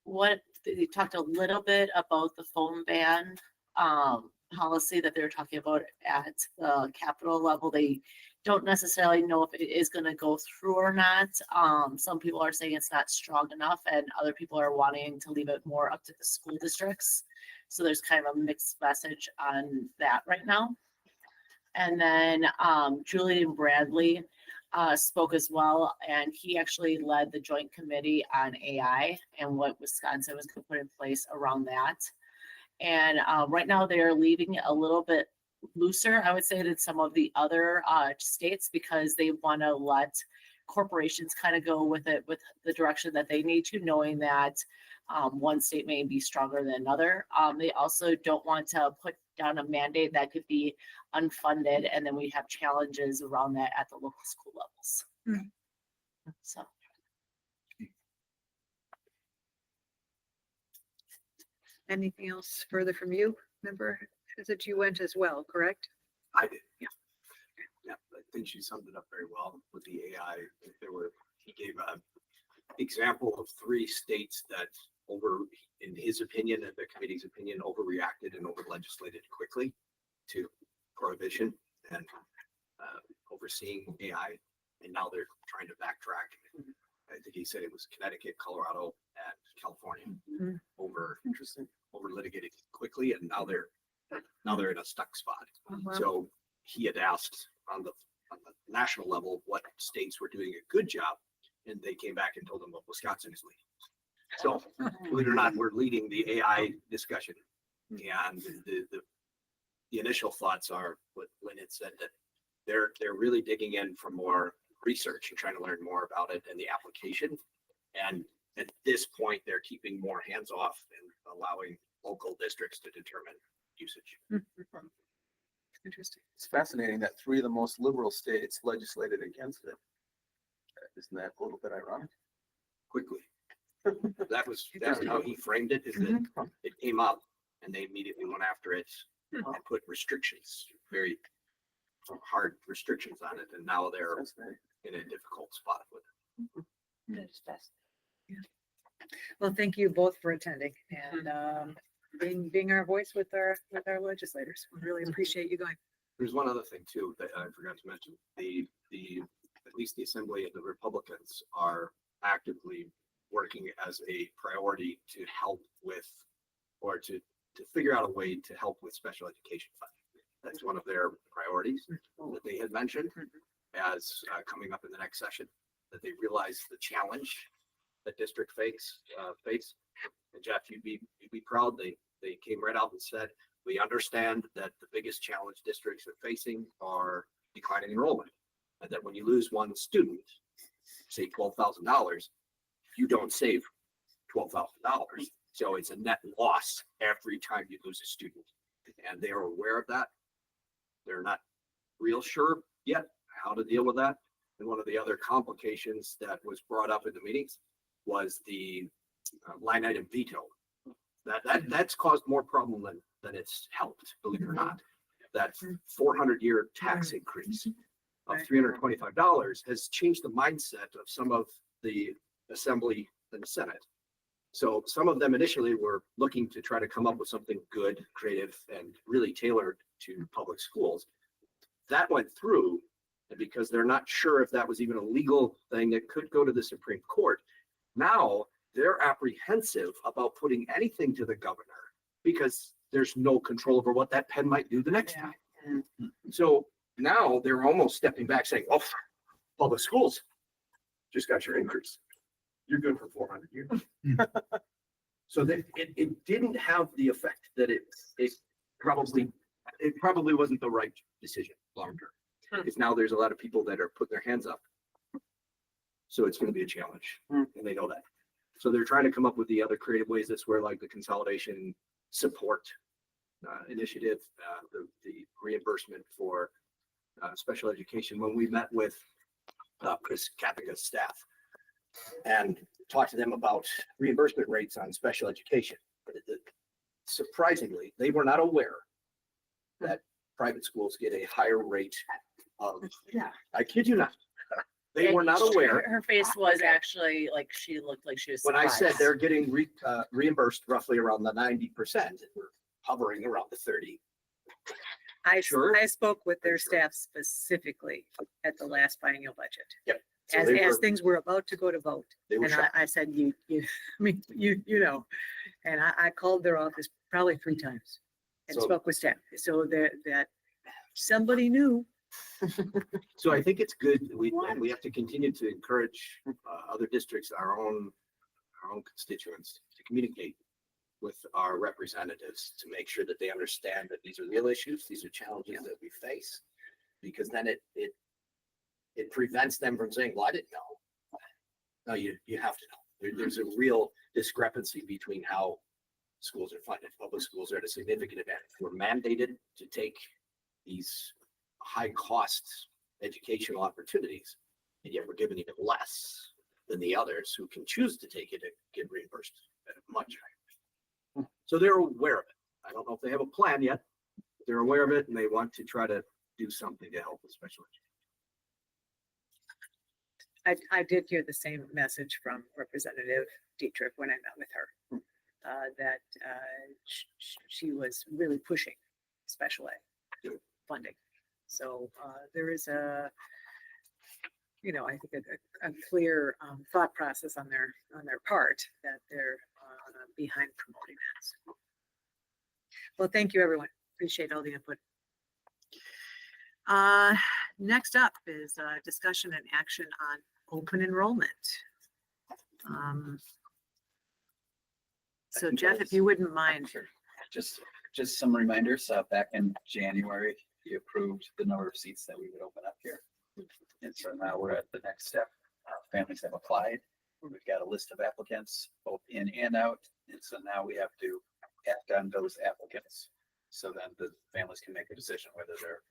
What they talked a little bit about the phone ban policy that they were talking about at the Capitol level. They don't necessarily know if it is going to go through or not. Some people are saying it's not strong enough, and other people are wanting to leave it more up to the school districts. So there's kind of a mixed message on that right now. And then Julian Bradley spoke as well, and he actually led the joint committee on AI and what Wisconsin was going to put in place around that. And right now they're leaving it a little bit looser, I would say, than some of the other states, because they want to let corporations kind of go with it, with the direction that they need to, knowing that one state may be stronger than another. They also don't want to put down a mandate that could be unfunded, and then we have challenges around that at the local school levels. So. Anything else further from you? Remember that you went as well, correct? I did, yeah. Yeah, I think she summed it up very well with the AI. He gave an example of 3 states that in his opinion, and the committee's opinion, overreacted and over legislated quickly to prohibition and overseeing AI. And now they're trying to backtrack. I think he said it was Connecticut, Colorado, and California over litigated quickly, and now they're in a stuck spot. So he had asked on the national level what states were doing a good job, and they came back and told him, well, Wisconsin is leading. So believe it or not, we're leading the AI discussion. And the initial thoughts are what Lynn had said, that they're really digging in for more research and trying to learn more about it and the application. And at this point, they're keeping more hands off and allowing local districts to determine usage. Interesting. It's fascinating that 3 of the most liberal states legislated against it. Isn't that a little bit ironic? Quickly. That's how he framed it, is that it came up and they immediately went after it and put restrictions, very hard restrictions on it. And now they're in a difficult spot with it. Well, thank you both for attending and being our voice with our legislators. We really appreciate you going. There's one other thing too that I forgot to mention. At least the Assembly and the Republicans are actively working as a priority to help with, or to figure out a way to help with special education funding. That's one of their priorities that they had mentioned as coming up in the next session, that they realize the challenge that district face. And Jeff, you'd be proud. They came right out and said, we understand that the biggest challenge districts are facing are declining enrollment, and that when you lose one student, say $12,000, you don't save $12,000. So it's a net loss every time you lose a student. And they are aware of that. They're not real sure yet how to deal with that. And one of the other complications that was brought up in the meetings was the line item veto. That's caused more problem than it's helped, believe it or not. That 400-year tax increase of $325 has changed the mindset of some of the Assembly and Senate. So some of them initially were looking to try to come up with something good, creative, and really tailored to public schools. That went through, and because they're not sure if that was even a legal thing that could go to the Supreme Court, now they're apprehensive about putting anything to the governor because there's no control over what that pen might do the next time. So now they're almost stepping back saying, oh, public schools just got your increase. You're good for 400 years. So that it didn't have the effect that it probably wasn't the right decision long term. Because now there's a lot of people that are putting their hands up. So it's going to be a challenge, and they know that. So they're trying to come up with the other creative ways. That's where like the consolidation support initiative, the reimbursement for special education. When we met with Chris Kapika's staff and talked to them about reimbursement rates on special education, surprisingly, they were not aware that private schools get a higher rate of, I kid you not. They were not aware. Her face was actually like, she looked like she was When I said surprised. they're getting reimbursed roughly around the 90%, we're hovering around the 30. I Sure. I spoke with their staff specifically at the last biennial budget. Yep. So As, they as were- things were about to go to vote. They were And shocked. I said, I mean, you know, and I called their office probably 3 times and So- spoke with staff. So that somebody knew. So I think it's good. And we have to continue to encourage other districts, our own constituents to communicate with our representatives to make sure that they understand that these are real issues. These are challenges that we face, because then it prevents them from saying, well, I didn't know. No, you have to know. There's a real discrepancy between how schools are funded. Public schools are at a significant advantage. We're mandated to take these high cost educational opportunities, and yet we're given even less than the others who can choose to take it and get reimbursed at a much higher rate. So they're aware of it. I don't know if they have a plan yet, but they're aware of it and they want to try to do something to help with special education. I did hear the same message from Representative Dietrich when I met with her, that she was really pushing special ed funding. So there is I think a clear thought process on their part that they're behind promoting that. Well, thank you, everyone. Appreciate all the input. Next up is discussion and action on open enrollment. So Jeff, if you wouldn't mind. Just some reminders, back in January, you approved the number of seats that we would open up here. And so now we're at the next step. Families have applied. We've got a list of applicants, both in and out. And so now we have to act on those applicants. So then the families can make a decision whether they're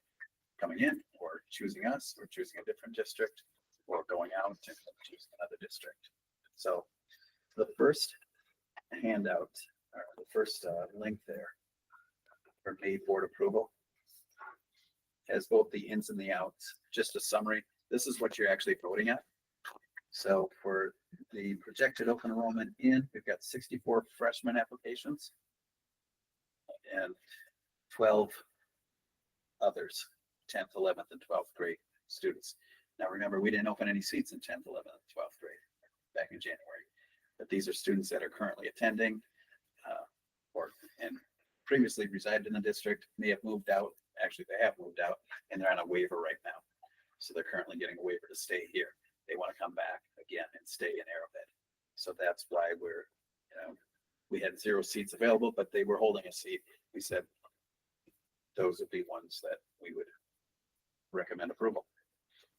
coming in or choosing us or choosing a different district or going out and choosing another district. So the first handout, or the first link there for May board approval has both the ins and the outs. Just a summary. This is what you're actually voting at. So for the projected open enrollment in, we've got 64 freshman applications and 12 others, 10th, 11th, and 12th grade students. Now remember, we didn't open any seats in 10th, 11th, and 12th grade back in January. But these are students that are currently attending and previously resided in the district, may have moved out. Actually, they have moved out and they're on a waiver right now. So they're currently getting a waiver to stay here. They want to come back again and stay in Arrowhead. So that's why we had 0 seats available, but they were holding a seat. We said those would be ones that we would recommend approval.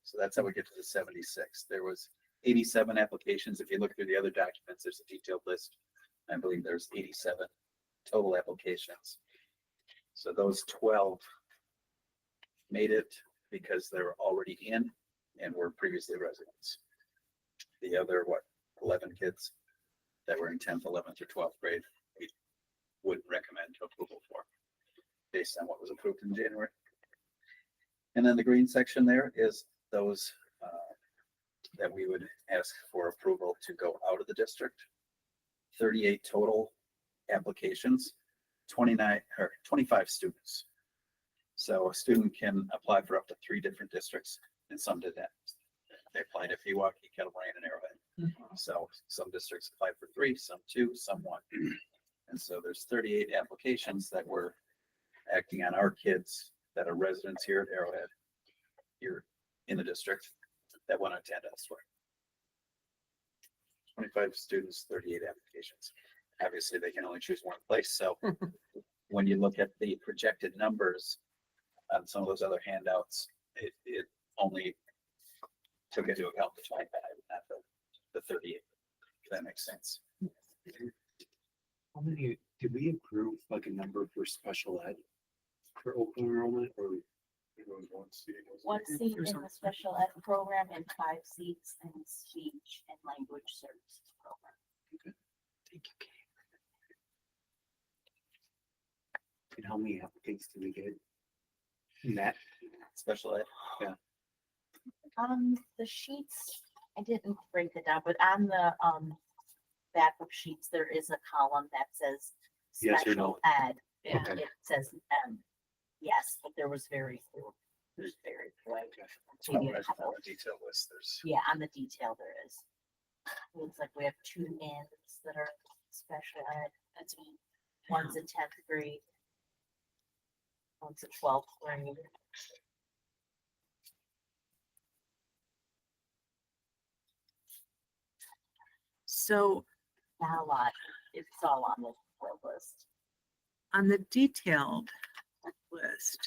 So that's how we get to the 76. There was 87 applications. If you look through the other documents, there's a detailed list. I believe there's 87 total applications. So those 12 made it because they were already in and were previously residents. The other, 11 kids that were in 10th, 11th, or 12th grade, we wouldn't recommend approval for based on what was approved in January. And then the green section there is those that we would ask for approval to go out of the district. 38 total applications, 25 students. So a student can apply for up to 3 different districts, and some did that. They applied to Pewaukee, Kettle Moraine, and Arrowhead. So some districts applied for 3, some 2, some 1. And so there's 38 applications that were acting on our kids that are residents here at Arrowhead, here in the district, that want to attend elsewhere. 25 students, 38 applications. Obviously, they can only choose one place. So when you look at the projected numbers on some of those other handouts, it only took into account the 25, not the 38. If that makes sense. How many, did we approve like a number for special ed for open enrollment or? It was 1 seat. One seat in the special ed program and 5 seats in speech and language services program. Thank you, Kate. And how many applicants did we get? In that Special ed. Yeah. The sheets, I didn't break it down, but on the back of sheets, there is a column that says Yes or special no? ed. And Okay. it says yes, but there was very few. There's very few. Maybe a couple. Detail list. There's Yeah, on the detail there is. Looks like we have 2 ends that are special ed. That's me. One's a 10th grade. One's a 12th grade. So Not a lot. It's all on the list. on the detailed list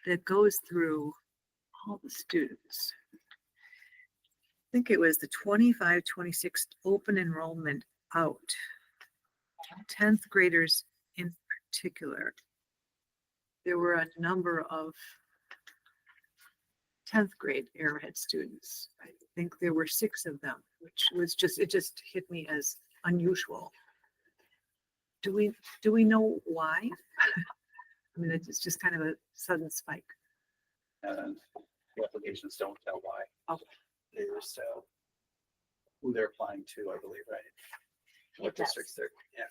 that goes through all the students, I think it was the 25-26 open enrollment out. 10th graders in particular. There were a number of 10th grade Arrowhead students. I think there were 6 of them, which was it just hit me as unusual. Do we know why? I mean, it's just kind of a sudden spike. the applications don't tell why. Oh. They just tell who they're applying to, I believe, right? What It does. districts they're, yeah.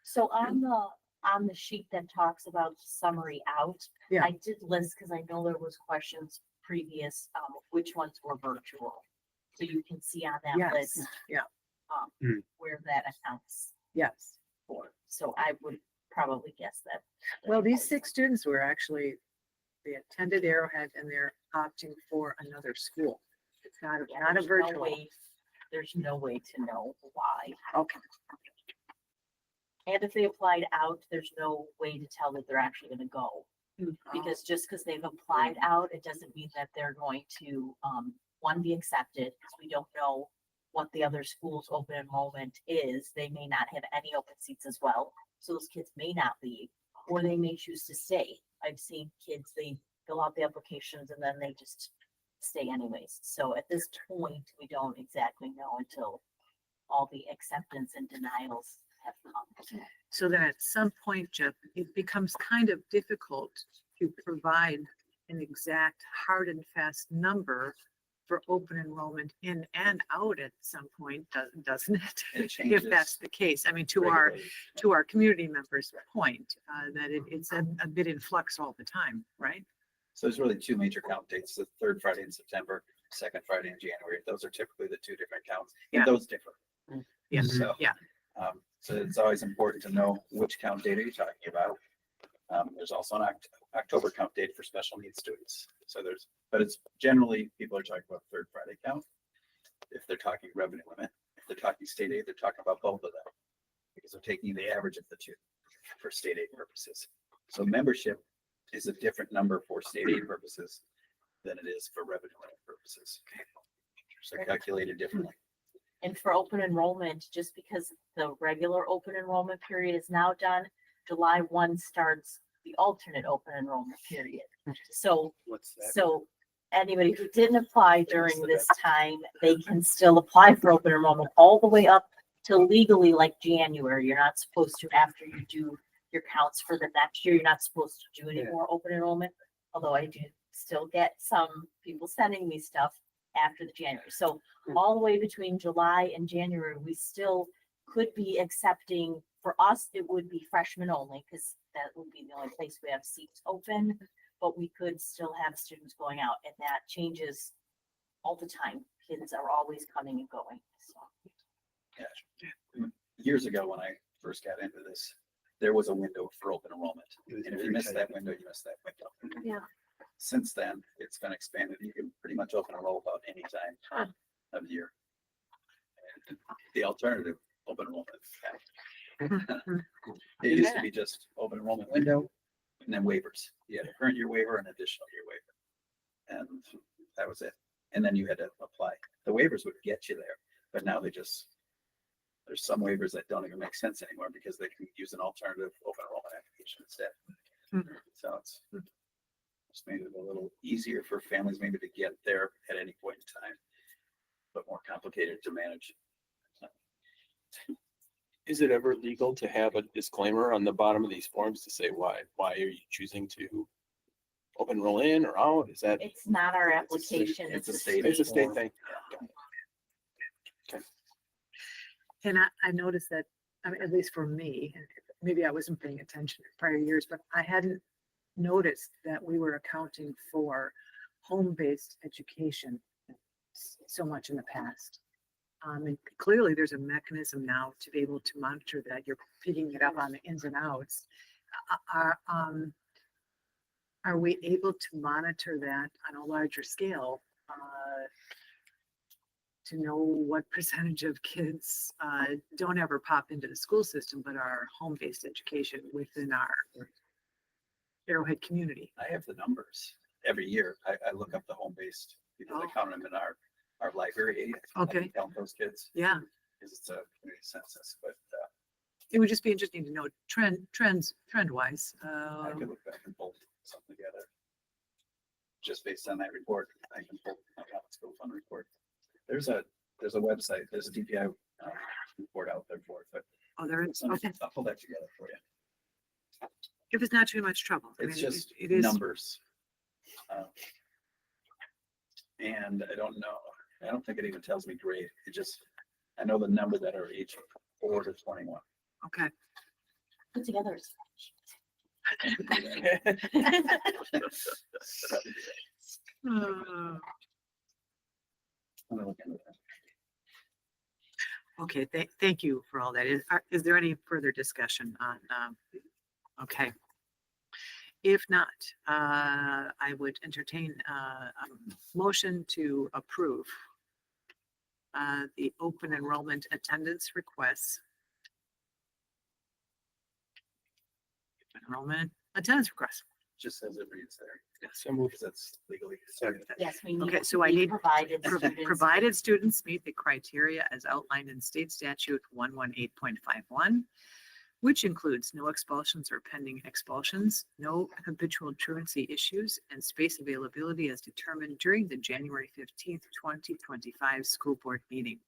So on the sheet that talks about summary out, Yeah. I did list, because I know there was questions previous, which ones were virtual. So you can see on that Yes, list, yeah, where that accounts yes. for. So I would probably guess that. Well, these 6 students were actually, they attended Arrowhead and they're opting for another school. It's not a There's no virtual. way- There's no way to know why. Okay. And if they applied out, there's no way to tell that they're actually gonna go. Oh. Because just because they've applied out, it doesn't mean that they're going to, one, be accepted, because we don't know what the other school's open enrollment is. They may not have any open seats as well, so those kids may not leave, or they may choose to stay. I've seen kids, they fill out the applications and then they just stay anyways. So at this point, we don't exactly know until all the acceptance and denials have come. So then at some point, Jeff, it becomes kind of difficult to provide an exact hard and fast number for open enrollment in and out at some point, doesn't it? It If changes that's the case. I mean, to our community members' point, that it's a bit in flux all the time, right? So there's really 2 major count dates, the 3rd Friday in September, 2nd Friday in January. Those are typically the 2 different counts. Yeah. And those differ. Yeah, So, yeah. So it's always important to know which count date are you talking about. There's also an October count date for special needs students. So but it's generally, people are talking about 3rd Friday count. If they're talking revenue limit, if they're talking state aid, they're talking about both of them. Because they're taking the average of the 2 for state aid purposes. So membership is a different number for state aid purposes than it is for revenue limit purposes. are calculated differently. And for open enrollment, just because the regular open enrollment period is now done, July 1 starts the alternate open enrollment period. So, What's that? so anybody who didn't apply during this time, they can still apply for open enrollment all the way up to legally like January. You're not supposed to, after you do your counts for the next year, you're not supposed to do any Yeah. more open enrollment. Although I do still get some people sending me stuff after the January. So all the way between July and January, we still could be accepting, for us, it would be freshmen only, because that would be the only place we have seats open. But we could still have students going out, and that changes all the time. Kids are always coming and going, so. Yeah. Years ago, when I first got into this, there was a window for open enrollment. And if you missed that window, you missed that window. Yeah. Since then, it's been expanded. You can pretty much open enroll about any time of the year. And the alternative open enrollment. It used to be just open enrollment window and then waivers. You had a current year waiver and additional year waiver. And that was it. And then you had to apply. The waivers would get you there, but now there's some waivers that don't even make sense anymore because they can use an alternative open enrollment application instead. So it's just made it a little easier for families maybe to get there at any point in time, but more complicated to manage. Is it ever legal to have a disclaimer on the bottom of these forms to say why are you choosing to open roll in or out? Is that? It's not our It's a state- application, it's it's a state- It's a state form. thing. And I noticed that, I mean, at least for me, and maybe I wasn't paying attention in prior years, but I hadn't noticed that we were accounting for home-based education so much in the past. And clearly there's a mechanism now to be able to monitor that. You're picking it up on the ins and outs. Are we able to monitor that on a larger scale? To know what percentage of kids don't ever pop into the school system, but are home-based education within our Arrowhead community? I have the numbers every year. I look up the home-based because I count them in our library. I can Okay. count those kids Yeah, because it's a community census, but it would just be interesting to know trend-wise. I could look back and pull something together. Just based on that report, I can pull a common school fund report. There's a website, there's a DPI report out there for it, but Oh, there is, I'll okay. pull that together for you. If it's not too much trouble. I It's mean, just it is. numbers. And I don't think it even tells me grade. I know the number that are age 4 to 21. Okay. Put together. I'm gonna look into that. Okay, thank you for all that. Is there any further discussion on, okay. If not, I would entertain a motion to approve the open enrollment attendance requests. Enrollment attendance request. Just as it reads there. So moved. Because that's legally. Yes, we need. Okay, so I we need provided students. provided students meet the criteria as outlined in state statute 118.51, which includes no expulsions or pending expulsions, no habitual truancy issues, and space availability as determined during the January 15th, 2025 school board meeting.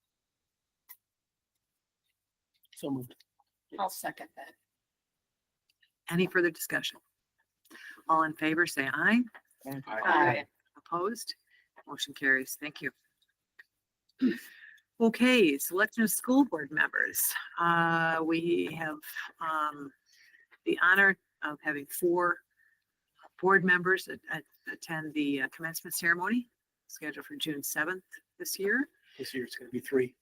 So moved. I'll second that. Any further discussion? All in favor, say aye. Aye. Opposed? Motion carries. Thank you. Okay, selection of school board members. We have the honor of having 4 board members that attend the commencement ceremony scheduled for June 7th this year. This year it's gonna be 3.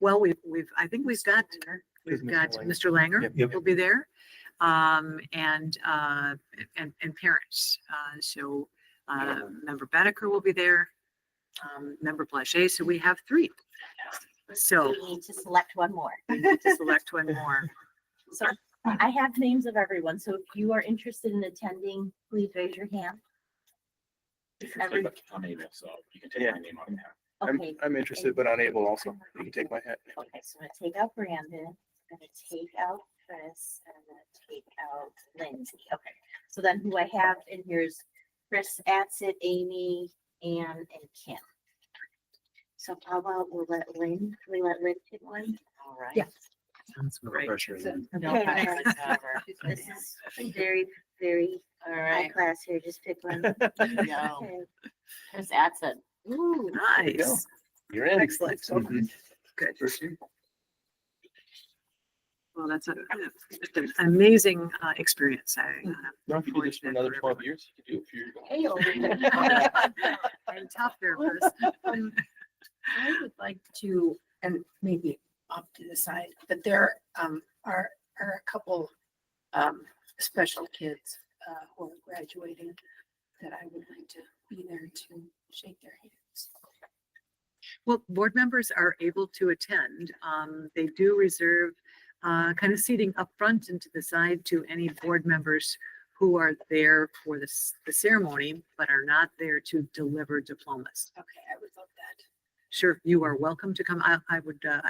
Well, I think we've got Mr. Langer Yep. will be there. And parents. So member Bedecker will be there. Member Blanchet. So we have 3. So We need to select one more. we need to select one more. So I have names of everyone, so if you are interested in attending, please raise your hand. Every- Unable, so you can take Yeah. my name on that. Okay, I'm interested, but unable also. You can take my hat. okay, so I'm gonna take out Brandon, I'm gonna take out Chris, and I'm gonna take out Lindsay. Okay, so then who I have in here is Chris, Atsit, Amy, Ann, and Kim. So how about we let Lynn pick one? All right. Yeah. Sounds No great. pressure then. No Okay. pressure whatsoever. This is very, very All high right. class here. Just pick one. No. Okay. Chris Atson. Ooh, you go. nice. You're in. Excellent. Mhm. Good. First year. Well, that's an amazing experience. No, if you do this for another 12 years, you could do it for your. I'm tough there, Chris. I would like to, and maybe off to the side, but there are a couple special kids who are graduating that I would like to be there to shake their hands. Well, board members are able to attend. They do reserve kind of seating up front and to the side to any board members who are there for the ceremony, but are not there to deliver diplomas. Okay, I would love that. Sure, you are welcome to come. I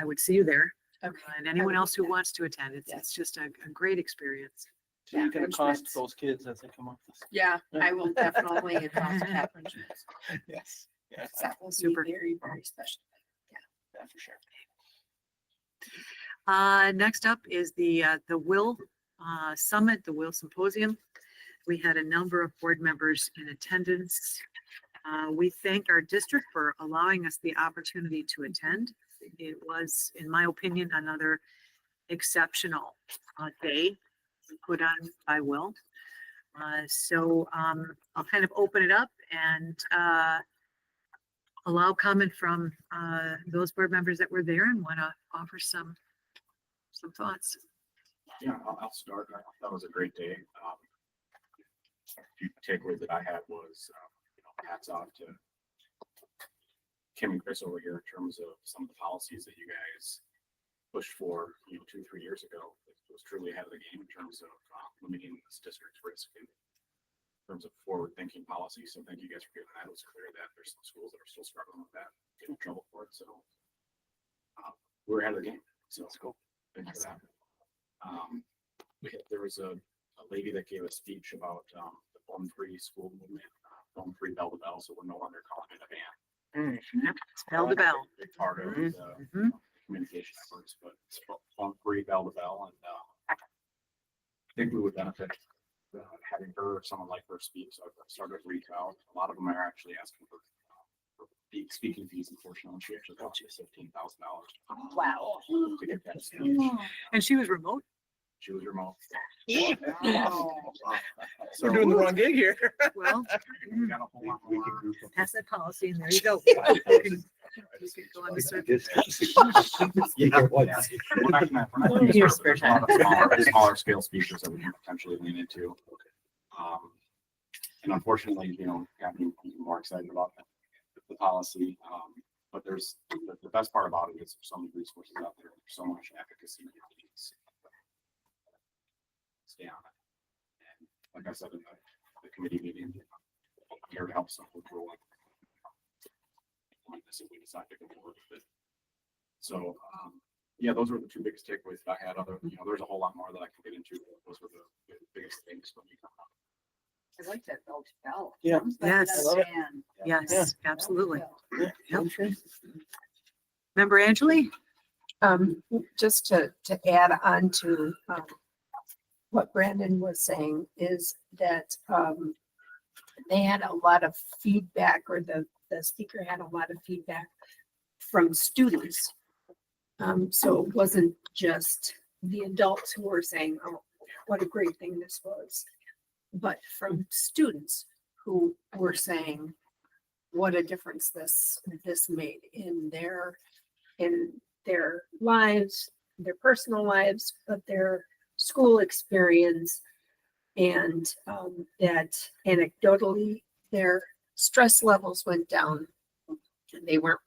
would see you there. Okay. And anyone would else who do that. wants to attend. It's just a great experience. So you're gonna arrangements. cost those kids as they come off. Yeah, I will definitely announce that. Yes. Yeah, That will be Super. very, very special. yeah, for sure. Next up is the Will Summit, the Will Symposium. We had a number of board members in attendance. We thank our district for allowing us the opportunity to attend. It was, in my opinion, another exceptional day put on by Will. So I'll kind of open it up and allow comment from those board members that were there and want to offer some thoughts. Yeah, I'll start. I thought that was a great day. A few takeaways that I had was, hats off to Kim and Chris over here in terms of some of the policies that you guys pushed for, 2-3 years ago. It was truly ahead of the game in terms of limiting this district's risk in terms of forward-thinking policy. So thank you guys for getting that. It was clear that there's some schools that are still struggling with that, getting in trouble for it. So we're ahead of the game. So let's go. Thank you for that. There was a lady that gave a speech about the phone-free school movement, phone-free bell to bell. So we're no longer calling it a ban. It's bell to bell. Big part of the Mhm. communication efforts, but it's phone-free bell to bell, and I think we would benefit having her or someone like her speak. So I've started to reach out. A lot of them are actually asking for speaking fees. Unfortunately, she actually cost you $15,000. Wow. To get that speech. And she was remote. She was remote. We're doing the wrong gig here. Well, We got a whole lot more. pass that policy and there you go. You can go on the circuit. Yeah, we're not gonna Your use spare a lot of smaller scale speakers that we can potentially lean into. And unfortunately, got me even more excited about the policy. But there's the best part about it is there's so many resources out there. There's so much advocacy. Stay on it. And like I said in the committee meeting, I'm here to help some with rolling. If we decide to go forward with it. So, yeah, those were the two biggest takeaways that I had. There's a whole lot more that I can get into. Those were the biggest things when you come up. I like that bell to bell. Yeah. Yes. I love it. Yes, absolutely. Yep. Member Angeli? Just to add on to what Brandon was saying is that they had a lot of feedback, or the speaker had a lot of feedback from students. So it wasn't just the adults who were saying, oh, what a great thing this was, but from students who were saying what a difference this made in their lives, their personal lives, but their school experience, and that anecdotally their stress levels went down and they weren't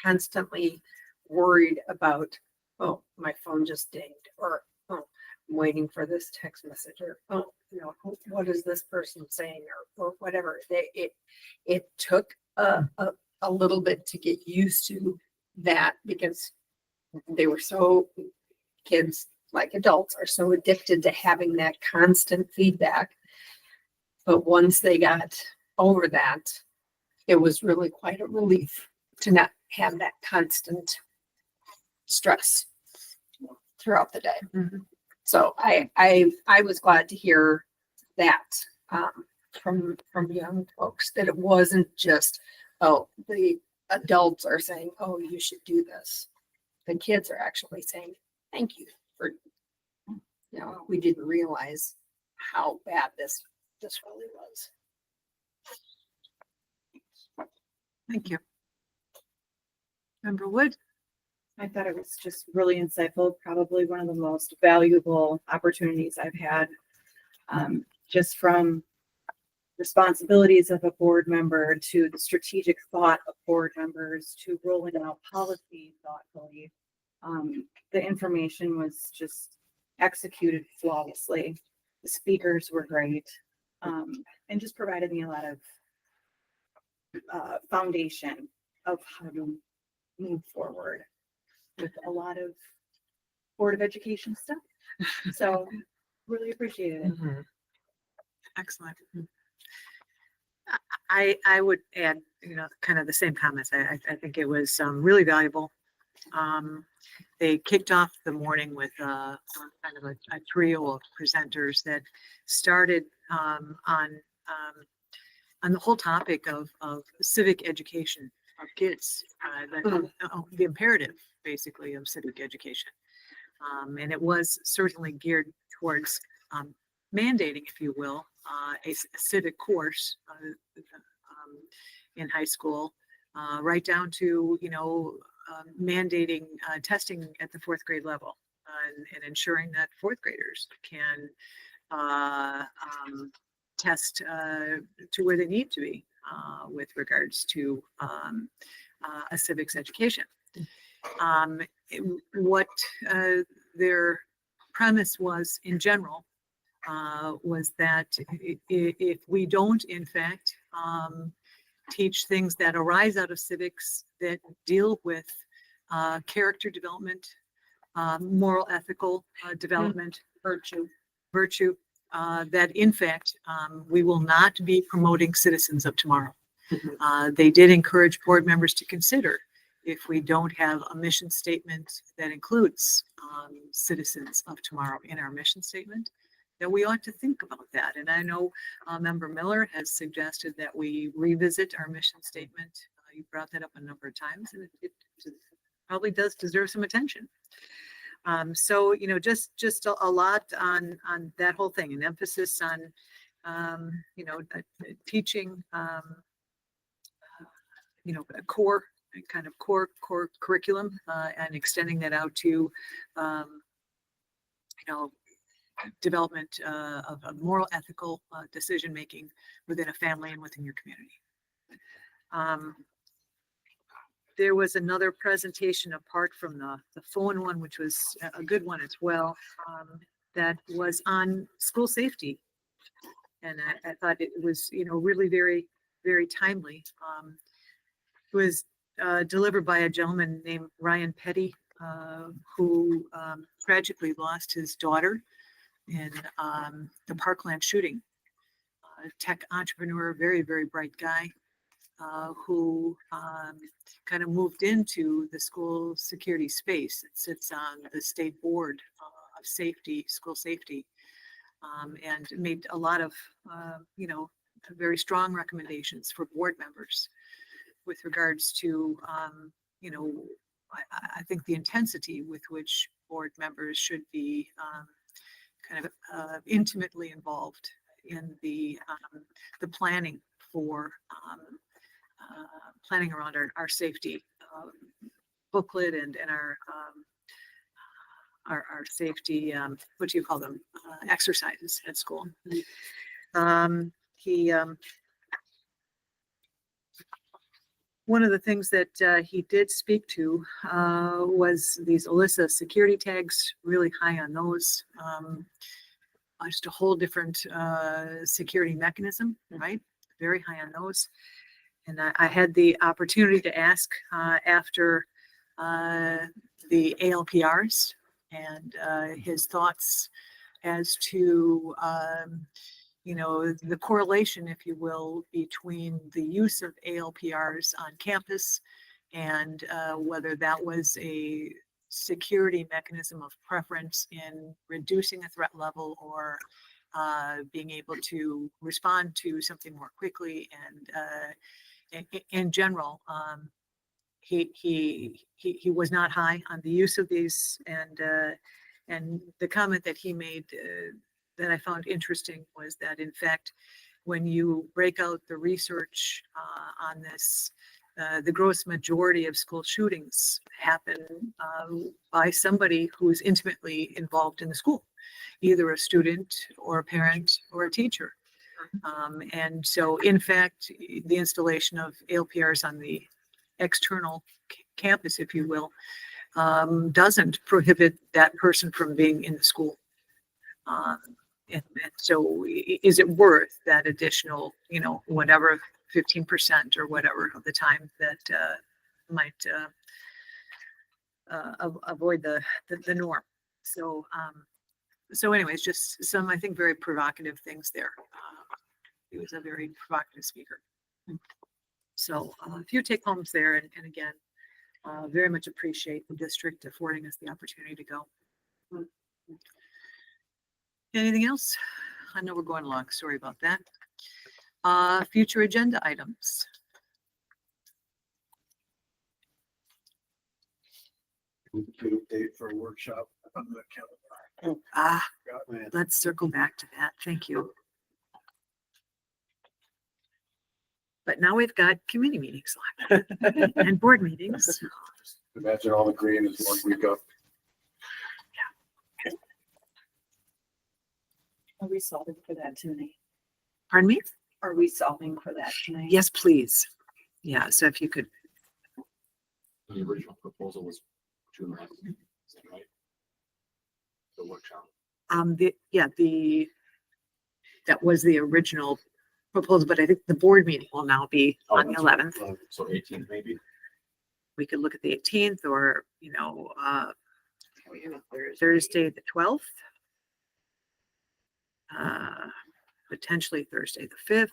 constantly worried about, oh, my phone just dinged, or oh, I'm waiting for this text message, or oh, you know, what is this person saying or whatever. It took a little bit to get used to that because they were so, kids like adults are so addicted to having that constant feedback. But once they got over that, it was really quite a relief to not have that constant stress throughout the day. So I was glad to hear that from young folks, that it wasn't just, oh, the adults are saying, oh, you should do this. The kids are actually saying, thank you for, you know, we didn't realize how bad this really was. Thank you. Member Wood? I thought it was just really insightful, probably one of the most valuable opportunities I've had. Just from responsibilities of a board member to the strategic thought of board members to rolling out policy thoughtfully. The information was just executed flawlessly. The speakers were great, and just provided me a lot of foundation of how to move forward with a lot of Board of Education stuff. So really appreciated it. Excellent. I would add, you know, kind of the same comments. I think it was really valuable. They kicked off the morning with kind of a trio of presenters that started on the whole topic of civic education of kids, the imperative basically of civic education. And it was certainly geared towards mandating, if you will, a civic course in high school, right down to, you know, mandating testing at the fourth grade level and ensuring that fourth graders can test to where they need to be with regards to a civics education. What their premise was in general was that if we don't, in fact, teach things that arise out of civics that deal with character development, moral, ethical development, virtue, that in fact, we will not be promoting citizens of tomorrow. They did encourage board members to consider, if we don't have a mission statement that includes citizens of tomorrow in our mission statement, that we ought to think about that. And I know Member Miller has suggested that we revisit our mission statement. You brought that up a number of times, and it probably does deserve some attention. So, you know, just a lot on that whole thing, an emphasis on, you know, teaching, you know, a core curriculum and extending that out to, you know, development of moral, ethical decision-making within a family and within your community. There was another presentation apart from the phone one, which was a good one as well, that was on school safety. And I thought it was, you know, really very, very timely. It was delivered by a gentleman named Ryan Petty, who tragically lost his daughter in the Parkland shooting. A tech entrepreneur, very, very bright guy, who kind of moved into the school security space. It sits on the state board of safety, school safety, and made a lot of, you know, very strong recommendations for board members with regards to, you know, I think the intensity with which board members should be kind of intimately involved in the planning for planning around our safety booklet and our safety, what do you call them, exercises at school. One of the things that he did speak to was these Alyssa security tags, really high on those. just a whole different security mechanism, right? Very high on those. And I had the opportunity to ask after the ALPRs and his thoughts as to the correlation, if you will, between the use of ALPRs on campus and whether that was a security mechanism of preference in reducing a threat level or being able to respond to something more quickly. And in general, he was not high on the use of these. And the comment that he made that I found interesting was that, in fact, when you break out the research on this, the gross majority of school shootings happen by somebody who is intimately involved in the school, either a student or a parent or a teacher. And so, in fact, the installation of ALPRs on the external campus, if you will, doesn't prohibit that person from being in the school. And so is it worth that additional, whatever, 15% or whatever of the time that might avoid the norm? So anyways, just some, I think, very provocative things there. He was a very provocative speaker. So a few take homes there. And again, very much appreciate the district affording us the opportunity to go. Anything else? I know we're going along. Sorry about that. Future agenda items. Date for a workshop on the calendar. Let's circle back to that. Thank you. But now we've got committee meetings and board meetings. Imagine all the green is 1 week up. Are we solving for that tonight? Pardon me? Are we solving for that tonight? Yes, please. Yeah, so if you could. The original proposal was June 9th, is that right? The workshop. That was the original proposal, but I think the board meeting will now be on the that's right. 11th. So 18th maybe. We could look at the 18th or, Thursday, the 12th. Potentially Thursday, the 5th.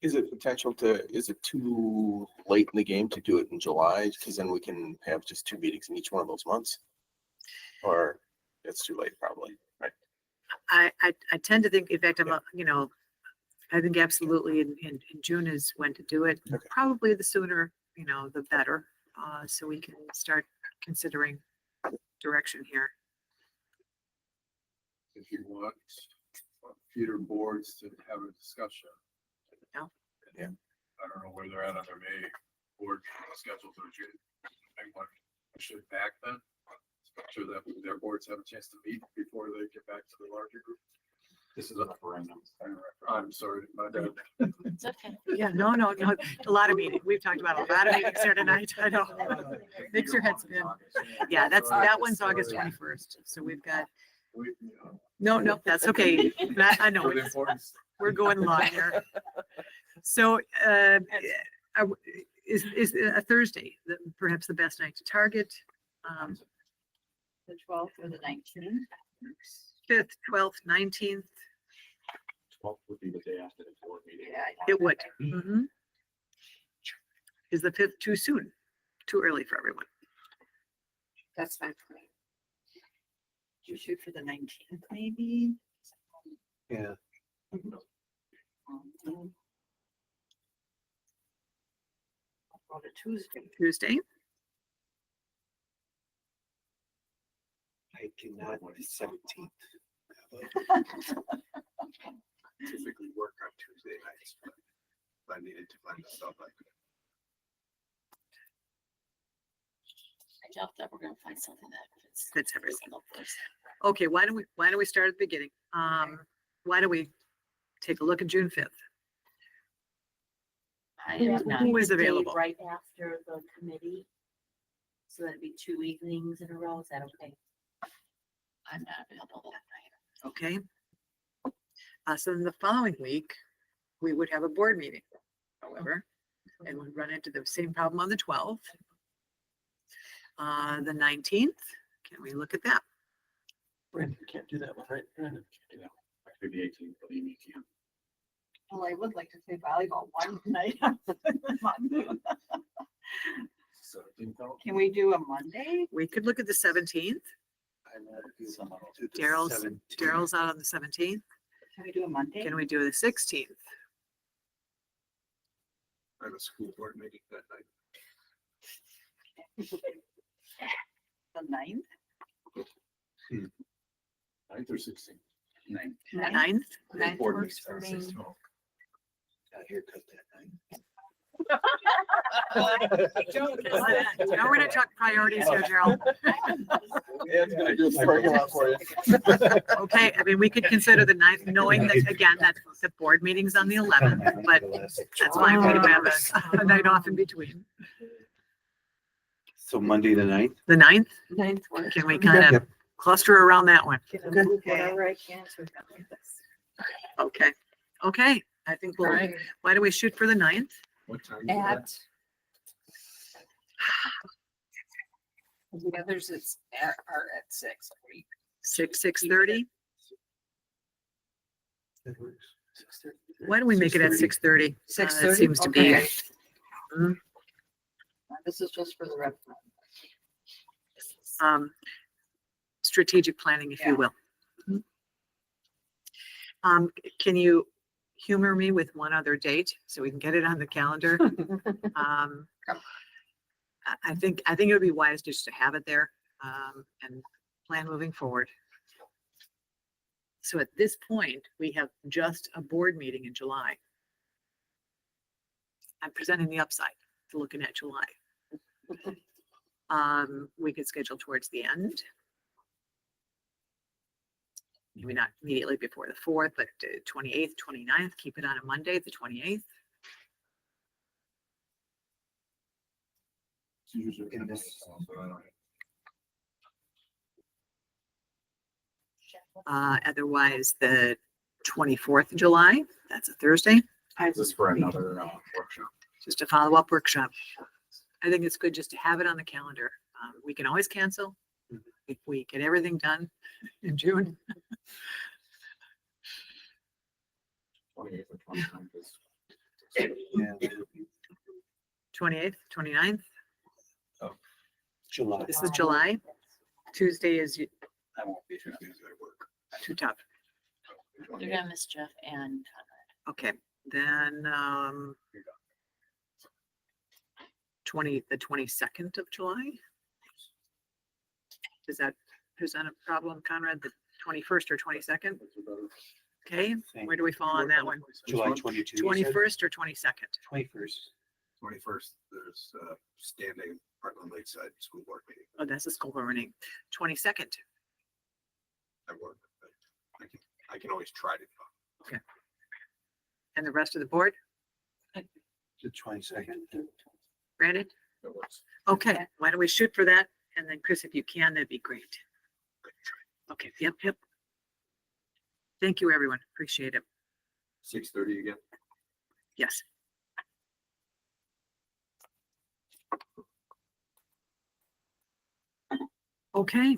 Is it too late in the game to do it in July? Because then we can have just 2 meetings in each one of those months. Or it's too late probably, right? I tend to think, in fact, I think absolutely in June is when to do it. Okay. Probably the sooner, the better. So we can start considering direction here. If you want future boards to have a discussion. Yeah. I don't know where they're at on their May board schedules or June. I want to push it back then. Make sure that their boards have a chance to meet before they get back to the larger group. This is a referendum. I'm sorry, my bad. It's okay. Yeah, no, a lot of meetings. We've talked about a lot of meetings here tonight. I know. Makes your head spin. Yeah, that one's August 21st. So we've got, no, that's okay. I know. We're going long here. So is a Thursday perhaps the best night to target? The 12th or the 19th? 5th, 12th, 19th. 12th would be the day after the board meeting. It would. Mhm. Is the 5th too soon? Too early for everyone? That's fine for me. You shoot for the 19th, maybe? Yeah. Or the Tuesday. Tuesday? I cannot do the 17th. Typically work on Tuesday nights, but if I needed to find myself, I could. I doubt that we're gonna find something that Fits everything. Okay, why don't we start at the beginning? Why don't we take a look at June 5th? Who is available? Right after the committee. So that'd be 2 evenings in a row. Is that okay? I'm not available that night. Okay. So in the following week, we would have a board meeting, however, and we'd run into the same problem on the 12th. The 19th, can we look at that? Brandon, you can't do that one, right? Brandon? Can't do that. I could do the 18th, but you can't. Well, I would like to play volleyball one night. of the month. So, you know, Can we do a Monday? We could look at the 17th. Daryl's out on the 17th. Can we do a Monday? Can we do the 16th? I have a school board meeting that night. The 9th? 9th or 16th? 9. 9th? Ninth Board works meetings for are me. 6 to 12. Got a haircut that night. Now we're gonna talk priorities here, Gerald. It's gonna do a parking lot for you. Okay, I mean, we could consider the 9th, knowing that, again, that the board meeting's on the 11th, but that's fine. We can have a night off in between. So Monday, the 9th? The 9th, Ninth works. can we for me. kind of cluster around that one? Whatever I can to accommodate this. Okay, okay, I think we'll, Right. why do we shoot for the 9th? What time? is that? At. The others are at 6. 6:30? That works. Why don't we make it at 6:30? 6:30? That seems to be, Okay. This is just for the referendum. strategic planning, if you Yeah. will. Can you humor me with one other date so we can get it on the calendar? I think it would be wise just to have it there, and plan moving forward. So at this point, we have just a board meeting in July. I'm presenting the upside to looking at July. We could schedule towards the end. Maybe not immediately before the 4th, but 28th, 29th, keep it on a Monday, the 28th. It's usually in this. So I don't. Otherwise, the 24th of July, that's a Thursday, Is this for another workshop? just a follow-up workshop. I think it's good just to have it on the calendar. We can always cancel if we get everything done in June. 28th or 29th is. Yeah, that would be 28th, 29th, July. this is July. Tuesday is I won't be here. too tough. You're gonna miss Jeff and Okay, then, the 22nd of July. Does that present a problem, Conrad, the 21st or 22nd? Okay, where do we fall on that one? July 22. 21st or 22nd? 21st. 21st, there's a standing Parkland Lakeside School Board meeting. Oh, that's a school board meeting. 22nd. I work, but I can always try to. Okay. And the rest of the board? The 22nd. Brandon? That works. Okay, why don't we shoot for that? And then Chris, if you can, that'd be great. Okay, yep. Thank you, everyone. Appreciate it. 6:30 again. Yes. Okay.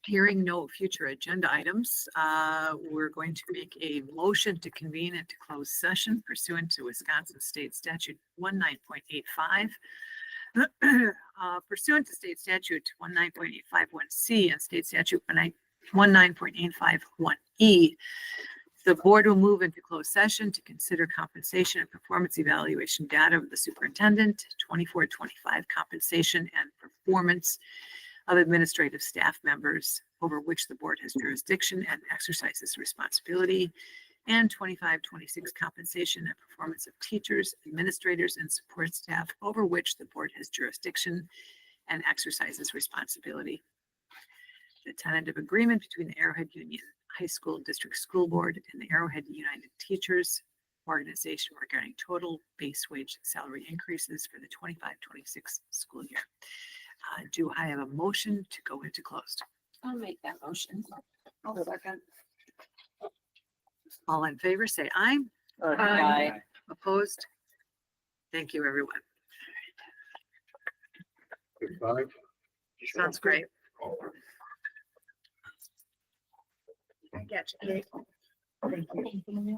Hearing no future agenda items, we're going to make a motion to convene into closed session pursuant to Wisconsin State Statute 19.85. Pursuant to State Statute 19.851C and State Statute 19.851E, the board will move into closed session to consider compensation and performance evaluation data of the superintendent, 24-25 compensation and performance of administrative staff members over which the board has jurisdiction and exercises responsibility, and 25-26 compensation and performance of teachers, administrators, and support staff over which the board has jurisdiction and exercises responsibility. The tentative agreement between the Arrowhead Union High School District School Board and the Arrowhead United Teachers Organization regarding total base wage salary increases for the 25-26 school year. Do I have a motion to go into closed? I'll make that motion. I'll second. All in favor, say aye. Aye. Opposed? Thank you, everyone. Sounds great. Gotcha. Thank you.